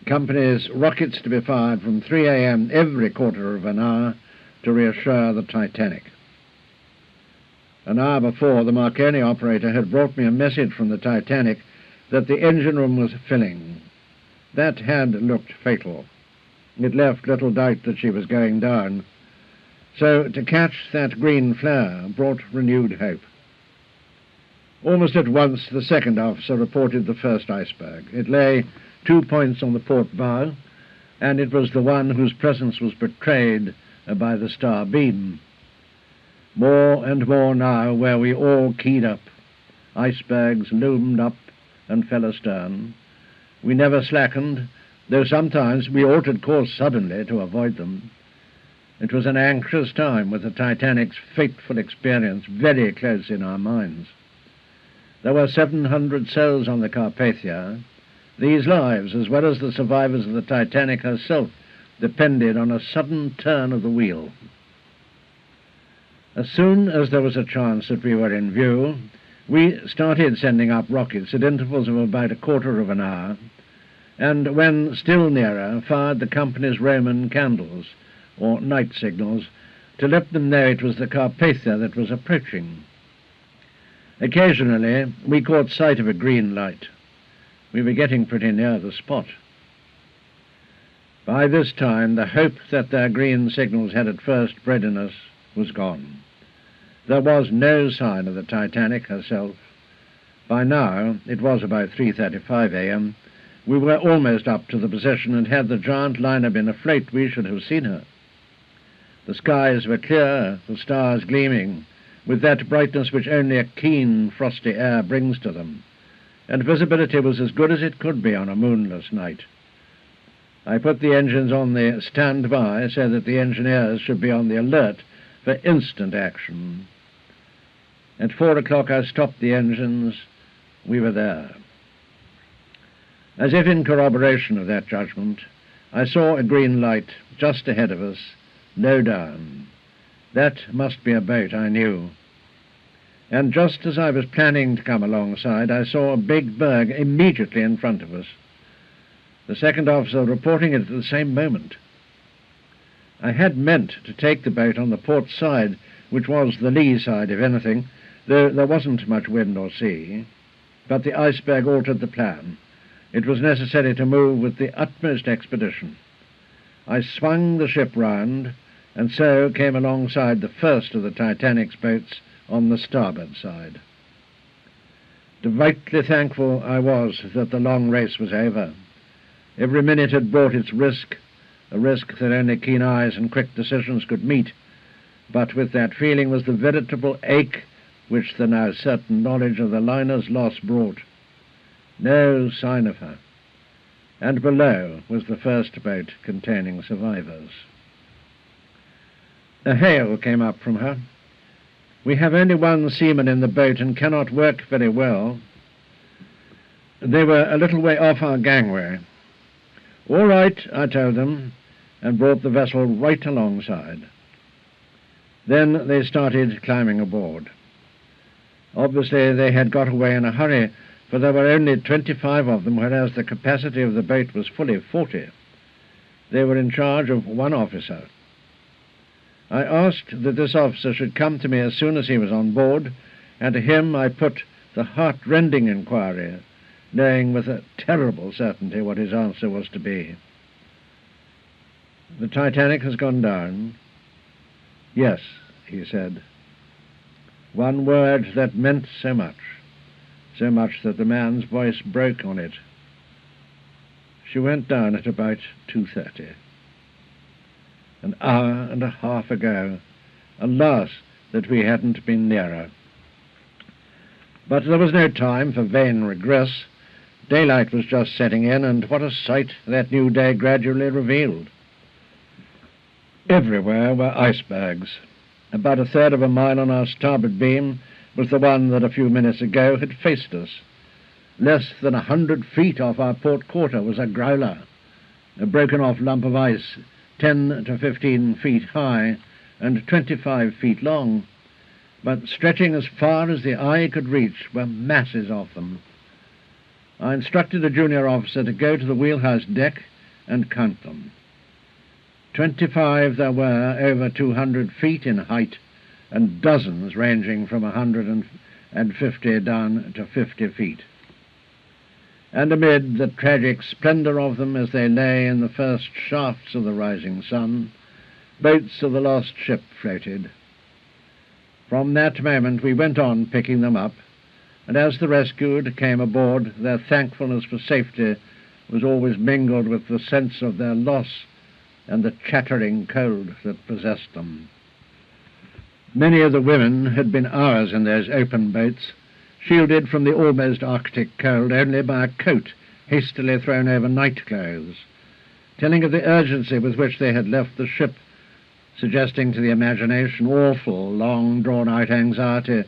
Company's rockets to be fired from 3 a.m. every quarter of an hour to reassure the Titanic. An hour before, the Marconi operator had brought me a message from the Titanic that the engine room was filling. That had looked fatal. It left little doubt that she was going down. So to catch that green flare brought renewed hope. Almost at once the second officer reported the first iceberg. It lay 2 points on the port bow, and it was the one whose presence was betrayed by the star beam. More and more now were we all keyed up. Icebergs loomed up and fell astern. We never slackened, though sometimes we altered course suddenly to avoid them. It was an anxious time, with the Titanic's fateful experience very close in our minds. There were 700 souls on the Carpathia. These lives, as well as the survivors of the Titanic herself, depended on a sudden turn of the wheel. As soon as there was a chance that we were in view, we started sending up rockets at intervals of about a quarter of an hour, and when still nearer, fired the company's Roman candles, or night signals, to let them know it was the Carpathia that was approaching. Occasionally we caught sight of a green light. We were getting pretty near the spot. By this time the hope that their green signals had at first bred in us was gone. There was no sign of the Titanic herself. By now, it was about 3:35 a.m., we were almost up to the position, and had the giant liner been afloat, we should have seen her. The skies were clear, the stars gleaming, with that brightness which only a keen, frosty air brings to them. and visibility was as good as it could be on a moonless night. I put the engines on the standby so that the engineers should be on the alert for instant action. At 4 o'clock I stopped the engines. We were there. As if in corroboration of that judgment, I saw a green light just ahead of us, low down. That must be a boat, I knew. And just as I was planning to come alongside, I saw a big berg immediately in front of us. The second officer reporting it at the same moment. I had meant to take the boat on the port side, which was the lee side, if anything, though there wasn't much wind or sea, but the iceberg altered the plan. It was necessary to move with the utmost expedition. I swung the ship round, and so came alongside the first of the Titanic's boats on the starboard side. Devoutly thankful I was that the long race was over. Every minute had brought its risk, a risk that only keen eyes and quick decisions could meet, but with that feeling was the veritable ache which the now certain knowledge of the liner's loss brought. No sign of her, and below was the first boat containing survivors. A hail came up from her. We have only one seaman in the boat and cannot work very well. They were a little way off our gangway. All right, I told them, and brought the vessel right alongside. Then they started climbing aboard. Obviously they had got away in a hurry, for there were only 25 of them, whereas the capacity of the boat was fully 40. They were in charge of one officer. I asked that this officer should come to me as soon as he was on board, and to him I put the heart-rending inquiry, knowing with a terrible certainty what his answer was to be. "The Titanic has gone down?" "Yes," he said. One word that meant so much that the man's voice broke on it. "She went down at about 2:30. An hour and a half ago. Alas, that we hadn't been nearer." But there was no time for vain regress. Daylight was just setting in, and what a sight that new day gradually revealed. Everywhere were icebergs. About a third of a mile on our starboard beam was the one that a few minutes ago had faced us. Less than 100 feet off our port quarter was a growler, a broken-off lump of ice 10 to 15 feet high and 25 feet long, but stretching as far as the eye could reach were masses of them. I instructed a junior officer to go to the wheelhouse deck and count them. 25 there were over 200 feet in height, and dozens ranging from 150 down to 50 feet. And amid the tragic splendor of them as they lay in the first shafts of the rising sun, boats of the lost ship floated. From that moment we went on picking them up, and as the rescued came aboard, their thankfulness for safety was always mingled with the sense of their loss and the chattering cold that possessed them. Many of the women had been hours in those open boats, shielded from the almost Arctic cold only by a coat hastily thrown over night clothes, telling of the urgency with which they had left the ship, suggesting to the imagination awful, long drawn-out anxiety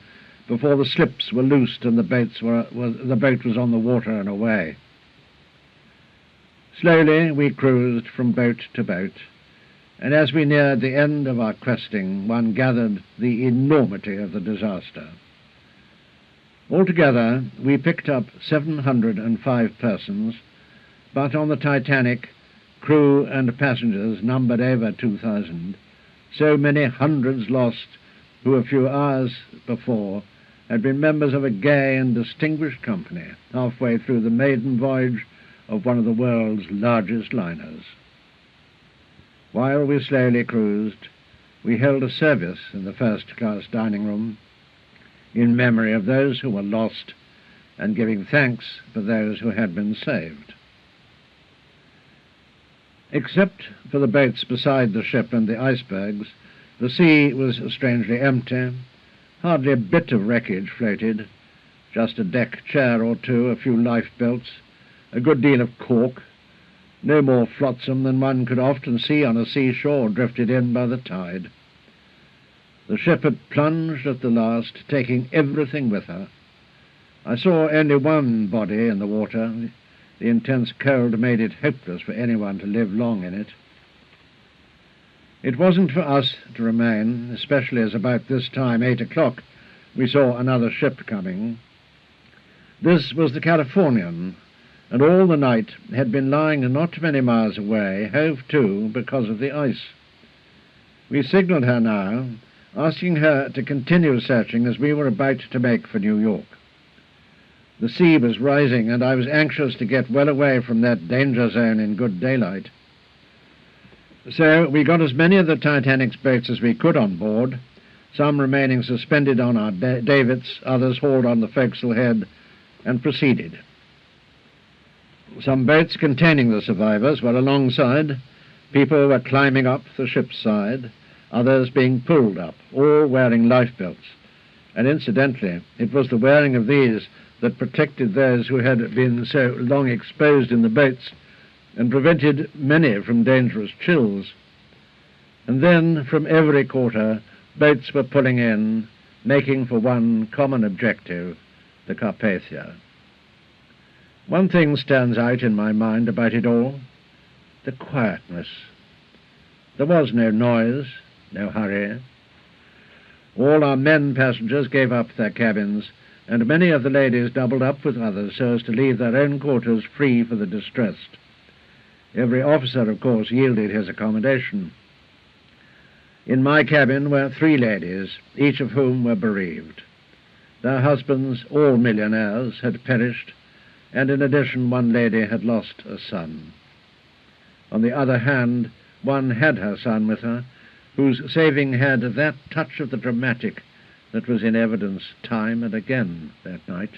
before the slips were loosed and the boat was on the water and away. Slowly we cruised from boat to boat, and as we neared the end of our questing, one gathered the enormity of the disaster. Altogether, we picked up 705 persons, but on the Titanic, crew and passengers numbered over 2,000, so many hundreds lost who a few hours before had been members of a gay and distinguished company halfway through the maiden voyage of one of the world's largest liners. While we slowly cruised, we held a service in the first-class dining room in memory of those who were lost and giving thanks for those who had been saved. Except for the boats beside the ship and the icebergs, the sea was strangely empty. Hardly a bit of wreckage floated, just a deck chair or two, a few lifebelts, a good deal of cork, no more flotsam than one could often see on a seashore drifted in by the tide. The ship had plunged at the last, taking everything with her. I saw only one body in the water. The intense cold made it hopeless for anyone to live long in it. It wasn't for us to remain, especially as about this time, 8 o'clock, we saw another ship coming. This was the Californian, and all the night had been lying not many miles away, hove to because of the ice. We signalled her now, asking her to continue searching as we were about to make for New York. The sea was rising, and I was anxious to get well away from that danger zone in good daylight. So we got as many of the Titanic's boats as we could on board, some remaining suspended on our davits, others hauled on the forecastle head, and proceeded. Some boats containing the survivors were alongside, people were climbing up the ship's side, others being pulled up, all wearing lifebelts, and incidentally it was the wearing of these that protected those who had been so long exposed in the boats and prevented many from dangerous chills. And then, from every quarter, boats were pulling in, making for one common objective, the Carpathia. One thing stands out in my mind about it all, the quietness. There was no noise, no hurry. All our men passengers gave up their cabins, and many of the ladies doubled up with others so as to leave their own quarters free for the distressed. Every officer, of course, yielded his accommodation. In my cabin were 3 ladies, each of whom were bereaved. Their husbands, all millionaires, had perished, and in addition one lady had lost a son. On the other hand, one had her son with her, whose saving had that touch of the dramatic that was in evidence time and again that night.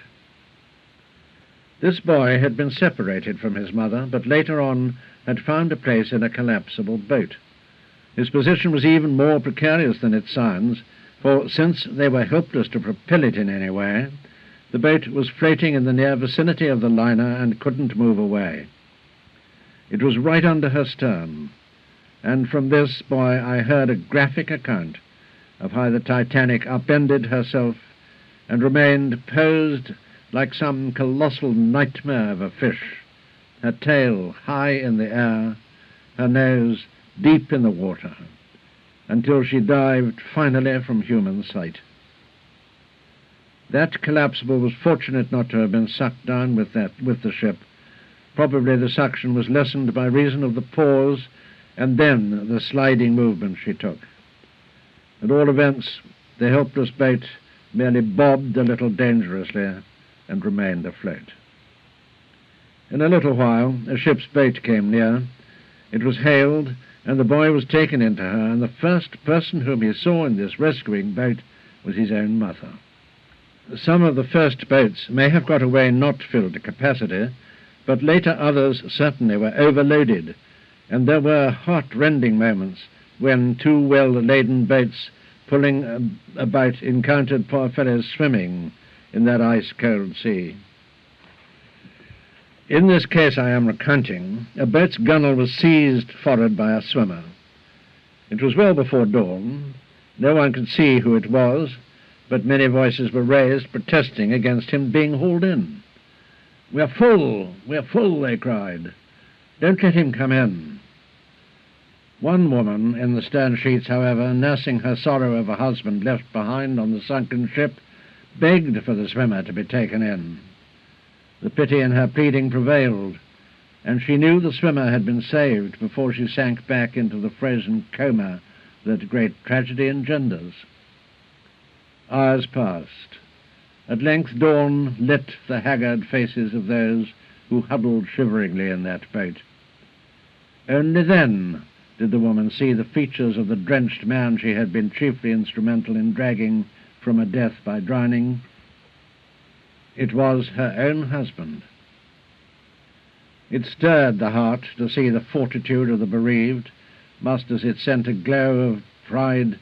This boy had been separated from his mother, but later on had found a place in a collapsible boat. His position was even more precarious than it sounds, for since they were helpless to propel it in any way, the boat was floating in the near vicinity of the liner and couldn't move away. It was right under her stern, and from this boy I heard a graphic account of how the Titanic upended herself and remained posed like some colossal nightmare of a fish, her tail high in the air, her nose deep in the water, until she dived finally from human sight. That collapsible was fortunate not to have been sucked down with the ship. Probably the suction was lessened by reason of the pause and then the sliding movement she took. At all events, the helpless boat merely bobbed a little dangerously and remained afloat. In a little while, a ship's boat came near. It was hailed, and the boy was taken into her, and the first person whom he saw in this rescuing boat was his own mother. Some of the first boats may have got away not filled to capacity, but later others certainly were overloaded, and there were heart-rending moments when 2 well-laden boats pulling about encountered poor fellows swimming in that ice-cold sea. In this case I am recounting, a boat's gunwale was seized forward by a swimmer. It was well before dawn. No one could see who it was, but many voices were raised protesting against him being hauled in. "We're full, we're full," they cried. "Don't let him come in." One woman in the stern sheets, however, nursing her sorrow of a husband left behind on the sunken ship, begged for the swimmer to be taken in. The pity in her pleading prevailed, and she knew the swimmer had been saved before she sank back into the frozen coma that great tragedy engenders. Hours passed. At length dawn lit the haggard faces of those who huddled shiveringly in that boat. Only then did the woman see the features of the drenched man she had been chiefly instrumental in dragging from a death by drowning. It was her own husband. It stirred the heart to see the fortitude of the bereaved, much as it sent a glow of pride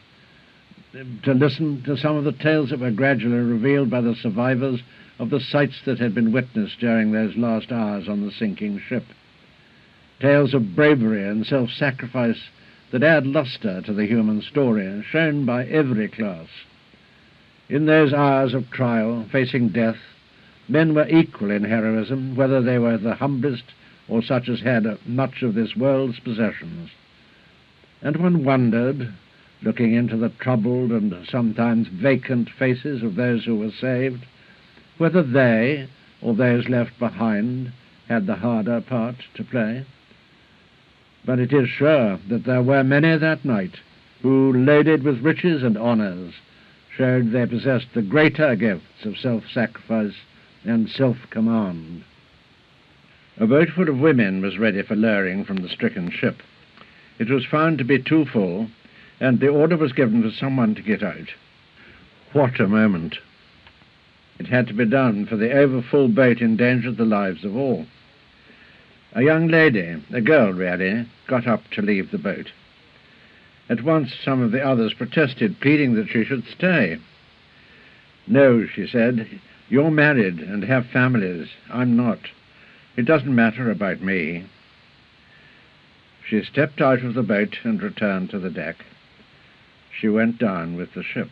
to listen to some of the tales that were gradually revealed by the survivors of the sights that had been witnessed during those last hours on the sinking ship. Tales of bravery and self-sacrifice that add lustre to the human story, shown by every class. In those hours of trial, facing death, men were equal in heroism, whether they were the humblest or such as had much of this world's possessions. And one wondered, looking into the troubled and sometimes vacant faces of those who were saved, whether they, or those left behind, had the harder part to play. But it is sure that there were many that night who, loaded with riches and honours, showed they possessed the greater gifts of self-sacrifice and self-command. A boat full of women was ready for lowering from the stricken ship. It was found to be too full, and the order was given for someone to get out. What a moment! It had to be done, for the overfull boat endangered the lives of all. A young lady, a girl really, got up to leave the boat. At once some of the others protested, pleading that she should stay. "No," she said, "you're married and have families. I'm not. It doesn't matter about me." She stepped out of the boat and returned to the deck. She went down with the ship.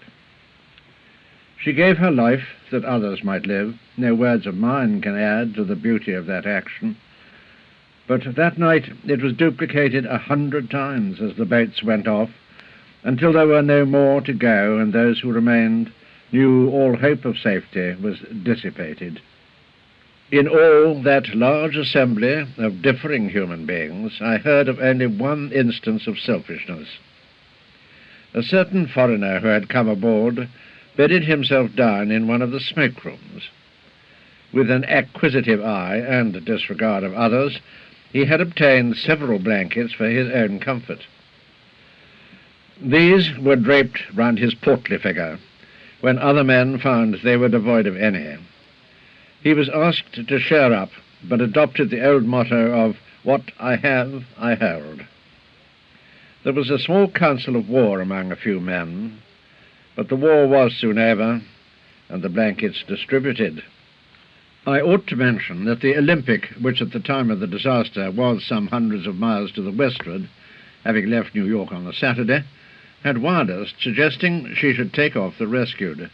She gave her life that others might live. No words of mine can add to the beauty of that action. But that night it was duplicated 100 times as the boats went off, until there were no more to go, and those who remained knew all hope of safety was dissipated. In all that large assembly of differing human beings, I heard of only one instance of selfishness. A certain foreigner who had come aboard bedded himself down in one of the smoke rooms. With an acquisitive eye and disregard of others, he had obtained several blankets for his own comfort. These were draped round his portly figure, when other men found they were devoid of any. He was asked to share up, but adopted the old motto of, "What I have, I hold." There was a small council of war among a few men, but the war was soon over, and the blankets distributed. I ought to mention that the Olympic, which at the time of the disaster was some hundreds of miles to the westward, having left New York on the Saturday, had wired us suggesting she should take off the rescued,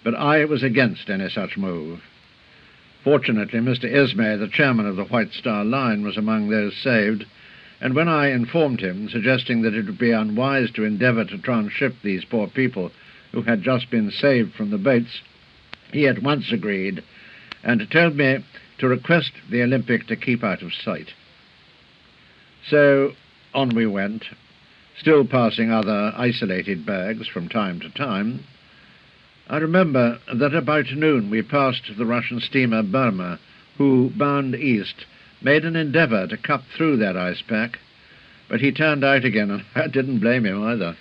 but I was against any such move. Fortunately, Mr. Ismay, the chairman of the White Star Line, was among those saved, and when I informed him, suggesting that it would be unwise to endeavour to tranship these poor people who had just been saved from the boats, he at once agreed, and told me to request the Olympic to keep out of sight. So on we went, still passing other isolated bergs from time to time. I remember that about noon we passed the Russian steamer Burma, who, bound east, made an endeavour to cut through that ice pack, but he turned out again, and I didn't blame him either.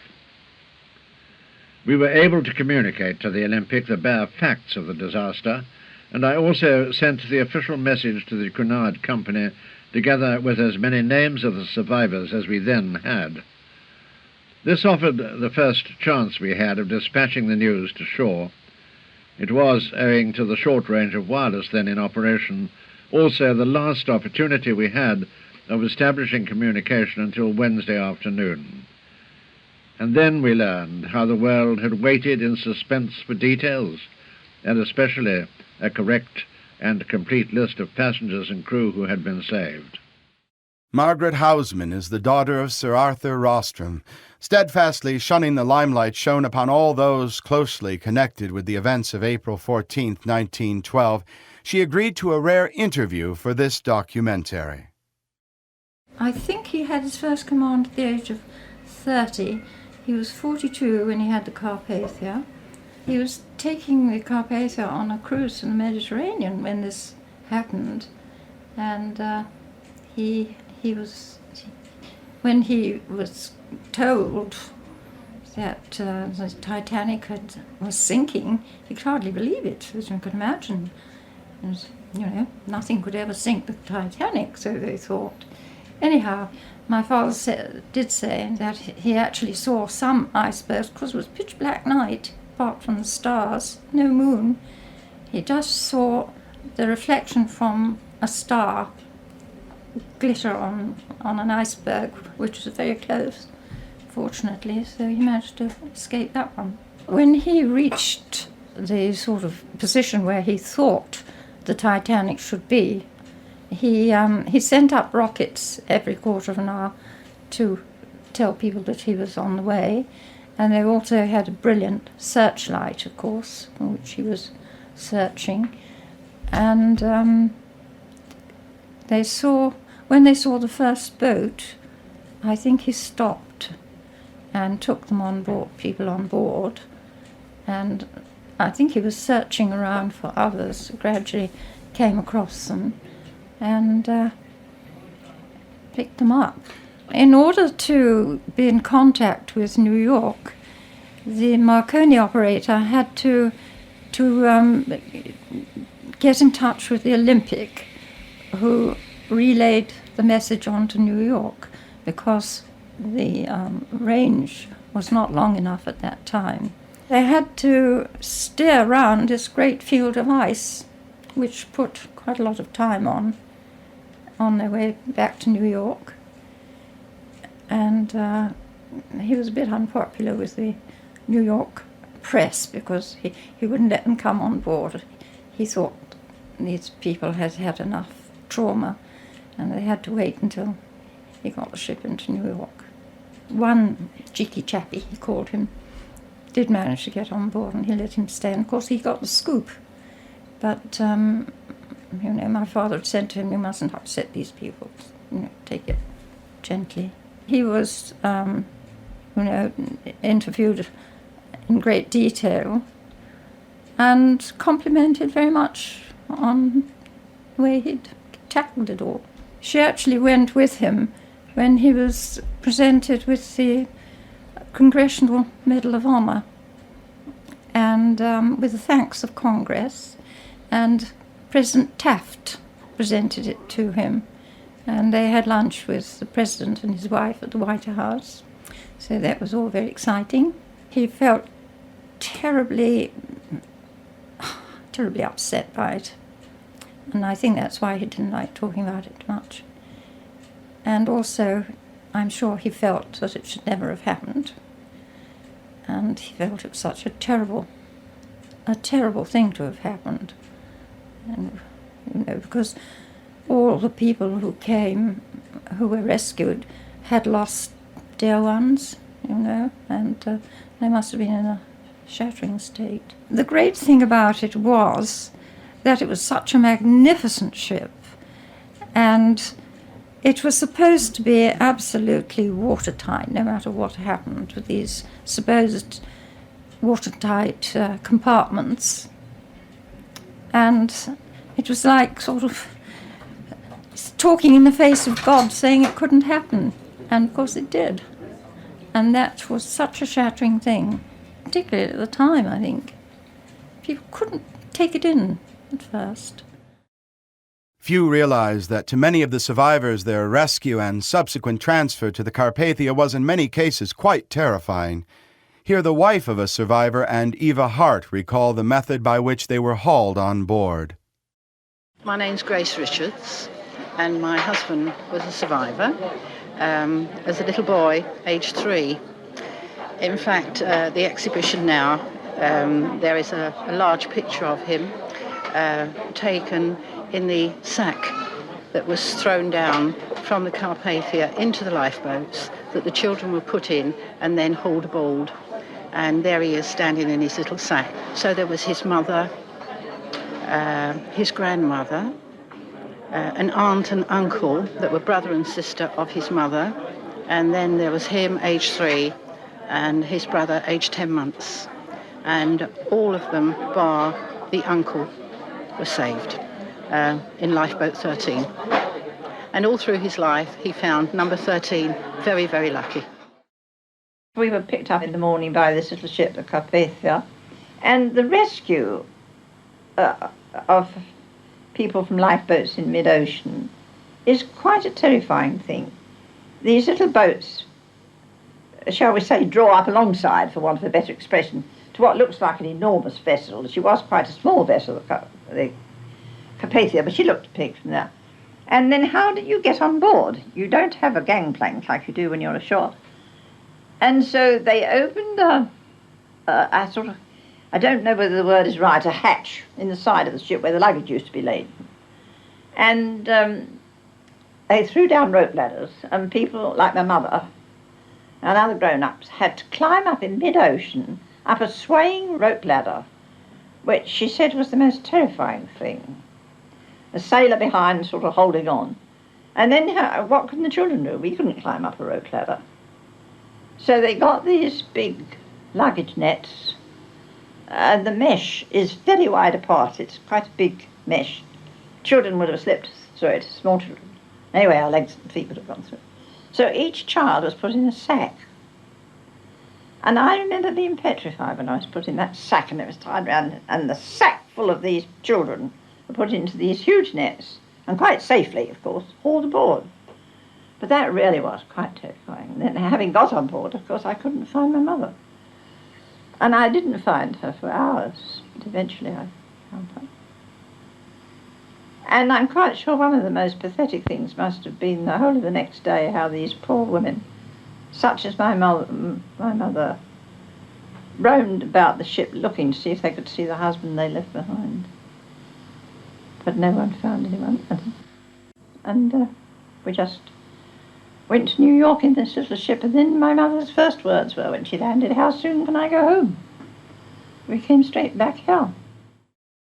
We were able to communicate to the Olympic the bare facts of the disaster, and I also sent the official message to the Cunard Company, together with as many names of the survivors as we then had. This offered the first chance we had of dispatching the news to shore. It was, owing to the short range of wireless then in operation, also the last opportunity we had of establishing communication until Wednesday afternoon. And then we learned how the world had waited in suspense for details, and especially a correct and complete list of passengers and crew who had been saved. Margaret Houseman is the daughter of Sir Arthur Rostrum. Steadfastly shunning the limelight shone upon all those closely connected with the events of April 14, 1912, she agreed to a rare interview for this documentary. I think he had his first command at the age of 30. He was 42 when he had the Carpathia. He was taking the Carpathia on a cruise in the Mediterranean when this happened, and when he was told that the Titanic was sinking, he could hardly believe it, as you can imagine. And, nothing could ever sink the Titanic, so they thought. Anyhow, my father did say that he actually saw some icebergs, because it was pitch black night, apart from the stars, no moon. He just saw the reflection from a star glitter on an iceberg, which was very close, fortunately, so he managed to escape that one. When he reached the sort of position where he thought the Titanic should be, he sent up rockets every quarter of an hour to tell people that he was on the way, and they also had a brilliant searchlight, of course, on which he was searching, and when they saw the first boat, I think he stopped and took them on board, people on board, and I think he was searching around for others, gradually came across them and picked them up. In order to be in contact with New York, the Marconi operator had to get in touch with the Olympic, who relayed the message on to New York, because the range was not long enough at that time. They had to steer around this great field of ice, which put quite a lot of time on their way back to New York. And he was a bit unpopular with the New York press because he wouldn't let them come on board. He thought these people had had enough trauma and they had to wait until he got the ship into New York. One cheeky chappie, he called him, did manage to get on board and he let him stay. And of course he got the scoop. But, my father had said to him, you mustn't upset these people, take it gently. He was, interviewed in great detail and complimented very much on the way he'd tackled it all. She actually went with him when he was presented with the Congressional Medal of Honor and with the thanks of Congress, and President Taft presented it to him. And they had lunch with the president and his wife at the White House. So that was all very exciting. He felt terribly upset by it. And I think that's why he didn't like talking about it much. And also, I'm sure he felt that it should never have happened. And he felt it was such a terrible thing to have happened. And, because all the people who came, who were rescued, had lost dear ones, and they must have been in a shattering state. The great thing about it was that it was such a magnificent ship, and it was supposed to be absolutely watertight, no matter what happened with these supposed watertight compartments. And it was like sort of talking in the face of God, saying it couldn't happen. And of course it did. And that was such a shattering thing, particularly at the time, I think. People couldn't take it in at first. Few realize that to many of the survivors, their rescue and subsequent transfer to the Carpathia was in many cases quite terrifying. Here the wife of a survivor and Eva Hart recall the method by which they were hauled on board. My name's Grace Richards, and my husband was a survivor as a little boy, aged 3. In fact, the exhibition now, there is a large picture of him taken in the sack that was thrown down from the Carpathia into the lifeboats that the children were put in and then hauled aboard. And there he is standing in his little sack. So there was his mother, his grandmother, an aunt and uncle that were brother and sister of his mother, and then there was him, aged 3, and his brother, aged 10 months. And all of them, bar the uncle, were saved in lifeboat 13. And all through his life, he found number 13 very, very lucky. We were picked up in the morning by this little ship, the Carpathia, and the rescue of people from lifeboats in mid-ocean is quite a terrifying thing. These little boats, shall we say, draw up alongside, for want of a better expression, what looks like an enormous vessel. She was quite a small vessel, the Carpathia, but she looked big from there. And then how did you get on board? You don't have a gangplank like you do when you're ashore. And so they opened a sort of, I don't know whether the word is right, a hatch in the side of the ship where the luggage used to be laid. And they threw down rope ladders, and people like my mother and other grown-ups had to climb up in mid-ocean up a swaying rope ladder, which she said was the most terrifying thing. A sailor behind sort of holding on. And then what can the children do? We couldn't climb up a rope ladder. So they got these big luggage nets. The mesh is very wide apart. It's quite a big mesh. Children would have slipped through it, small children. Anyway, our legs and feet would have gone through it. So each child was put in a sack. And I remember being petrified when I was put in that sack and it was tied around, and the sack full of these children were put into these huge nets, and quite safely, of course, hauled aboard. But that really was quite terrifying. And then having got on board, of course, I couldn't find my mother. And I didn't find her for hours, but eventually I found her. And I'm quite sure one of the most pathetic things must have been the whole of the next day, how these poor women, such as my mother, roamed about the ship looking to see if they could see the husband they left behind. But no one found anyone. And we just went to New York in this little ship, and then my mother's first words were, when she landed, "How soon can I go home?" We came straight back here.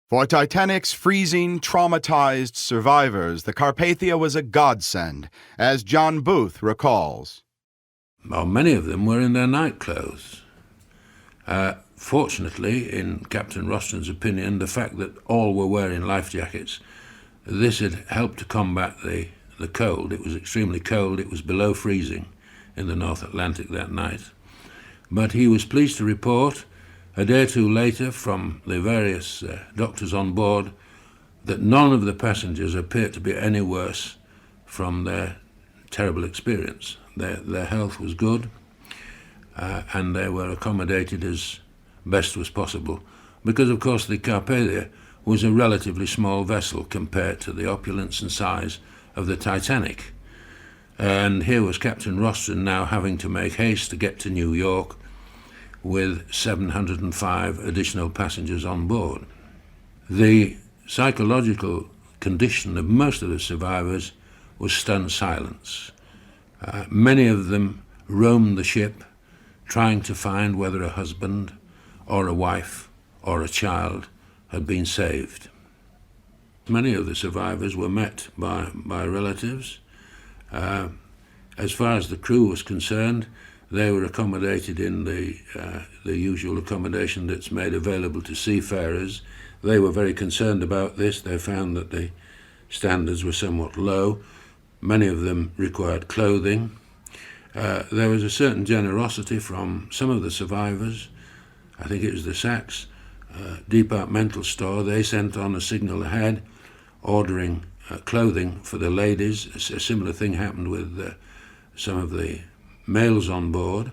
For Titanic's freezing, traumatized survivors, the Carpathia was a godsend, as John Booth recalls. Well, many of them were in their night clothes. Fortunately, in Captain Rostron's opinion, the fact that all were wearing life jackets, this had helped to combat the cold. It was extremely cold. It was below freezing in the North Atlantic that night. But he was pleased to report a day or two later from the various doctors on board that none of the passengers appeared to be any worse from their terrible experience. Their health was good, and they were accommodated as best was possible, because of course the Carpathia was a relatively small vessel compared to the opulence and size of the Titanic. And here was Captain Rostron now having to make haste to get to New York with 705 additional passengers on board. The psychological condition of most of the survivors was stunned silence. Many of them roamed the ship trying to find whether a husband or a wife or a child had been saved. Many of the survivors were met by relatives. As far as the crew was concerned, they were accommodated in the usual accommodation that's made available to seafarers. They were very concerned about this. They found that the standards were somewhat low. Many of them required clothing. There was a certain generosity from some of the survivors. I think it was the Saks departmental store. They sent on a signal ahead, ordering clothing for the ladies. A similar thing happened with some of the males on board.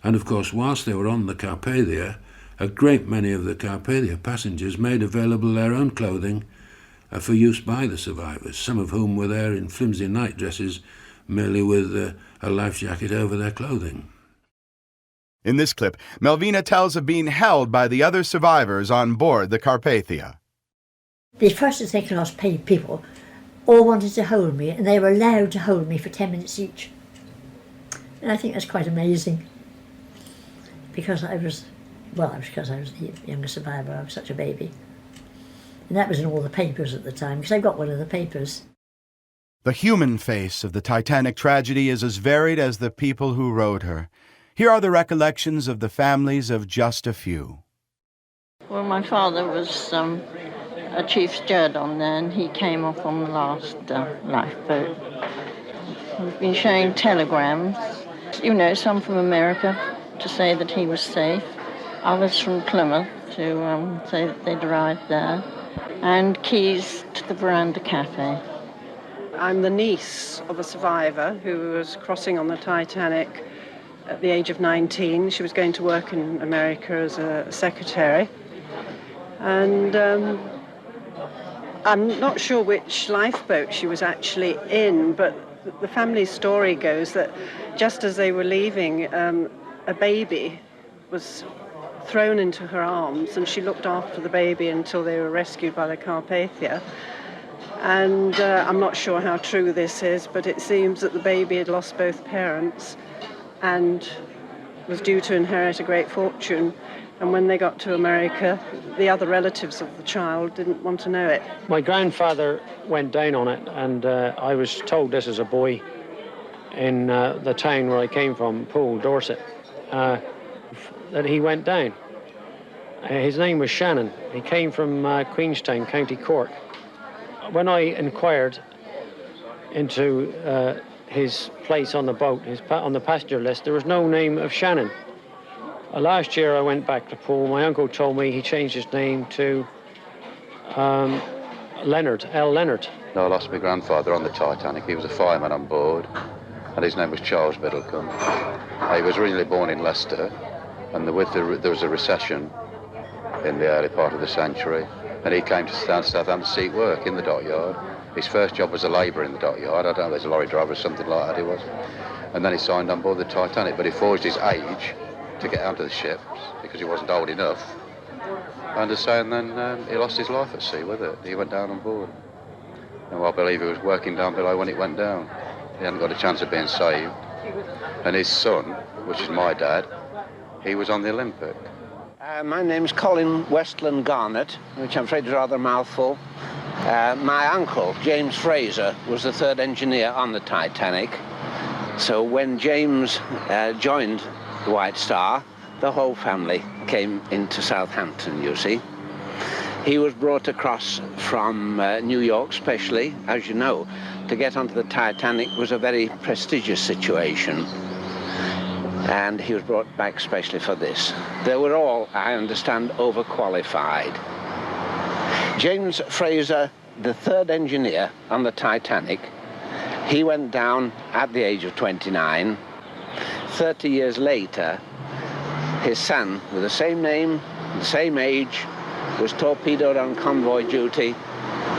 And of course, whilst they were on the Carpathia, a great many of the Carpathia passengers made available their own clothing for use by the survivors, some of whom were there in flimsy night dresses, merely with a life jacket over their clothing. In this clip, Melvina tells of being held by the other survivors on board the Carpathia. The first and second class people all wanted to hold me, and they were allowed to hold me for 10 minutes each. And I think that's quite amazing, because I was the youngest survivor. I was such a baby. And that was in all the papers at the time, because I got one of the papers. The human face of the Titanic tragedy is as varied as the people who rode her. Here are the recollections of the families of just a few. Well, my father was a chief steward on there, and he came off on the last lifeboat. We've been showing telegrams, some from America to say that he was safe, others from Plymouth to say that they'd arrived there, and keys to the Veranda Cafe. I'm the niece of a survivor who was crossing on the Titanic at the age of 19. She was going to work in America as a secretary. And I'm not sure which lifeboat she was actually in, but the family story goes that just as they were leaving, a baby was thrown into her arms, and she looked after the baby until they were rescued by the Carpathia. And I'm not sure how true this is, but it seems that the baby had lost both parents and was due to inherit a great fortune. And when they got to America, the other relatives of the child didn't want to know it. My grandfather went down on it, and I was told this as a boy in the town where I came from, Poole, Dorset, that he went down. His name was Shannon. He came from Queenstown, County Cork. When I inquired into his place on the boat, on the passenger list, there was no name of Shannon. Last year I went back to Poole. My uncle told me he changed his name to Leonard, L. Leonard. I lost my grandfather on the Titanic. He was a fireman on board, and his name was Charles Middlecombe. He was originally born in Leicester, and there was a recession in the early part of the century, and he came to Southampton to seek work in the dockyard. His first job was a labourer in the dockyard. I don't know, there's a lorry driver or something like that he was. And then he signed on board the Titanic, but he forged his age to get onto the ships because he wasn't old enough. And then he lost his life at sea with it. He went down on board. And I believe he was working down below when it went down. He hadn't got a chance of being saved. And his son, which is my dad, he was on the Olympic. My name's Colin Westland Garnett, which I'm afraid is rather a mouthful. My uncle, James Fraser, was the third engineer on the Titanic. So when James joined the White Star, the whole family came into Southampton, you see. He was brought across from New York, specially, as you know. To get onto the Titanic was a very prestigious situation. And he was brought back specially for this. They were all, I understand, overqualified. James Fraser, the third engineer on the Titanic, he went down at the age of 29. 30 years later, his son, with the same name, the same age, was torpedoed on convoy duty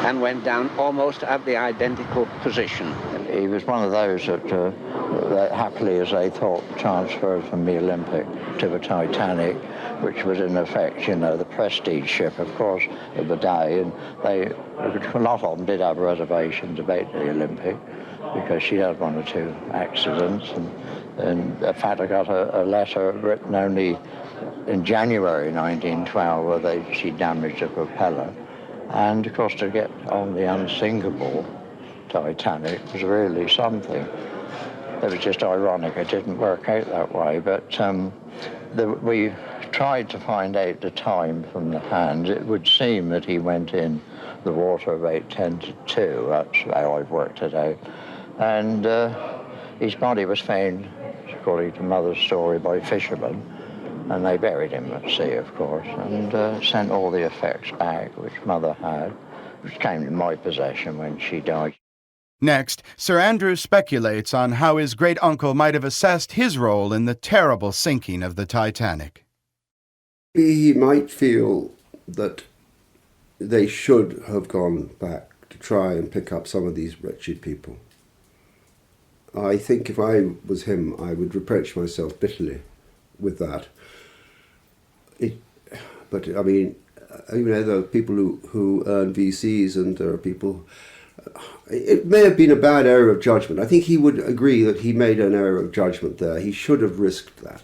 and went down almost at the identical position. He was one of those that happily, as they thought, transferred from the Olympic to the Titanic, which was in effect, you know, the prestige ship, of course, of the day. And a lot of them did have reservations about the Olympic because she had one or two accidents. And in fact, I got a letter written only in January 1912 where she damaged a propeller. And of course, to get on the unsinkable Titanic was really something. It was just ironic it didn't work out that way, but we tried to find out the time from the hands. It would seem that he went in the water about 10 to 2, that's how I've worked it out. And his body was found, according to Mother's story, by fishermen, and they buried him at sea, of course, and sent all the effects back, which Mother had, which came to my possession when she died. Next, Sir Andrew speculates on how his great-uncle might have assessed his role in the terrible sinking of the Titanic. He might feel that they should have gone back to try and pick up some of these wretched people. I think if I was him, I would reproach myself bitterly with that. But I mean, you know, there are people who earn VCs, and there are people. It may have been a bad error of judgment. I think he would agree that he made an error of judgment there. He should have risked that.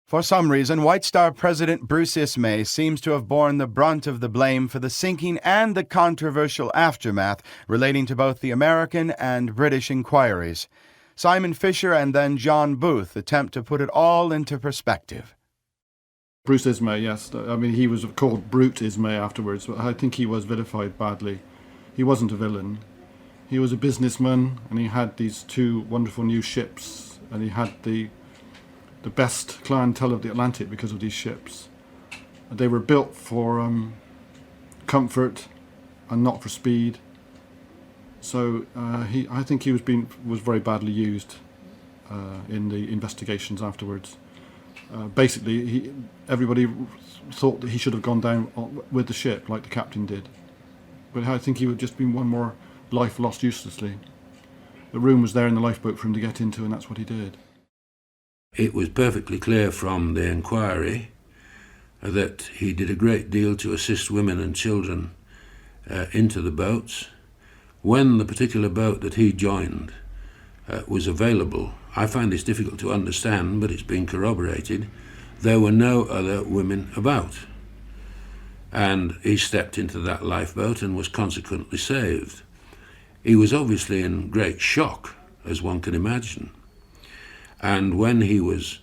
For some reason, White Star President Bruce Ismay seems to have borne the brunt of the blame for the sinking and the controversial aftermath relating to both the American and British inquiries. Simon Fisher and then John Booth attempt to put it all into perspective. Bruce Ismay, yes. I mean, he was called Brute Ismay afterwards, but I think he was vilified badly. He wasn't a villain. He was a businessman, and he had these two wonderful new ships, and he had the best clientele of the Atlantic because of these ships. They were built for comfort and not for speed. So I think he was very badly used in the investigations afterwards. Basically, everybody thought that he should have gone down with the ship like the captain did. But I think he would have just been one more life lost uselessly. The room was there in the lifeboat for him to get into, and that's what he did. It was perfectly clear from the inquiry that he did a great deal to assist women and children into the boats. When the particular boat that he joined was available, I find this difficult to understand, but it's been corroborated, there were no other women about. And he stepped into that lifeboat and was consequently saved. He was obviously in great shock, as one can imagine. And when he was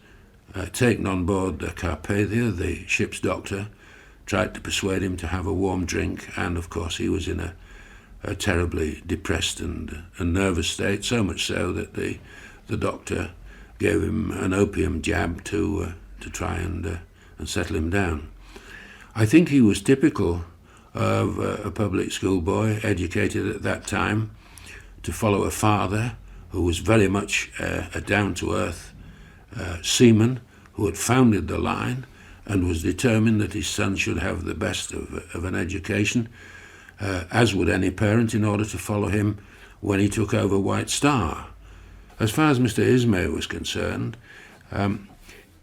taken on board the Carpathia, the ship's doctor tried to persuade him to have a warm drink, and of course he was in a terribly depressed and nervous state, so much so that the doctor gave him an opium jab to try and settle him down. I think he was typical of a public school boy, educated at that time, to follow a father who was very much a down-to-earth seaman who had founded the line and was determined that his son should have the best of an education, as would any parent, in order to follow him when he took over White Star. As far as Mr. Ismay was concerned,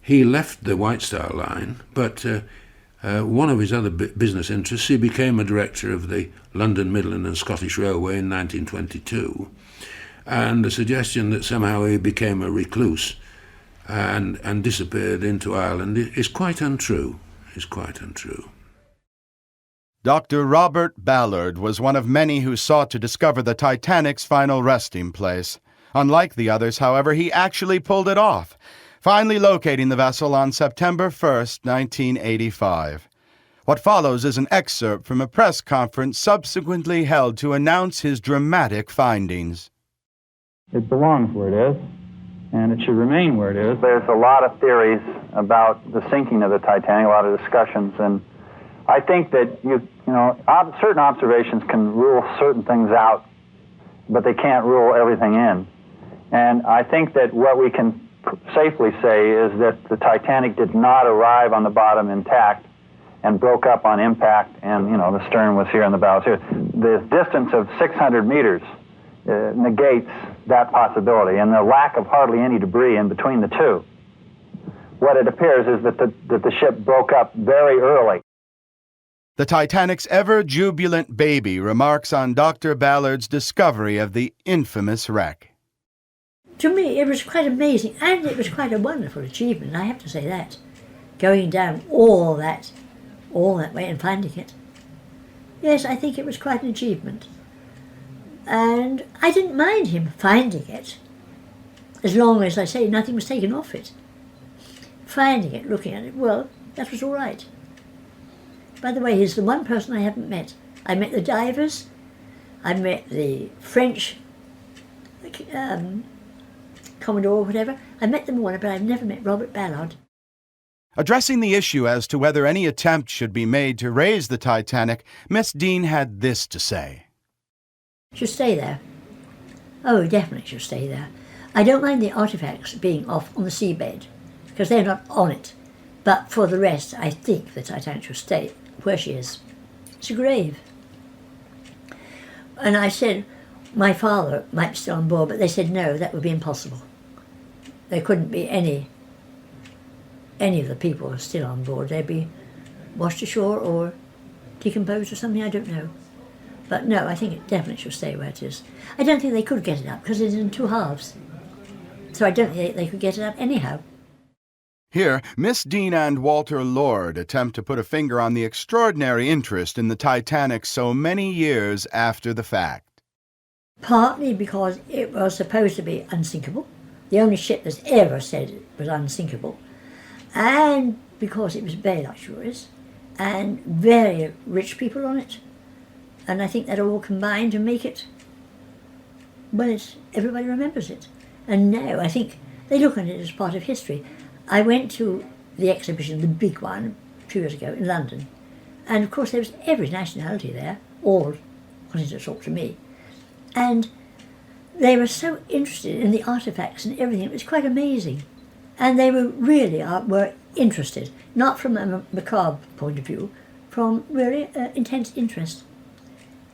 he left the White Star line, but one of his other business interests, he became a director of the London, Midland and Scottish Railway in 1922, and the suggestion that somehow he became a recluse and disappeared into Ireland is quite untrue. Dr. Robert Ballard was one of many who sought to discover the Titanic's final resting place. Unlike the others, however, he actually pulled it off, finally locating the vessel on September 1st, 1985. What follows is an excerpt from a press conference subsequently held to announce his dramatic findings. It belongs where it is, and it should remain where it is. There's a lot of theories about the sinking of the Titanic, a lot of discussions, and I think that certain observations can rule certain things out, but they can't rule everything in. And I think that what we can safely say is that the Titanic did not arrive on the bottom intact and broke up on impact, and the stern was here and the bows here. The distance of 600 meters negates that possibility, and the lack of hardly any debris in between the two. What it appears is that the ship broke up very early. The Titanic's ever-jubilant baby remarks on Dr. Ballard's discovery of the infamous wreck. To me, it was quite amazing, and it was quite a wonderful achievement, I have to say that. Going down all that way and finding it. Yes, I think it was quite an achievement. And I didn't mind him finding it, as long as, I say, nothing was taken off it. Finding it, looking at it, well, that was all right. By the way, he's the one person I haven't met. I met the divers, I met the French Commodore or whatever. I met them all, but I've never met Robert Ballard. Addressing the issue as to whether any attempt should be made to raise the Titanic, Miss Dean had this to say. Should stay there. Oh, definitely should stay there. I don't mind the artifacts being off on the seabed, because they're not on it. But for the rest, I think the Titanic should stay where she is. It's a grave. And I said my father might be still on board, but they said no, that would be impossible. There couldn't be any of the people still on board. They'd be washed ashore or decomposed or something, I don't know. But no, I think it definitely should stay where it is. I don't think they could get it up because it's in two halves. So I don't think they could get it up anyhow. Here, Miss Dean and Walter Lord attempt to put a finger on the extraordinary interest in the Titanic so many years after the fact. Partly because it was supposed to be unsinkable, the only ship that's ever said it was unsinkable, and because it was very luxurious and very rich people on it. And I think that all combined to make it, well, everybody remembers it. And now I think they look on it as part of history. I went to the exhibition, the big one, 2 years ago in London. And of course there was every nationality there, all wanted to talk to me. And they were so interested in the artefacts and everything. It was quite amazing. And they were really were interested, not from a macabre point of view, from really intense interest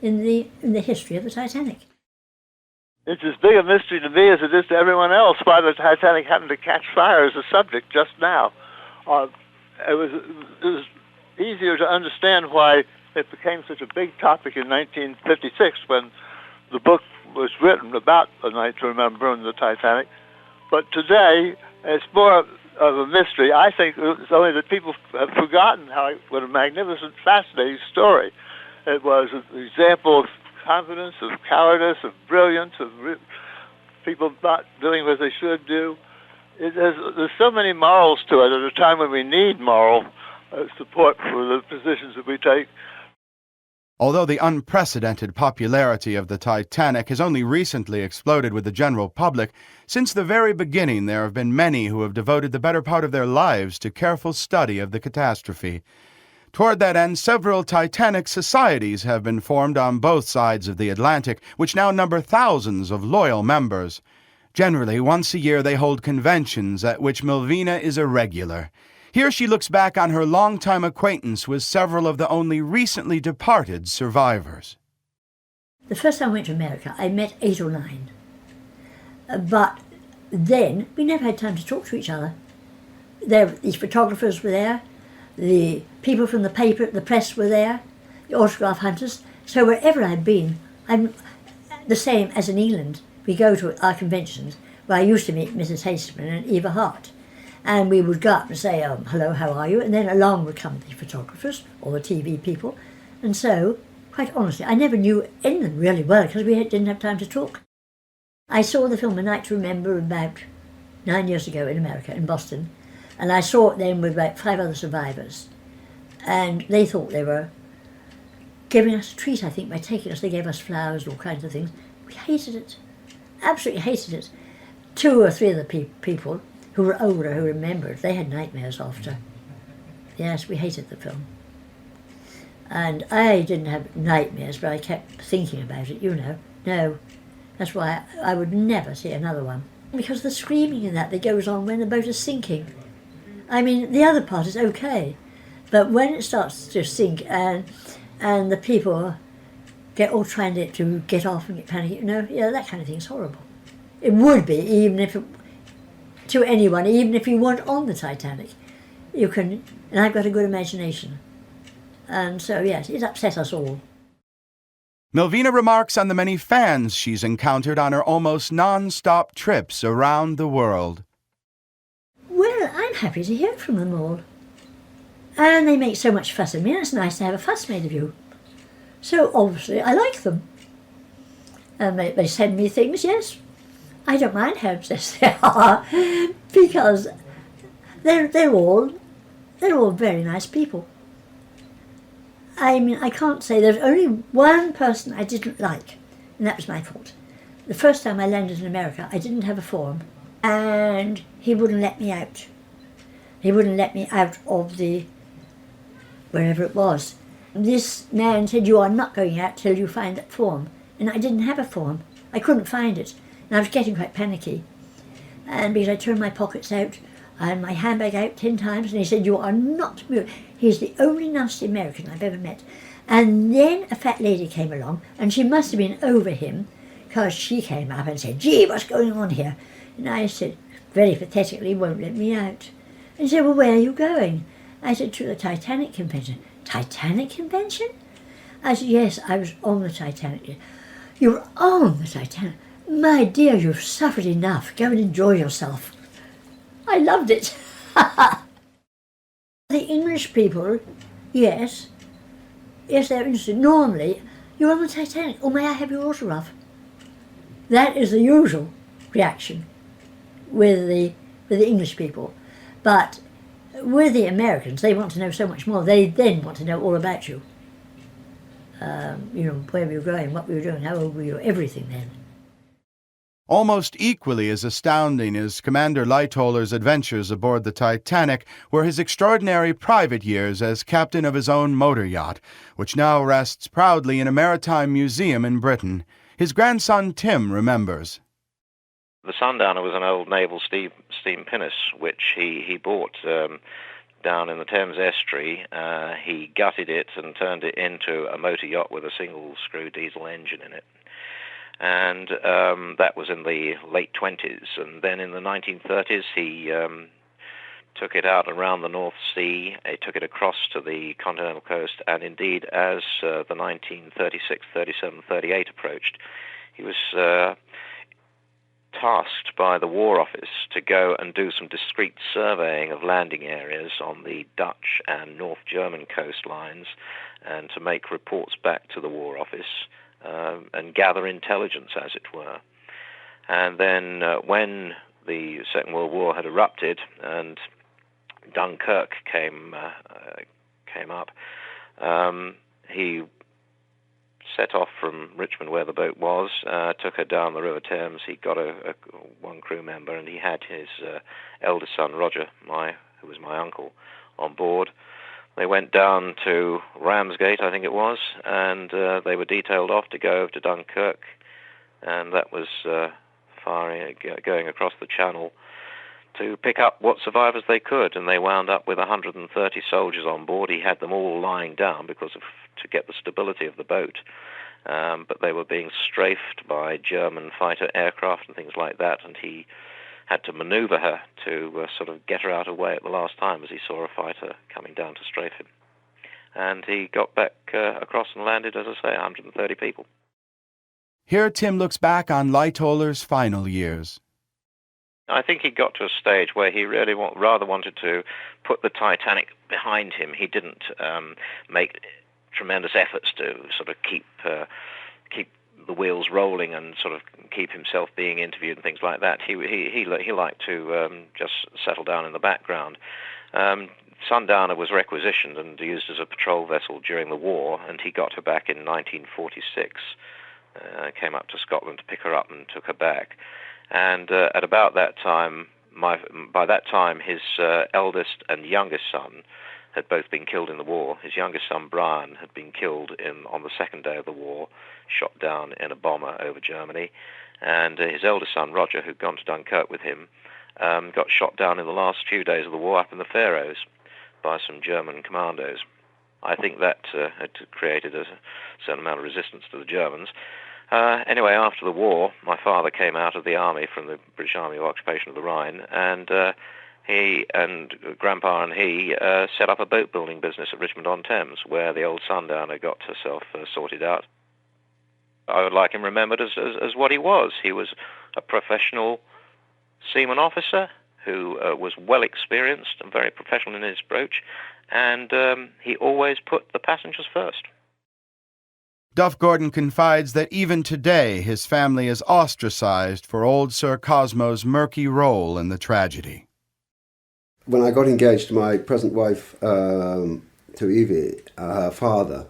in the history of the Titanic. It's as big a mystery to me as it is to everyone else why the Titanic happened to catch fire as a subject just now. It was easier to understand why it became such a big topic in 1956 when the book was written about A Night to Remember and the Titanic. But today, it's more of a mystery. I think it's only that people have forgotten what a magnificent, fascinating story it was. An example of confidence, of cowardice, of brilliance, of people not doing what they should do. There's so many morals to it at a time when we need moral support for the positions that we take. Although the unprecedented popularity of the Titanic has only recently exploded with the general public, since the very beginning there have been many who have devoted the better part of their lives to careful study of the catastrophe. Toward that end, several Titanic societies have been formed on both sides of the Atlantic, which now number thousands of loyal members. Generally, once a year they hold conventions at which Melvina is a regular. Here she looks back on her long-time acquaintance with several of the only recently departed survivors. The first time I went to America, I met 8 or 9. But then we never had time to talk to each other. These photographers were there, the people from the paper, the press were there, the autograph hunters. So wherever I've been, I'm the same as in England. We go to our conventions where I used to meet Mrs. Hasteman and Eva Hart. And we would go up and say, hello, how are you? And then along would come the photographers or the TV people. And so, quite honestly, I never knew any of them really well because we didn't have time to talk. I saw the film A Night to Remember about 9 years ago in America, in Boston. And I saw it then with about 5 other survivors. And they thought they were giving us a treat, I think, by taking us. They gave us flowers and all kinds of things. We hated it. Absolutely hated it. 2 or 3 of the people who were older, who remembered, they had nightmares after. Yes, we hated the film. And I didn't have nightmares, but I kept thinking about it, you know. No, that's why I would never see another one. Because the screaming in that goes on when the boat is sinking. I mean, the other part is okay, but when it starts to sink and the people get all trying to get off and get panicky, you know, yeah, that kind of thing is horrible. It would be, even if to anyone, even if you weren't on the Titanic. You can, and I've got a good imagination. And so, yes, it upset us all. Melvina remarks on the many fans she's encountered on her almost non-stop trips around the world. Well, I'm happy to hear from them all. And they make so much fuss of me, and it's nice to have a fuss made of you. So, obviously, I like them. And they send me things, yes. I don't mind how obsessed they are, because they're all very nice people. I mean, I can't say there's only one person I didn't like, and that was my fault. The first time I landed in America, I didn't have a form, and he wouldn't let me out. He wouldn't let me out of wherever it was. This man said, you are not going out till you find that form. And I didn't have a form. I couldn't find it. And I was getting quite panicky. And because I turned my pockets out and my handbag out 10 times, and he said, you are not moving. He's the only nasty American I've ever met. And then a fat lady came along, and she must have been over him, because she came up and said, gee, what's going on here? And I said, very pathetically, won't let me out. And he said, well, where are you going? I said, to the Titanic convention. Titanic convention? I said, yes, I was on the Titanic. You were on the Titanic? My dear, you've suffered enough. Go and enjoy yourself. I loved it. The English people, yes, they're interested. Normally, you're on the Titanic. Oh, may I have your autograph? That is the usual reaction with the English people. But with the Americans, they want to know so much more. They then want to know all about you. You know, where were you going, what were you doing, how old were you, everything then. Almost equally as astounding as Commander Lightoll's adventures aboard the Titanic were his extraordinary private years as captain of his own motor yacht, which now rests proudly in a maritime museum in Britain. His grandson Tim remembers. The Sundowner was an old naval steam pinnace, which he bought down in the Thames estuary. He gutted it and turned it into a motor yacht with a single-screw diesel engine in it. And that was in the late 20s. And then in the 1930s, he took it out around the North Sea. He took it across to the continental coast. And indeed, as the 1936, 37, 38 approached, he was tasked by the War Office to go and do some discreet surveying of landing areas on the Dutch and North German coastlines, and to make reports back to the War Office and gather intelligence, as it were. And then when the Second World War had erupted and Dunkirk came up, he set off from Richmond, where the boat was, took her down the River Thames. He got one crew member, and he had his eldest son, Roger, who was my uncle, on board. They went down to Ramsgate, I think it was, and they were detailed off to go over to Dunkirk, and that was going across the Channel to pick up what survivors they could, and they wound up with 130 soldiers on board. He had them all lying down to get the stability of the boat, but they were being strafed by German fighter aircraft and things like that, and he had to maneuver her to sort of get her out of the way at the last time as he saw a fighter coming down to strafe him. And he got back across and landed, as I say, 130 people. Here Tim looks back on Lightollers' final years. I think he got to a stage where he really rather wanted to put the Titanic behind him. He didn't make tremendous efforts to sort of keep the wheels rolling and sort of keep himself being interviewed and things like that. He liked to just settle down in the background. Sundowner was requisitioned and used as a patrol vessel during the war, and he got her back in 1946. Came up to Scotland to pick her up and took her back. And at about that time, by that time, his eldest and youngest son had both been killed in the war. His youngest son, Brian, had been killed on the second day of the war, shot down in a bomber over Germany. And his eldest son, Roger, who'd gone to Dunkirk with him, got shot down in the last few days of the war up in the Faroes by some German commandos. I think that had created a certain amount of resistance to the Germans. Anyway, after the war, my father came out of the army from the British Army of Occupation of the Rhine, and he and Grandpa and he set up a boat building business at Richmond-on-Thames, where the old Sundowner got herself sorted out. I would like him remembered as what he was. He was a professional seaman officer who was well experienced and very professional in his approach, and he always put the passengers first. Duff Gordon confides that even today his family is ostracized for old Sir Cosmo's murky role in the tragedy. When I got engaged to my present wife, to Evie, her father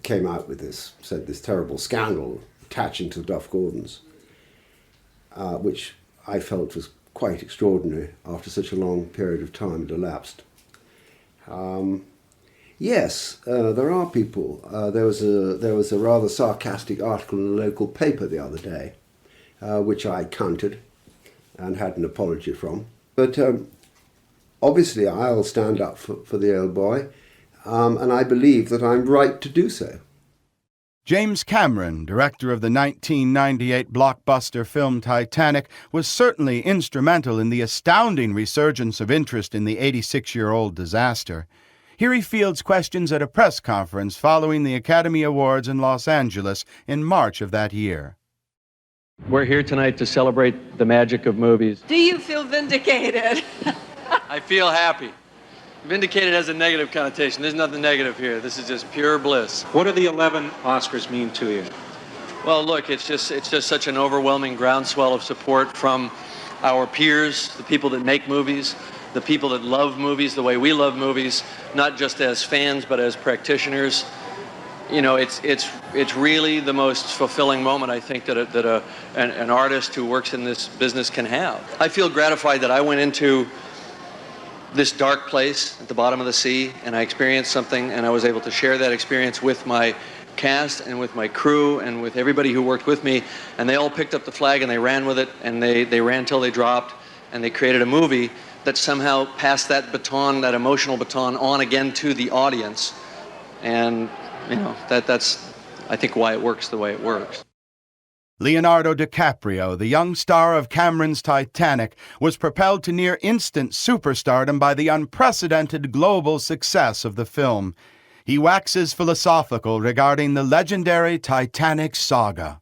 came out with this terrible scandal attaching to the Duff Gordons, which I felt was quite extraordinary after such a long period of time had elapsed. Yes, there are people. There was a rather sarcastic article in a local paper the other day, which I countered and had an apology from. But obviously I'll stand up for the old boy, and I believe that I'm right to do so. James Cameron, director of the 1998 blockbuster film Titanic, was certainly instrumental in the astounding resurgence of interest in the 86-year-old disaster. Here he fields questions at a press conference following the Academy Awards in Los Angeles in March of that year. We're here tonight to celebrate the magic of movies. Do you feel vindicated? I feel happy. Vindicated has a negative connotation. There's nothing negative here. This is just pure bliss. What do the 11 Oscars mean to you? Well, look, it's just such an overwhelming groundswell of support from our peers, the people that make movies, the people that love movies the way we love movies, not just as fans but as practitioners. You know, it's really the most fulfilling moment I think that an artist who works in this business can have. I feel gratified that I went into this dark place at the bottom of the sea and I experienced something, and I was able to share that experience with my cast and with my crew and with everybody who worked with me, and they all picked up the flag and they ran with it, and they ran till they dropped, and they created a movie that somehow passed that baton, that emotional baton, on again to the audience. And, you know, that's, I think, why it works the way it works. Leonardo DiCaprio, the young star of Cameron's Titanic, was propelled to near instant superstardom by the unprecedented global success of the film. He waxes philosophical regarding the legendary Titanic saga.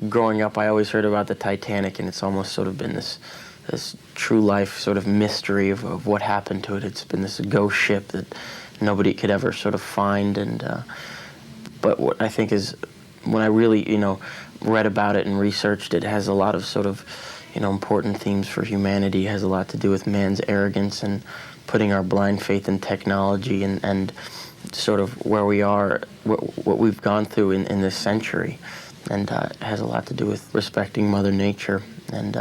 Growing up, I always heard about the Titanic, and it's almost sort of been this true life sort of mystery of what happened to it. It's been this ghost ship that nobody could ever sort of find. And but what I think is, when I really, you know, read about it and researched it, has a lot of sort of, you know, important themes for humanity. It has a lot to do with man's arrogance and putting our blind faith in technology and sort of where we are, what we've gone through in this century. And it has a lot to do with respecting Mother Nature and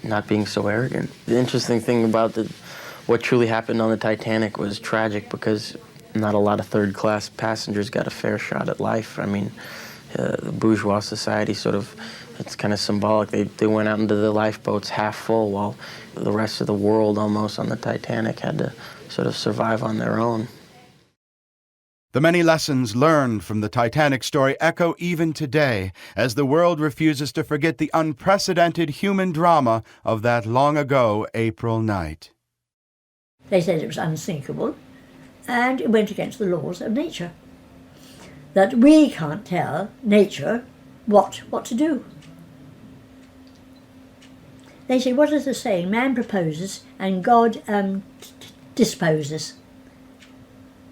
not being so arrogant. The interesting thing about what truly happened on the Titanic was tragic, because not a lot of third-class passengers got a fair shot at life. I mean, the bourgeois society sort of, it's kind of symbolic. They went out into the lifeboats half full, while the rest of the world almost on the Titanic had to sort of survive on their own. The many lessons learned from the Titanic story echo even today, as the world refuses to forget the unprecedented human drama of that long-ago April night. They said it was unsinkable, and it went against the laws of nature. That we can't tell nature what to do. They say, what is the saying? Man proposes and God disposes.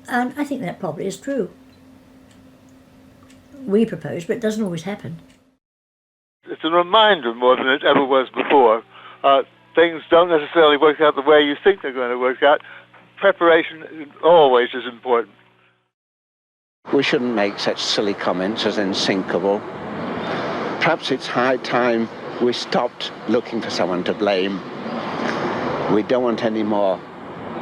And I think that probably is true. We propose, but it doesn't always happen. It's a reminder more than it ever was before. Things don't necessarily work out the way you think they're going to work out. Preparation always is important. We shouldn't make such silly comments as unsinkable. Perhaps it's high time we stopped looking for someone to blame. We don't want any more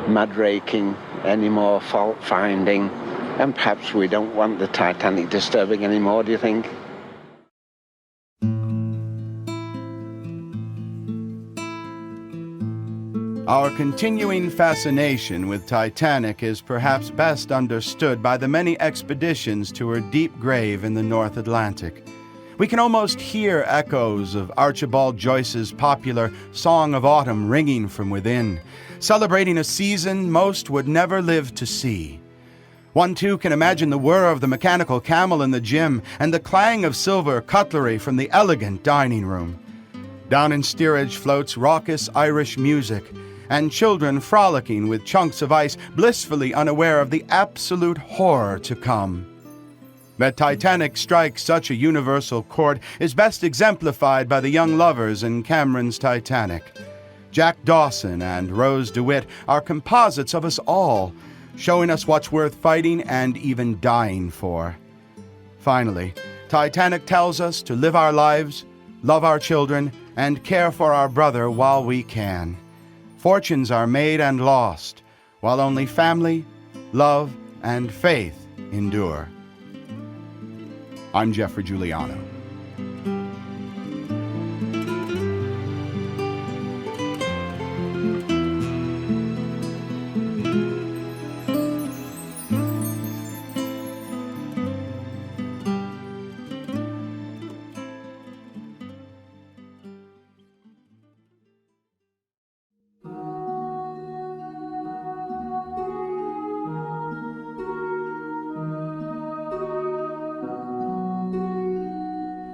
mudraking, any more fault finding, and perhaps we don't want the Titanic disturbing anymore, do you think? Our continuing fascination with Titanic is perhaps best understood by the many expeditions to her deep grave in the North Atlantic. We can almost hear echoes of Archibald Joyce's popular Song of Autumn ringing from within, celebrating a season most would never live to see. One, too, can imagine the whir of the mechanical camel in the gym and the clang of silver cutlery from the elegant dining room. Down in steerage floats raucous Irish music, and children frolicking with chunks of ice, blissfully unaware of the absolute horror to come. That Titanic strikes such a universal chord is best exemplified by the young lovers in Cameron's Titanic. Jack Dawson and Rose DeWitt are composites of us all, showing us what's worth fighting and even dying for. Finally, Titanic tells us to live our lives, love our children, and care for our brother while we can. Fortunes are made and lost, while only family, love, and faith endure. I'm Jeffrey Giuliano.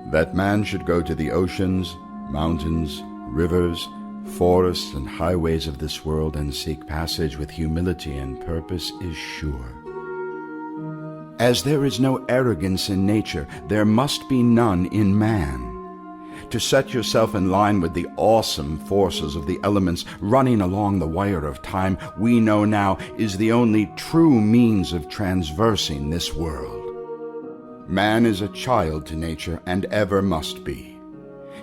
That man should go to the oceans, mountains, rivers, forests, and highways of this world and seek passage with humility and purpose is sure. As there is no arrogance in nature, there must be none in man. To set yourself in line with the awesome forces of the elements running along the wire of time, we know now is the only true means of transversing this world. Man is a child to nature and ever must be.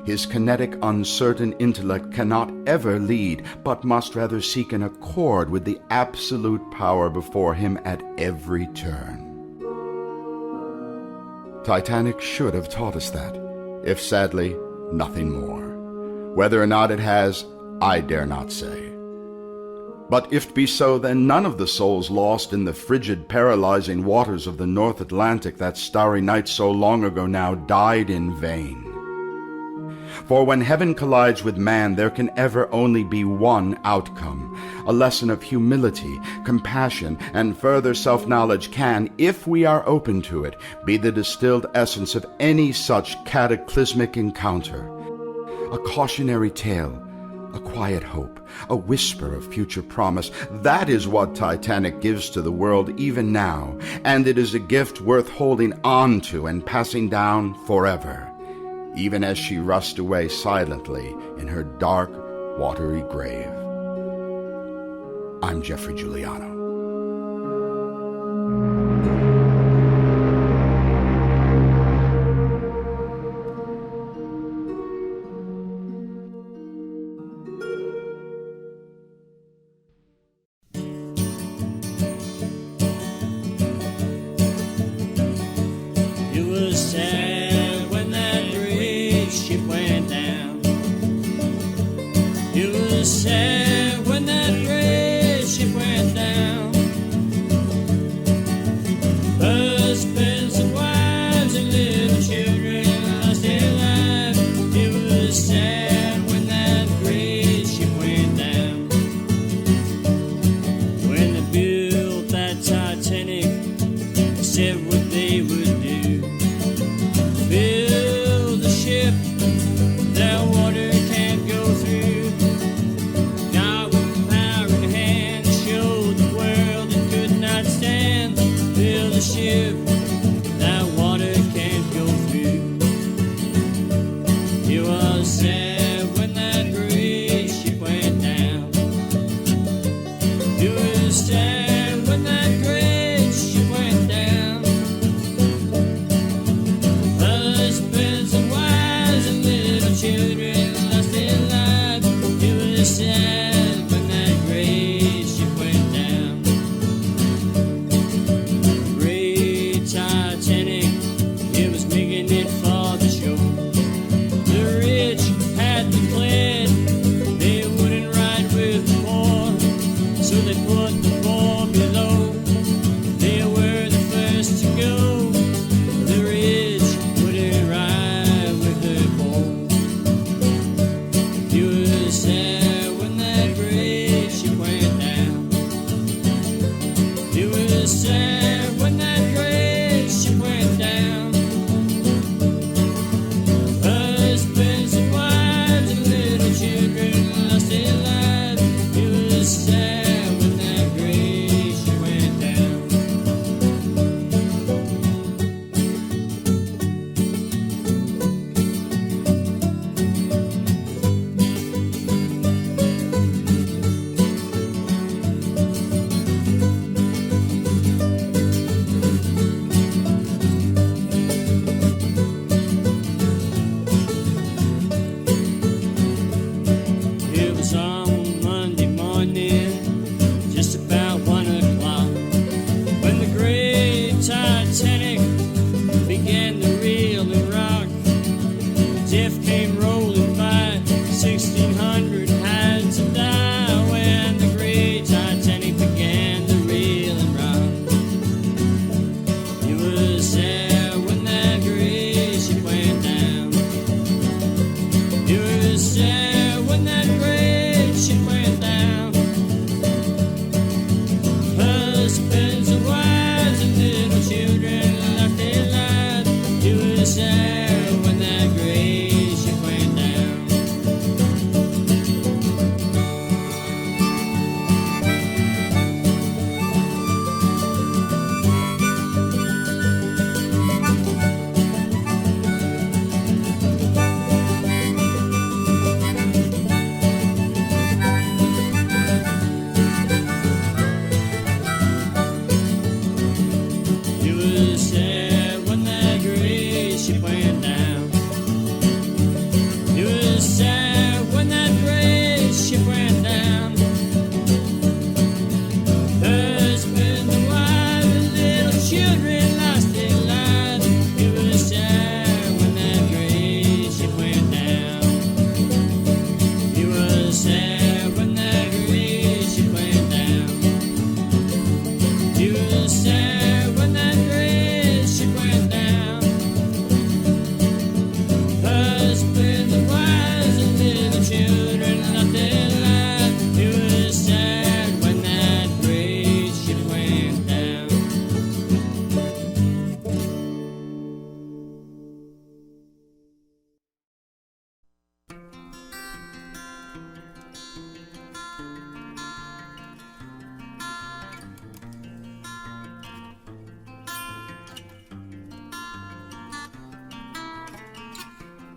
His kinetic, uncertain intellect cannot ever lead, but must rather seek an accord with the absolute power before him at every turn. Titanic should have taught us that, if sadly, nothing more. Whether or not it has, I dare not say. But if it be so, then none of the souls lost in the frigid, paralyzing waters of the North Atlantic that starry night so long ago now died in vain. For when heaven collides with man, there can ever only be one outcome. A lesson of humility, compassion, and further self-knowledge can, if we are open to it, be the distilled essence of any such cataclysmic encounter. A cautionary tale, a quiet hope, a whisper of future promise. That is what Titanic gives to the world even now, and it is a gift worth holding on to and passing down forever, even as she rushed away silently in her dark, watery grave. I'm Jeffrey Giuliano. It was sad when that great ship went down. It was sad when that great ship went down. Husbands and wives and little children lost their lives. It was sad when that great ship went down. When they built that Titanic, they said what they would do. Build a ship that water can't go through.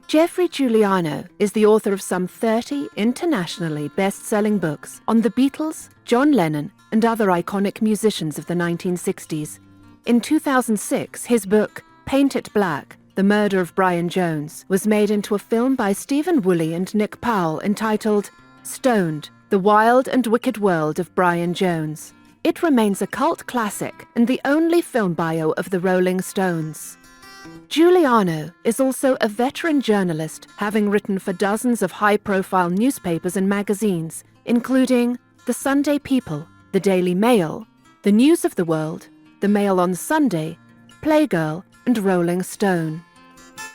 Jeffrey Giuliano is the author of some 30 internationally best-selling books on the Beatles, John Lennon, and other iconic musicians of the 1960s. In 2006, his book, Paint It Black, The Murder of Brian Jones, was made into a film by Stephen Woolley and Nick Powell entitled Stoned, The Wild and Wicked World of Brian Jones. It remains a cult classic and the only film bio of the Rolling Stones. Giuliano is also a veteran journalist, having written for dozens of high-profile newspapers and magazines, including The Sunday People, The Daily Mail, The News of the World, The Mail on Sunday, Playgirl, and Rolling Stone.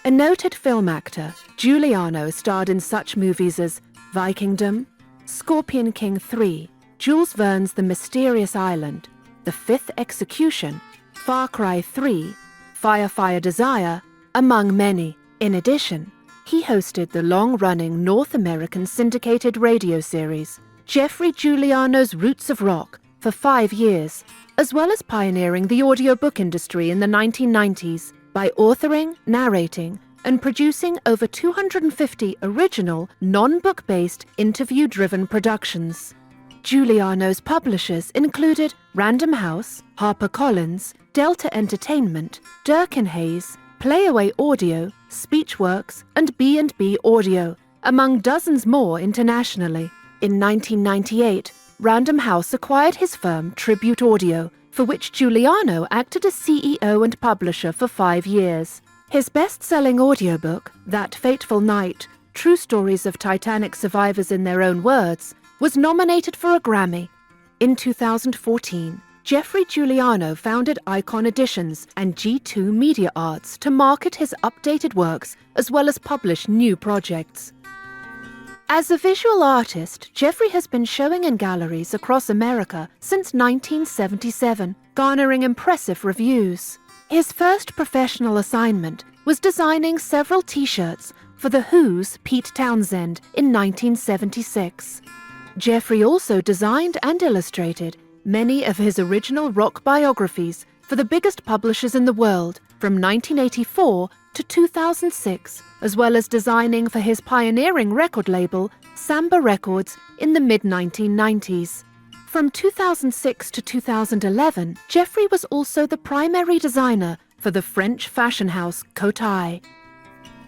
A noted film actor, Giuliano starred in such movies as Vikingdom, Scorpion King 3, Jules Verne's The Mysterious Island, The Fifth Execution, Far Cry 3, Fire Fire Desire, among many. In addition, he hosted the long-running North American syndicated radio series, Jeffrey Giuliano's Roots of Rock, for 5 years, as well as pioneering the audiobook industry in the 1990s by authoring, narrating, and producing over 250 original, non-book-based, interview-driven productions. Giuliano's publishers included Random House, HarperCollins, Delta Entertainment, Durkin Hayes, Playaway Audio, Speechworks, and B&B Audio, among dozens more internationally. In 1998, Random House acquired his firm Tribute Audio, for which Giuliano acted as CEO and publisher for 5 years. His best-selling audiobook, That Fateful Night, True Stories of Titanic Survivors in Their Own Words, was nominated for a Grammy. In 2014, Jeffrey Giuliano founded Icon Editions and G2 Media Arts to market his updated works as well as publish new projects. As a visual artist, Jeffrey has been showing in galleries across America since 1977, garnering impressive reviews. His first professional assignment was designing several T-shirts for The Who's Pete Townsend in 1976. Jeffrey also designed and illustrated many of his original rock biographies for the biggest publishers in the world from 1984 to 2006, as well as designing for his pioneering record label, Samba Records, in the mid-1990s. From 2006 to 2011, Jeffrey was also the primary designer for the French fashion house Cotai.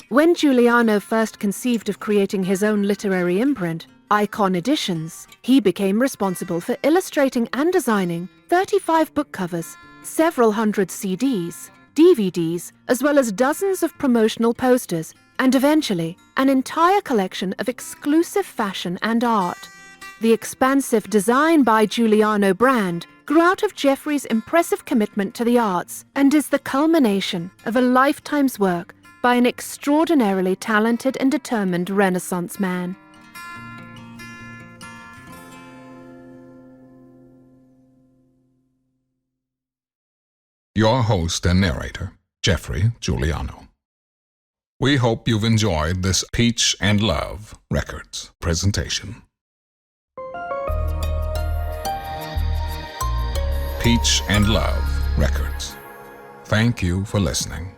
When Giuliano first conceived of creating his own literary imprint, Icon Editions, he became responsible for illustrating and designing 35 book covers, several hundred CDs, DVDs, as well as dozens of promotional posters, and eventually an entire collection of exclusive fashion and art. The expansive Design by Giuliano brand grew out of Jeffrey's impressive commitment to the arts and is the culmination of a lifetime's work by an extraordinarily talented and determined Renaissance man. Your host and narrator, Jeffrey Giuliano. We hope you've enjoyed this Peach and Love Records presentation. Peach and Love Records. Thank you for listening.